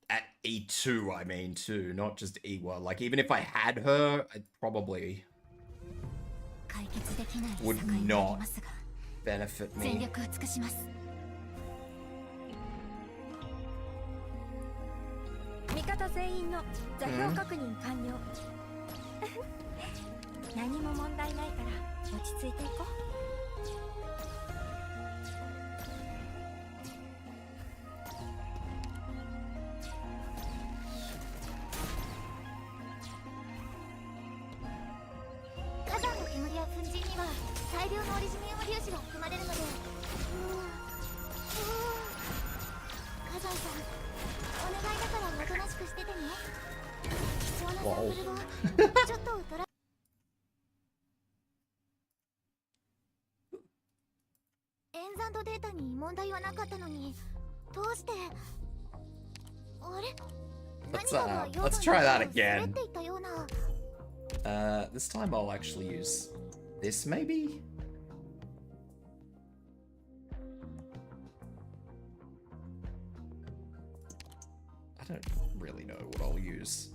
at E2, I mean, too, not just E1. Like, even if I had her, I'd probably... would not benefit me. 味方全員の座標確認完了。何も問題ないから落ち着いていこう。大量のオリジニウム粒子が含まれるので。火山さん、お願いだからおとなしくしててね。貴重なサンプルをちょっとトラ演算とデータに問題はなかったのに、どうして？あれ？ Let's try that again. This time I'll actually use this, maybe? I don't really know what I'll use.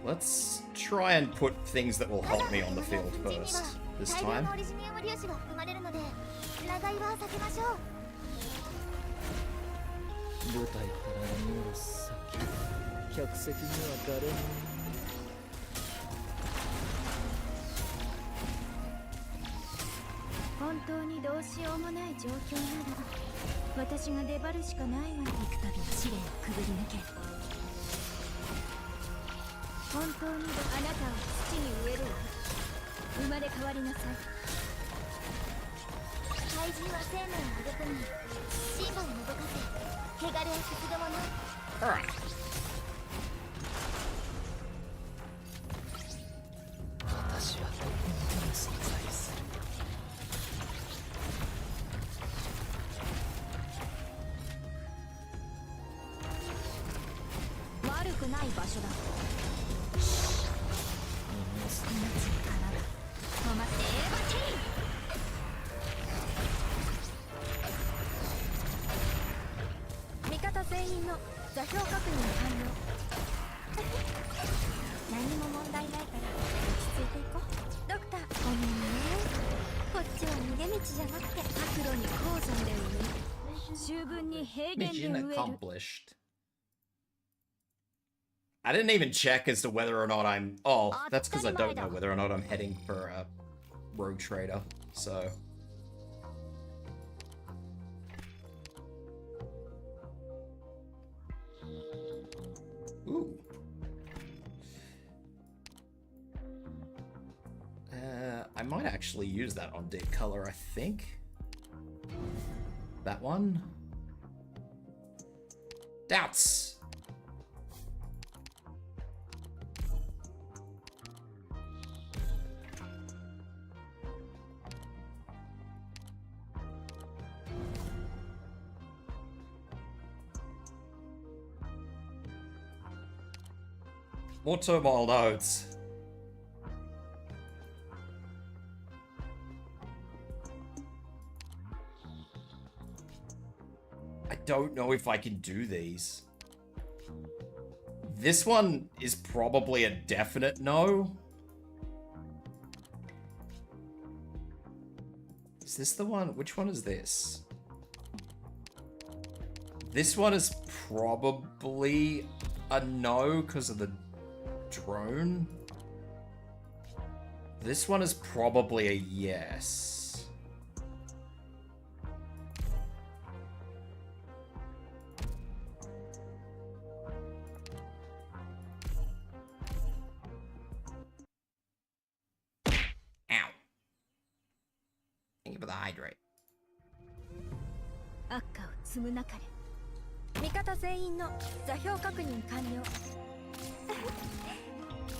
Let's try and put things that will help me on the field first this time. Alright. Mission accomplished. I didn't even check as to whether or not I'm... Oh, that's because I don't know whether or not I'm heading for a rogue trader, so... Ooh. I might actually use that on deep color, I think. That one. Doubts. More turmoil nodes. I don't know if I can do these. This one is probably a definite no. Is this the one? Which one is this? This one is probably a no because of the drone. This one is probably a yes. Ow. Thank you for the hydrate. 味方全員の座標確認完了。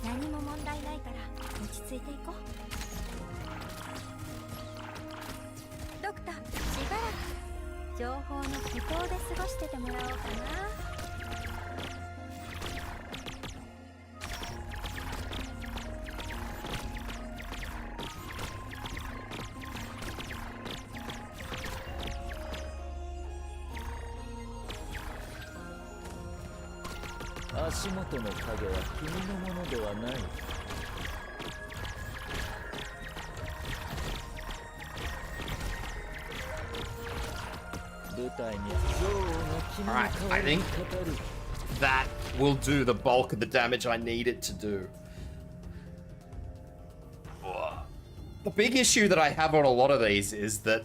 何も問題ないから落ち着いていこう。ドクター、しばらく情報の孤島で過ごしててもらおうかな。足元の影は君のものではない。Alright, I think that will do the bulk of the damage I need it to do. The big issue that I have on a lot of these is that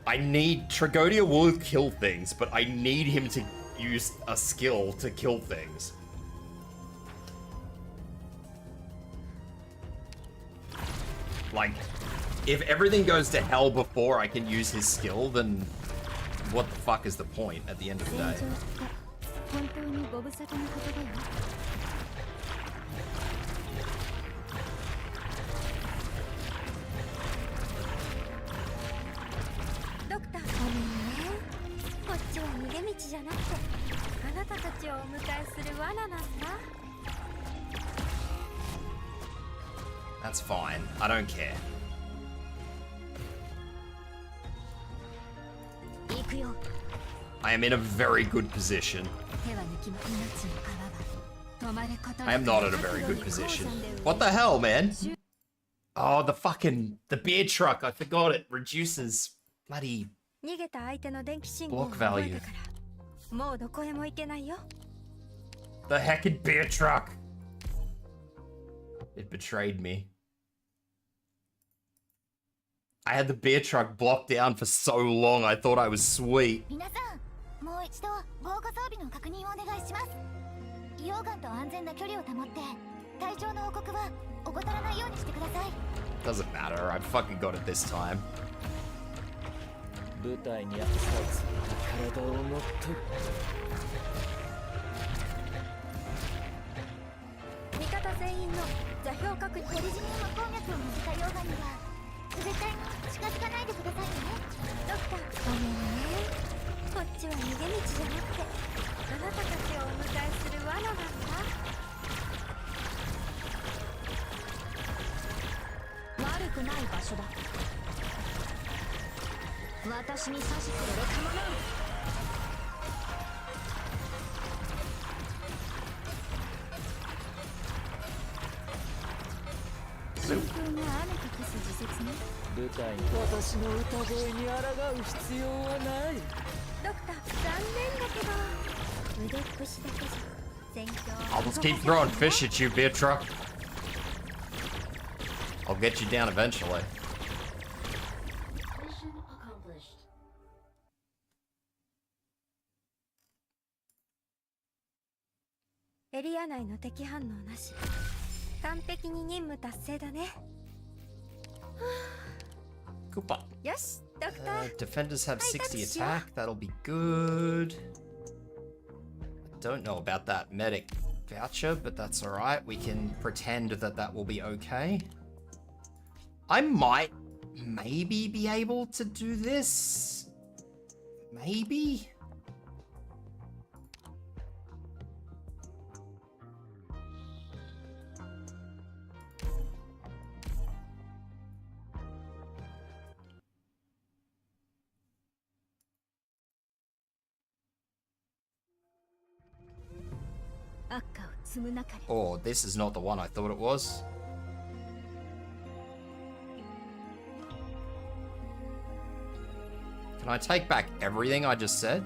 I need... Tragonia will kill things, but I need him to use a skill to kill things. Like, if everything goes to hell before I can use his skill, then what the fuck is the point at the end of the day? 本当にご無沙汰なことだよ。ドクター、ごめんね。こっちは逃げ道じゃなくて、あなたたちをお迎えする罠なんだ。That's fine. I don't care. 行くよ。 I am in a very good position. I am not in a very good position. What the hell, man? Oh, the beer truck. I forgot it reduces bloody block value. The heckin' beer truck. It betrayed me. I had the beer truck blocked down for so long, I thought I was sweet. もう一度防護装備の確認をお願いします。溶岩と安全な距離を保って体調の報告は怠らないようにしてください。 Doesn't matter, I fucking got it this time. 舞台に立つ体を持っとる。味方全員の座標確認。オリジナルの鉱脈を乗せた溶岩には絶対に近づかないでくださいね。ドクター、ごめんね。 こっちは逃げ道じゃなくて、あなたたちをお迎えする罠なんだ。悪くない場所だ。私に指図すれば構わない。順風が雨と消す自説ね。舞台に私の歌声に抗う必要はない。 ドクター、残念だけど腕っぷしだけじゃ戦況。 I'll just keep throwing fish at you, beer truck. I'll get you down eventually. Mission accomplished. エリア内の敵反応なし。完璧に任務達成だね。 Koopa. よし、ドクター。 Defenders have 60 attack. That'll be good. I don't know about that medic voucher, but that's alright. We can pretend that that will be okay. I might maybe be able to do this. Maybe? Oh, this is not the one I thought it was. Can I take back everything I just said?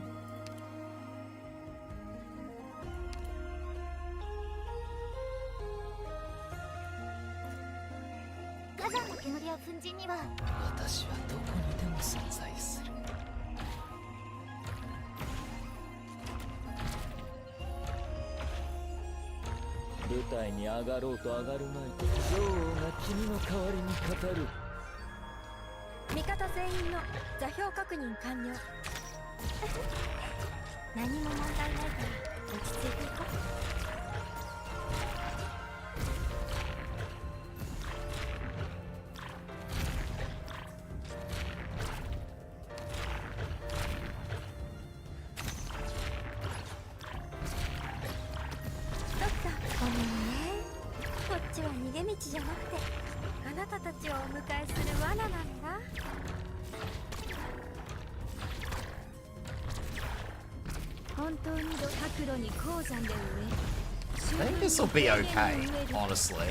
I think this will be okay, honestly.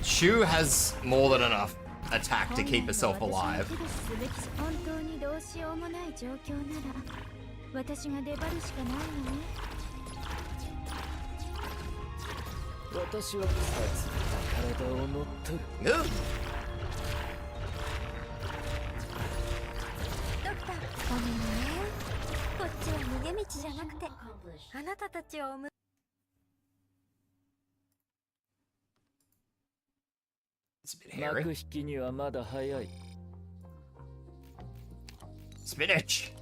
Shu has more than enough attack to keep herself alive. 私はさつ体を乗っ取る。Ooh. ドクター、ごめんね。こっちは逃げ道じゃなくて、あなたたちをおむ。It's a bit 幕 hairy. 引きにはまだ早い。Spinach!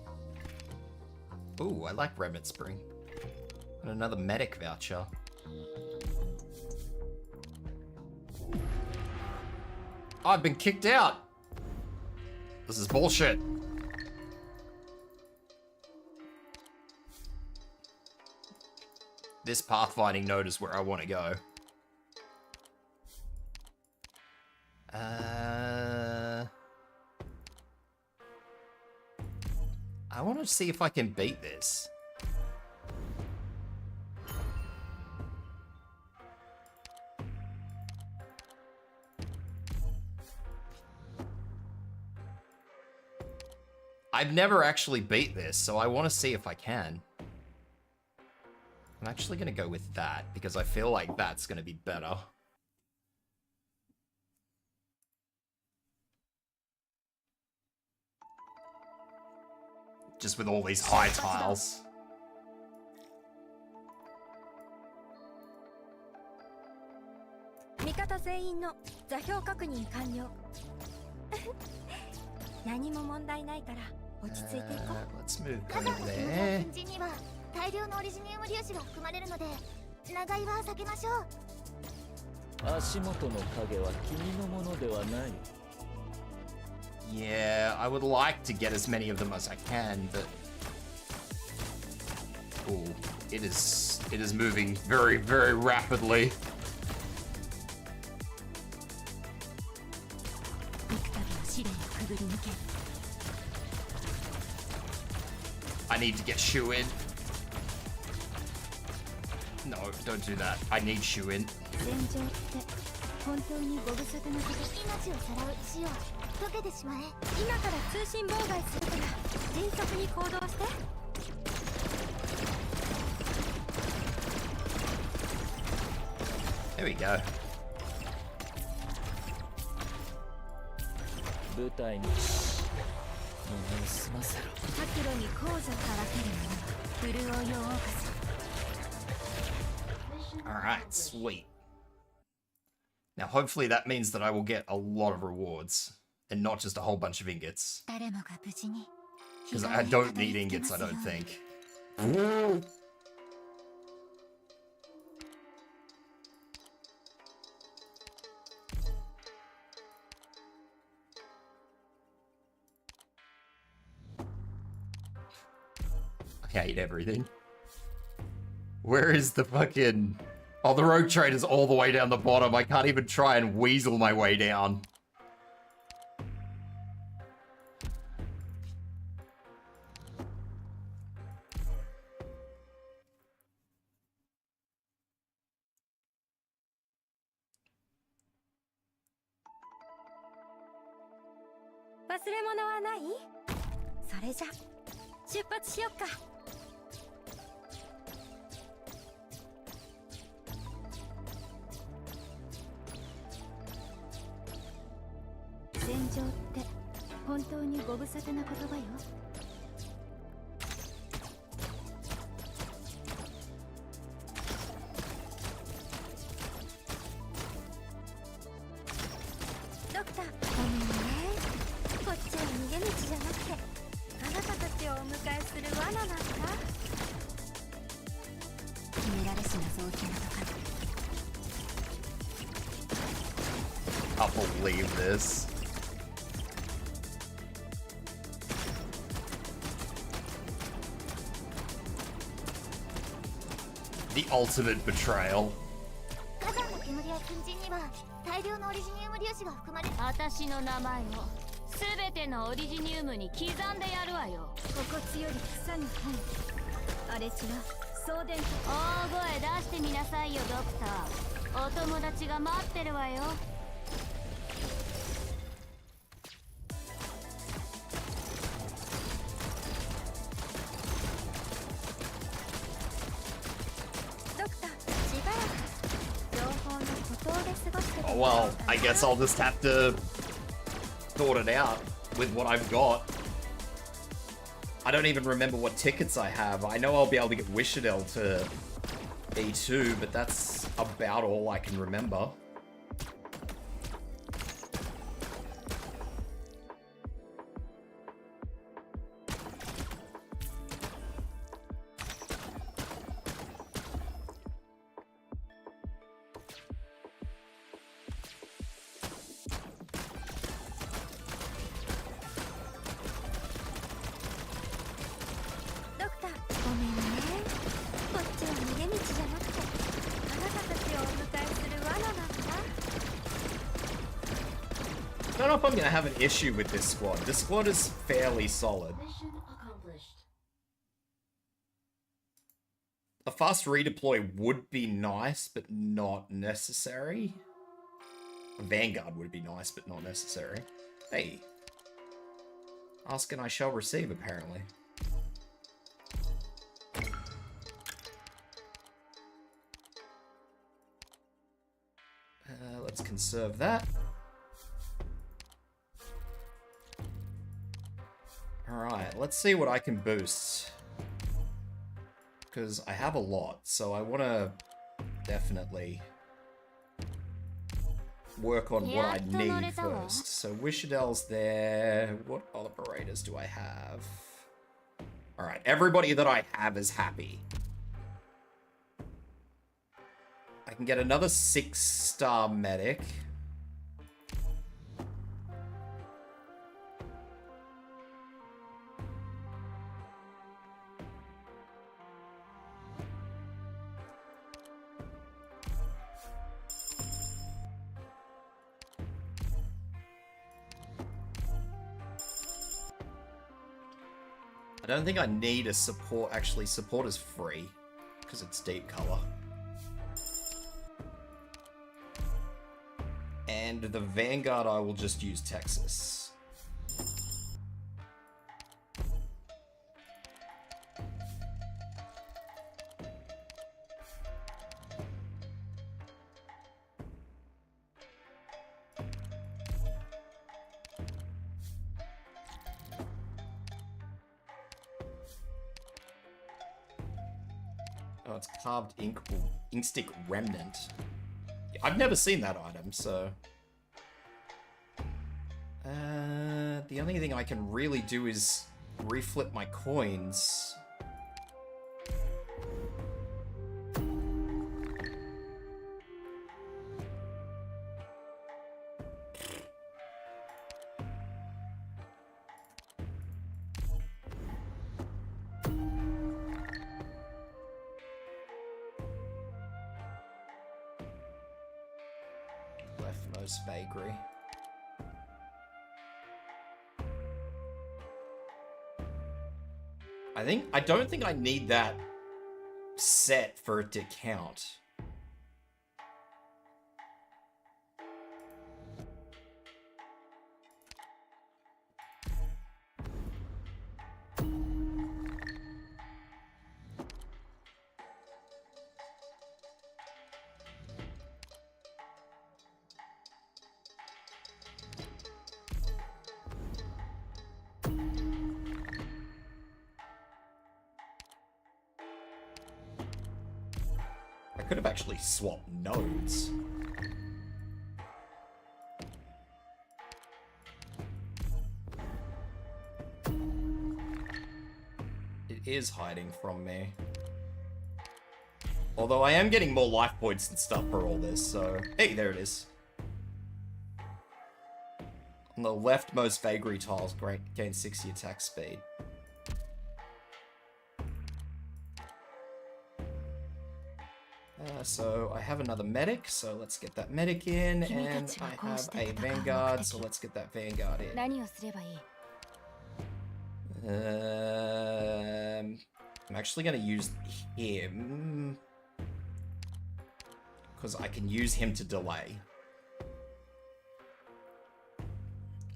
Ooh, I like Remnant Spring. And another medic voucher. I've been kicked out! This is bullshit. This pathfinding node is where I want to go. I want to see if I can beat this. I've never actually beat this, so I want to see if I can. I'm actually going to go with that, because I feel like that's going to be better. Just with all these high tiles. 味方全員の座標確認完了。何も問題ないから落ち着いていこう。 Let's move 火 over 山の煙 there. 粉塵には大量のオリジニウム粒子が含まれるので、長居は避けましょう。足元の影は君のものではない。 Yeah, I would like to get as many of them as I can, but... Ooh, it is moving very, very rapidly. 幾度の試練をくぐり抜け。 I need to get Shu in. No, don't do that. I need Shu in. 戦場って本当にご無沙汰なこと。命をさらう死を解けてしまえ。今から通信妨害するから迅速に行動して。 There we go. 舞台に耳を澄ませろ。白露に光女からけるものは潤いを謳歌する。 Alright, sweet. Now, hopefully that means that I will get a lot of rewards, and not just a whole bunch of ingots. 誰もが無事に。 Because I don't need ingots, I don't think. I hate everything. Where is the fucking... Oh, the rogue trader's all the way down the bottom. I can't even try and weasel my way down.忘れ物はない？それじゃ出発しよっか。 戦場って本当にご無沙汰な言葉よ。ドクター、ごめんね。こっちは逃げ道じゃなくて、あなたたちをお迎えする罠なんだ。決められし謎を決めとか。 I'll believe this. The ultimate betrayal. 火山の煙や粉塵には大量のオリジニウム粒子が含まれ。私の名前をすべてのオリジニウムに刻んでやるわよ。心地より草に本。あれ違う。送電。大声出してみなさいよ、ドクター。お友達が待ってるわよ。 ドクター、しばらく上 well, I guess I'll just have to sort it out with what I've got. I don't even remember what tickets I have. I know I'll be able to get Wishadel to E2, but that's about all I can remember. I don't know if I'm gonna have an issue with this squad. This squad is fairly solid. Mission accomplished. A fast redeploy would be nice, but not necessary. A Vanguard would be nice, but not necessary. Hey. Ask and I shall receive, apparently. Let's conserve that. Alright, let's see what I can boost. Because I have a lot, so I want to definitely work on what I need first. So Wishadel's there. What operators do I have? Alright, everybody that I have is happy. I can get another 6-star medic. I don't think I need a support. Actually, support is free because it's deep color. And the Vanguard, I will just use Texas. Oh, it's carved ink stick remnant. I've never seen that item, so... the only thing I can really do is reflip my coins. Leftmost vagary. I don't think I need that set for it to count. I could have actually swapped nodes. It is hiding from me. Although I am getting more life points and stuff for all this, so... Hey, there it is. On the leftmost vagary tiles, gain 60 attack speed. So I have another medic, so let's get that medic in, and I have a Vanguard, so let's get that Vanguard in. I'm actually going to use him, because I can use him to delay.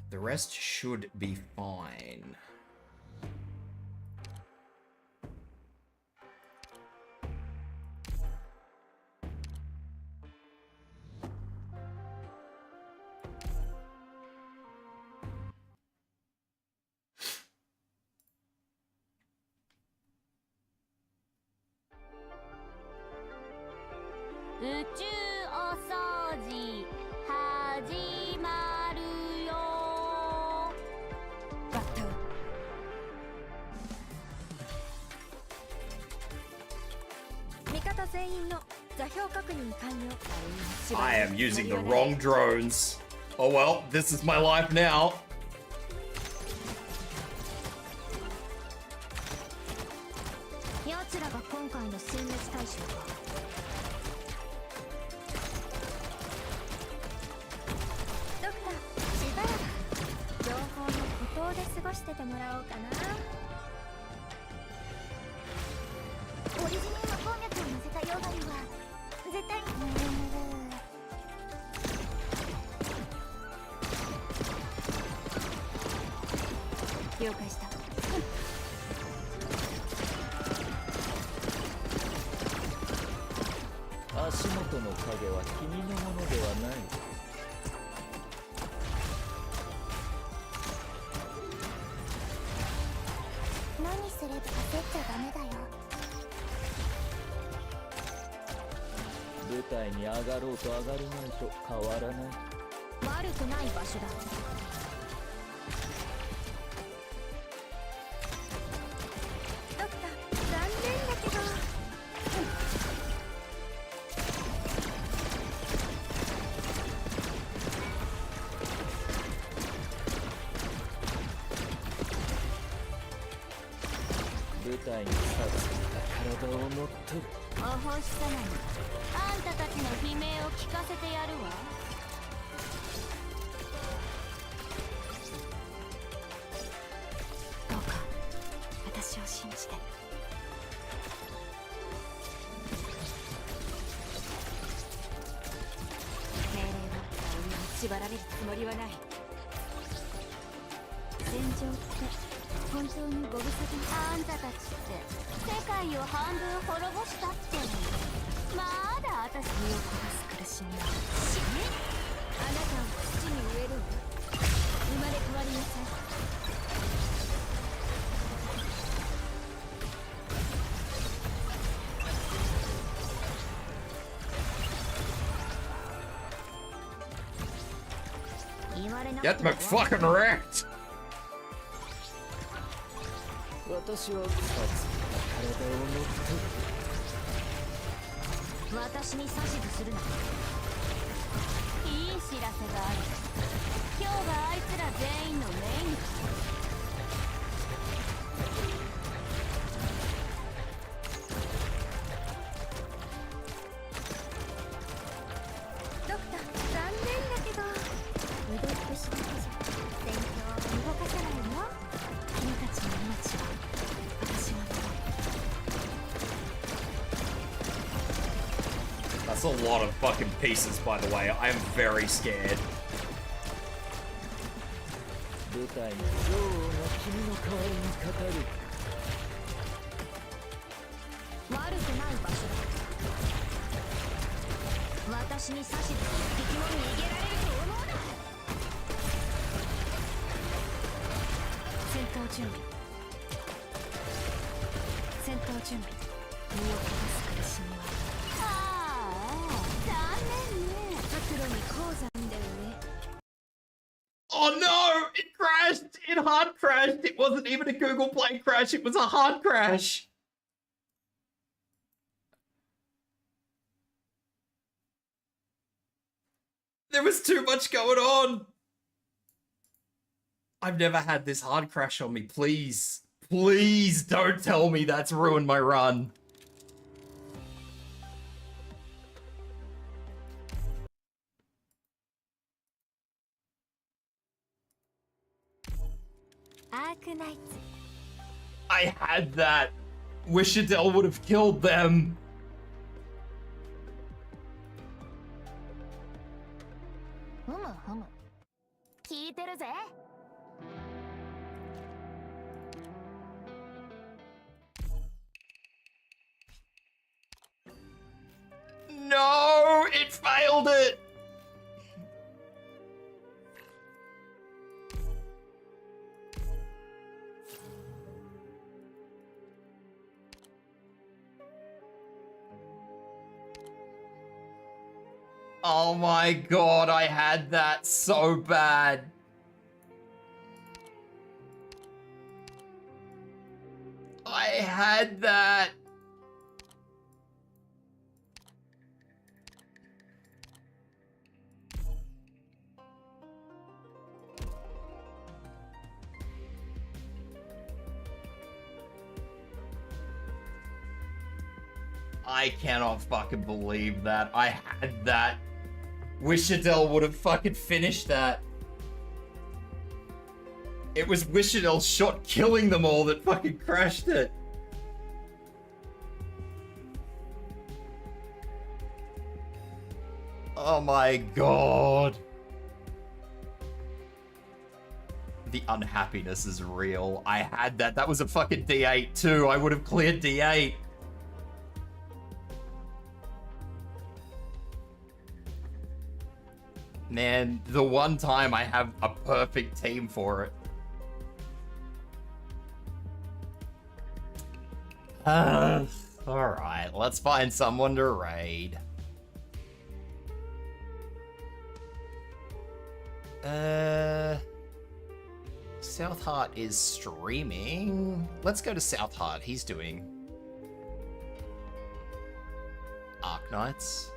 The rest should be fine. 宇宙お掃除始まるよ。バッタ味方全員の座標確認完了。 I am using the wrong drones. Oh well, this is my life now. 奴らが今回の殲滅対象か。ドクター、しばらく情報の孤島で過ごしててもらおうかな。オリジニウム鉱脈を乗せたヨガリは絶対了解した。足元の影は君のものではない。何すれば焦っちゃダメだよ。舞台に上がろうと上がるまいと変わらない。悪くない場所だ。ドクター、残念だけど。舞台にさついた体を持っとる。お星様にあんたたちの悲鳴を聞かせてやるわ。どうか私を信じて。命令は俺に縛られるつもりはない。戦場って本当にご無沙汰。あんたたちって世界を半分滅ぼしたってのにまだ私身を焦がす苦しみは死ね。あなたを土に植えるわ。生まれ変わりなさい。言われな Get McFucking wrecked. 私はさついた体を持っとる。私に指図するな。いい知らせがある。今日があいつら全員のメインだ。ドクター、残念だけど腕っぷしだけじゃ戦況を動かせないよ。君たちの命は私が守る。 That's a lot of fucking pieces, by the way. I am very scared. 舞台に女王が君の代わりに語る。悪くない場所だ。私に指図する敵も逃げられると思うな。戦闘準備。戦闘準備。身を焦がす苦しみは残念ね。白露に鉱山だよね。 Oh no! It crashed! It hard crashed! It wasn't even a Google Play crash, it was a hard crash! There was too much going on! I've never had this hard crash on me, please. Please don't tell me that's ruined my run. Arknights. I had that. Wish Adele would have killed them. ふむふむ。聞いてるぜ。No! It failed it! Oh my god, I had that so bad. I had that. I cannot fucking believe that. I had that. Wishadel would have fucking finished that. It was Wishadel's shot killing them all that fucking crashed it. Oh my god. The unhappiness is real. I had that. That was a fucking D8 too. I would have cleared D8. Man, the one time I have a perfect team for it. Alright, let's find someone to raid. South Heart is streaming. Let's go to South Heart. He's doing Arknights.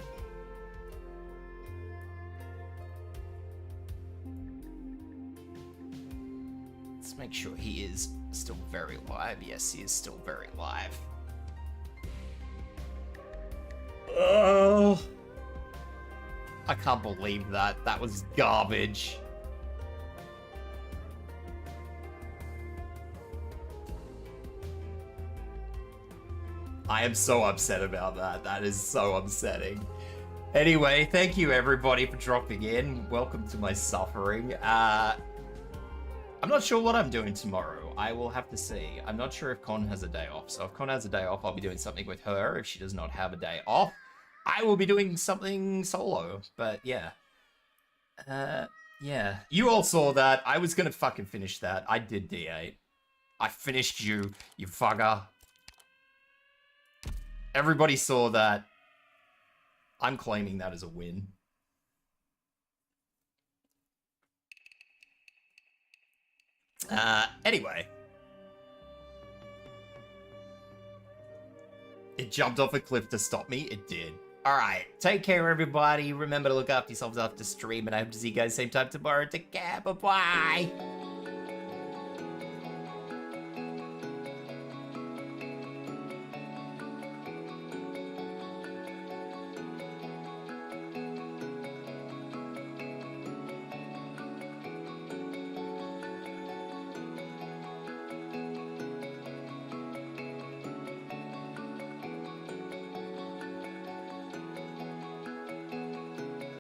Let's make sure he is still very live. Yes, he is still very live. Oh, I can't believe that. That was garbage. I am so upset about that. That is so upsetting. Anyway, thank you everybody for dropping in. Welcome to my suffering. I'm not sure what I'm doing tomorrow. I will have to see. I'm not sure if Con has a day off. So if Con has a day off, I'll be doing something with her. If she does not have a day off, I will be doing something solo. But yeah. Yeah. You all saw that. I was gonna fucking finish that. I did D8. I finished you, you fucker. Everybody saw that. I'm claiming that as a win. Anyway. It jumped off a cliff to stop me? It did. Alright, take care everybody. Remember to look after yourselves after stream, and I hope to see you guys same time tomorrow. Take care, bye-bye!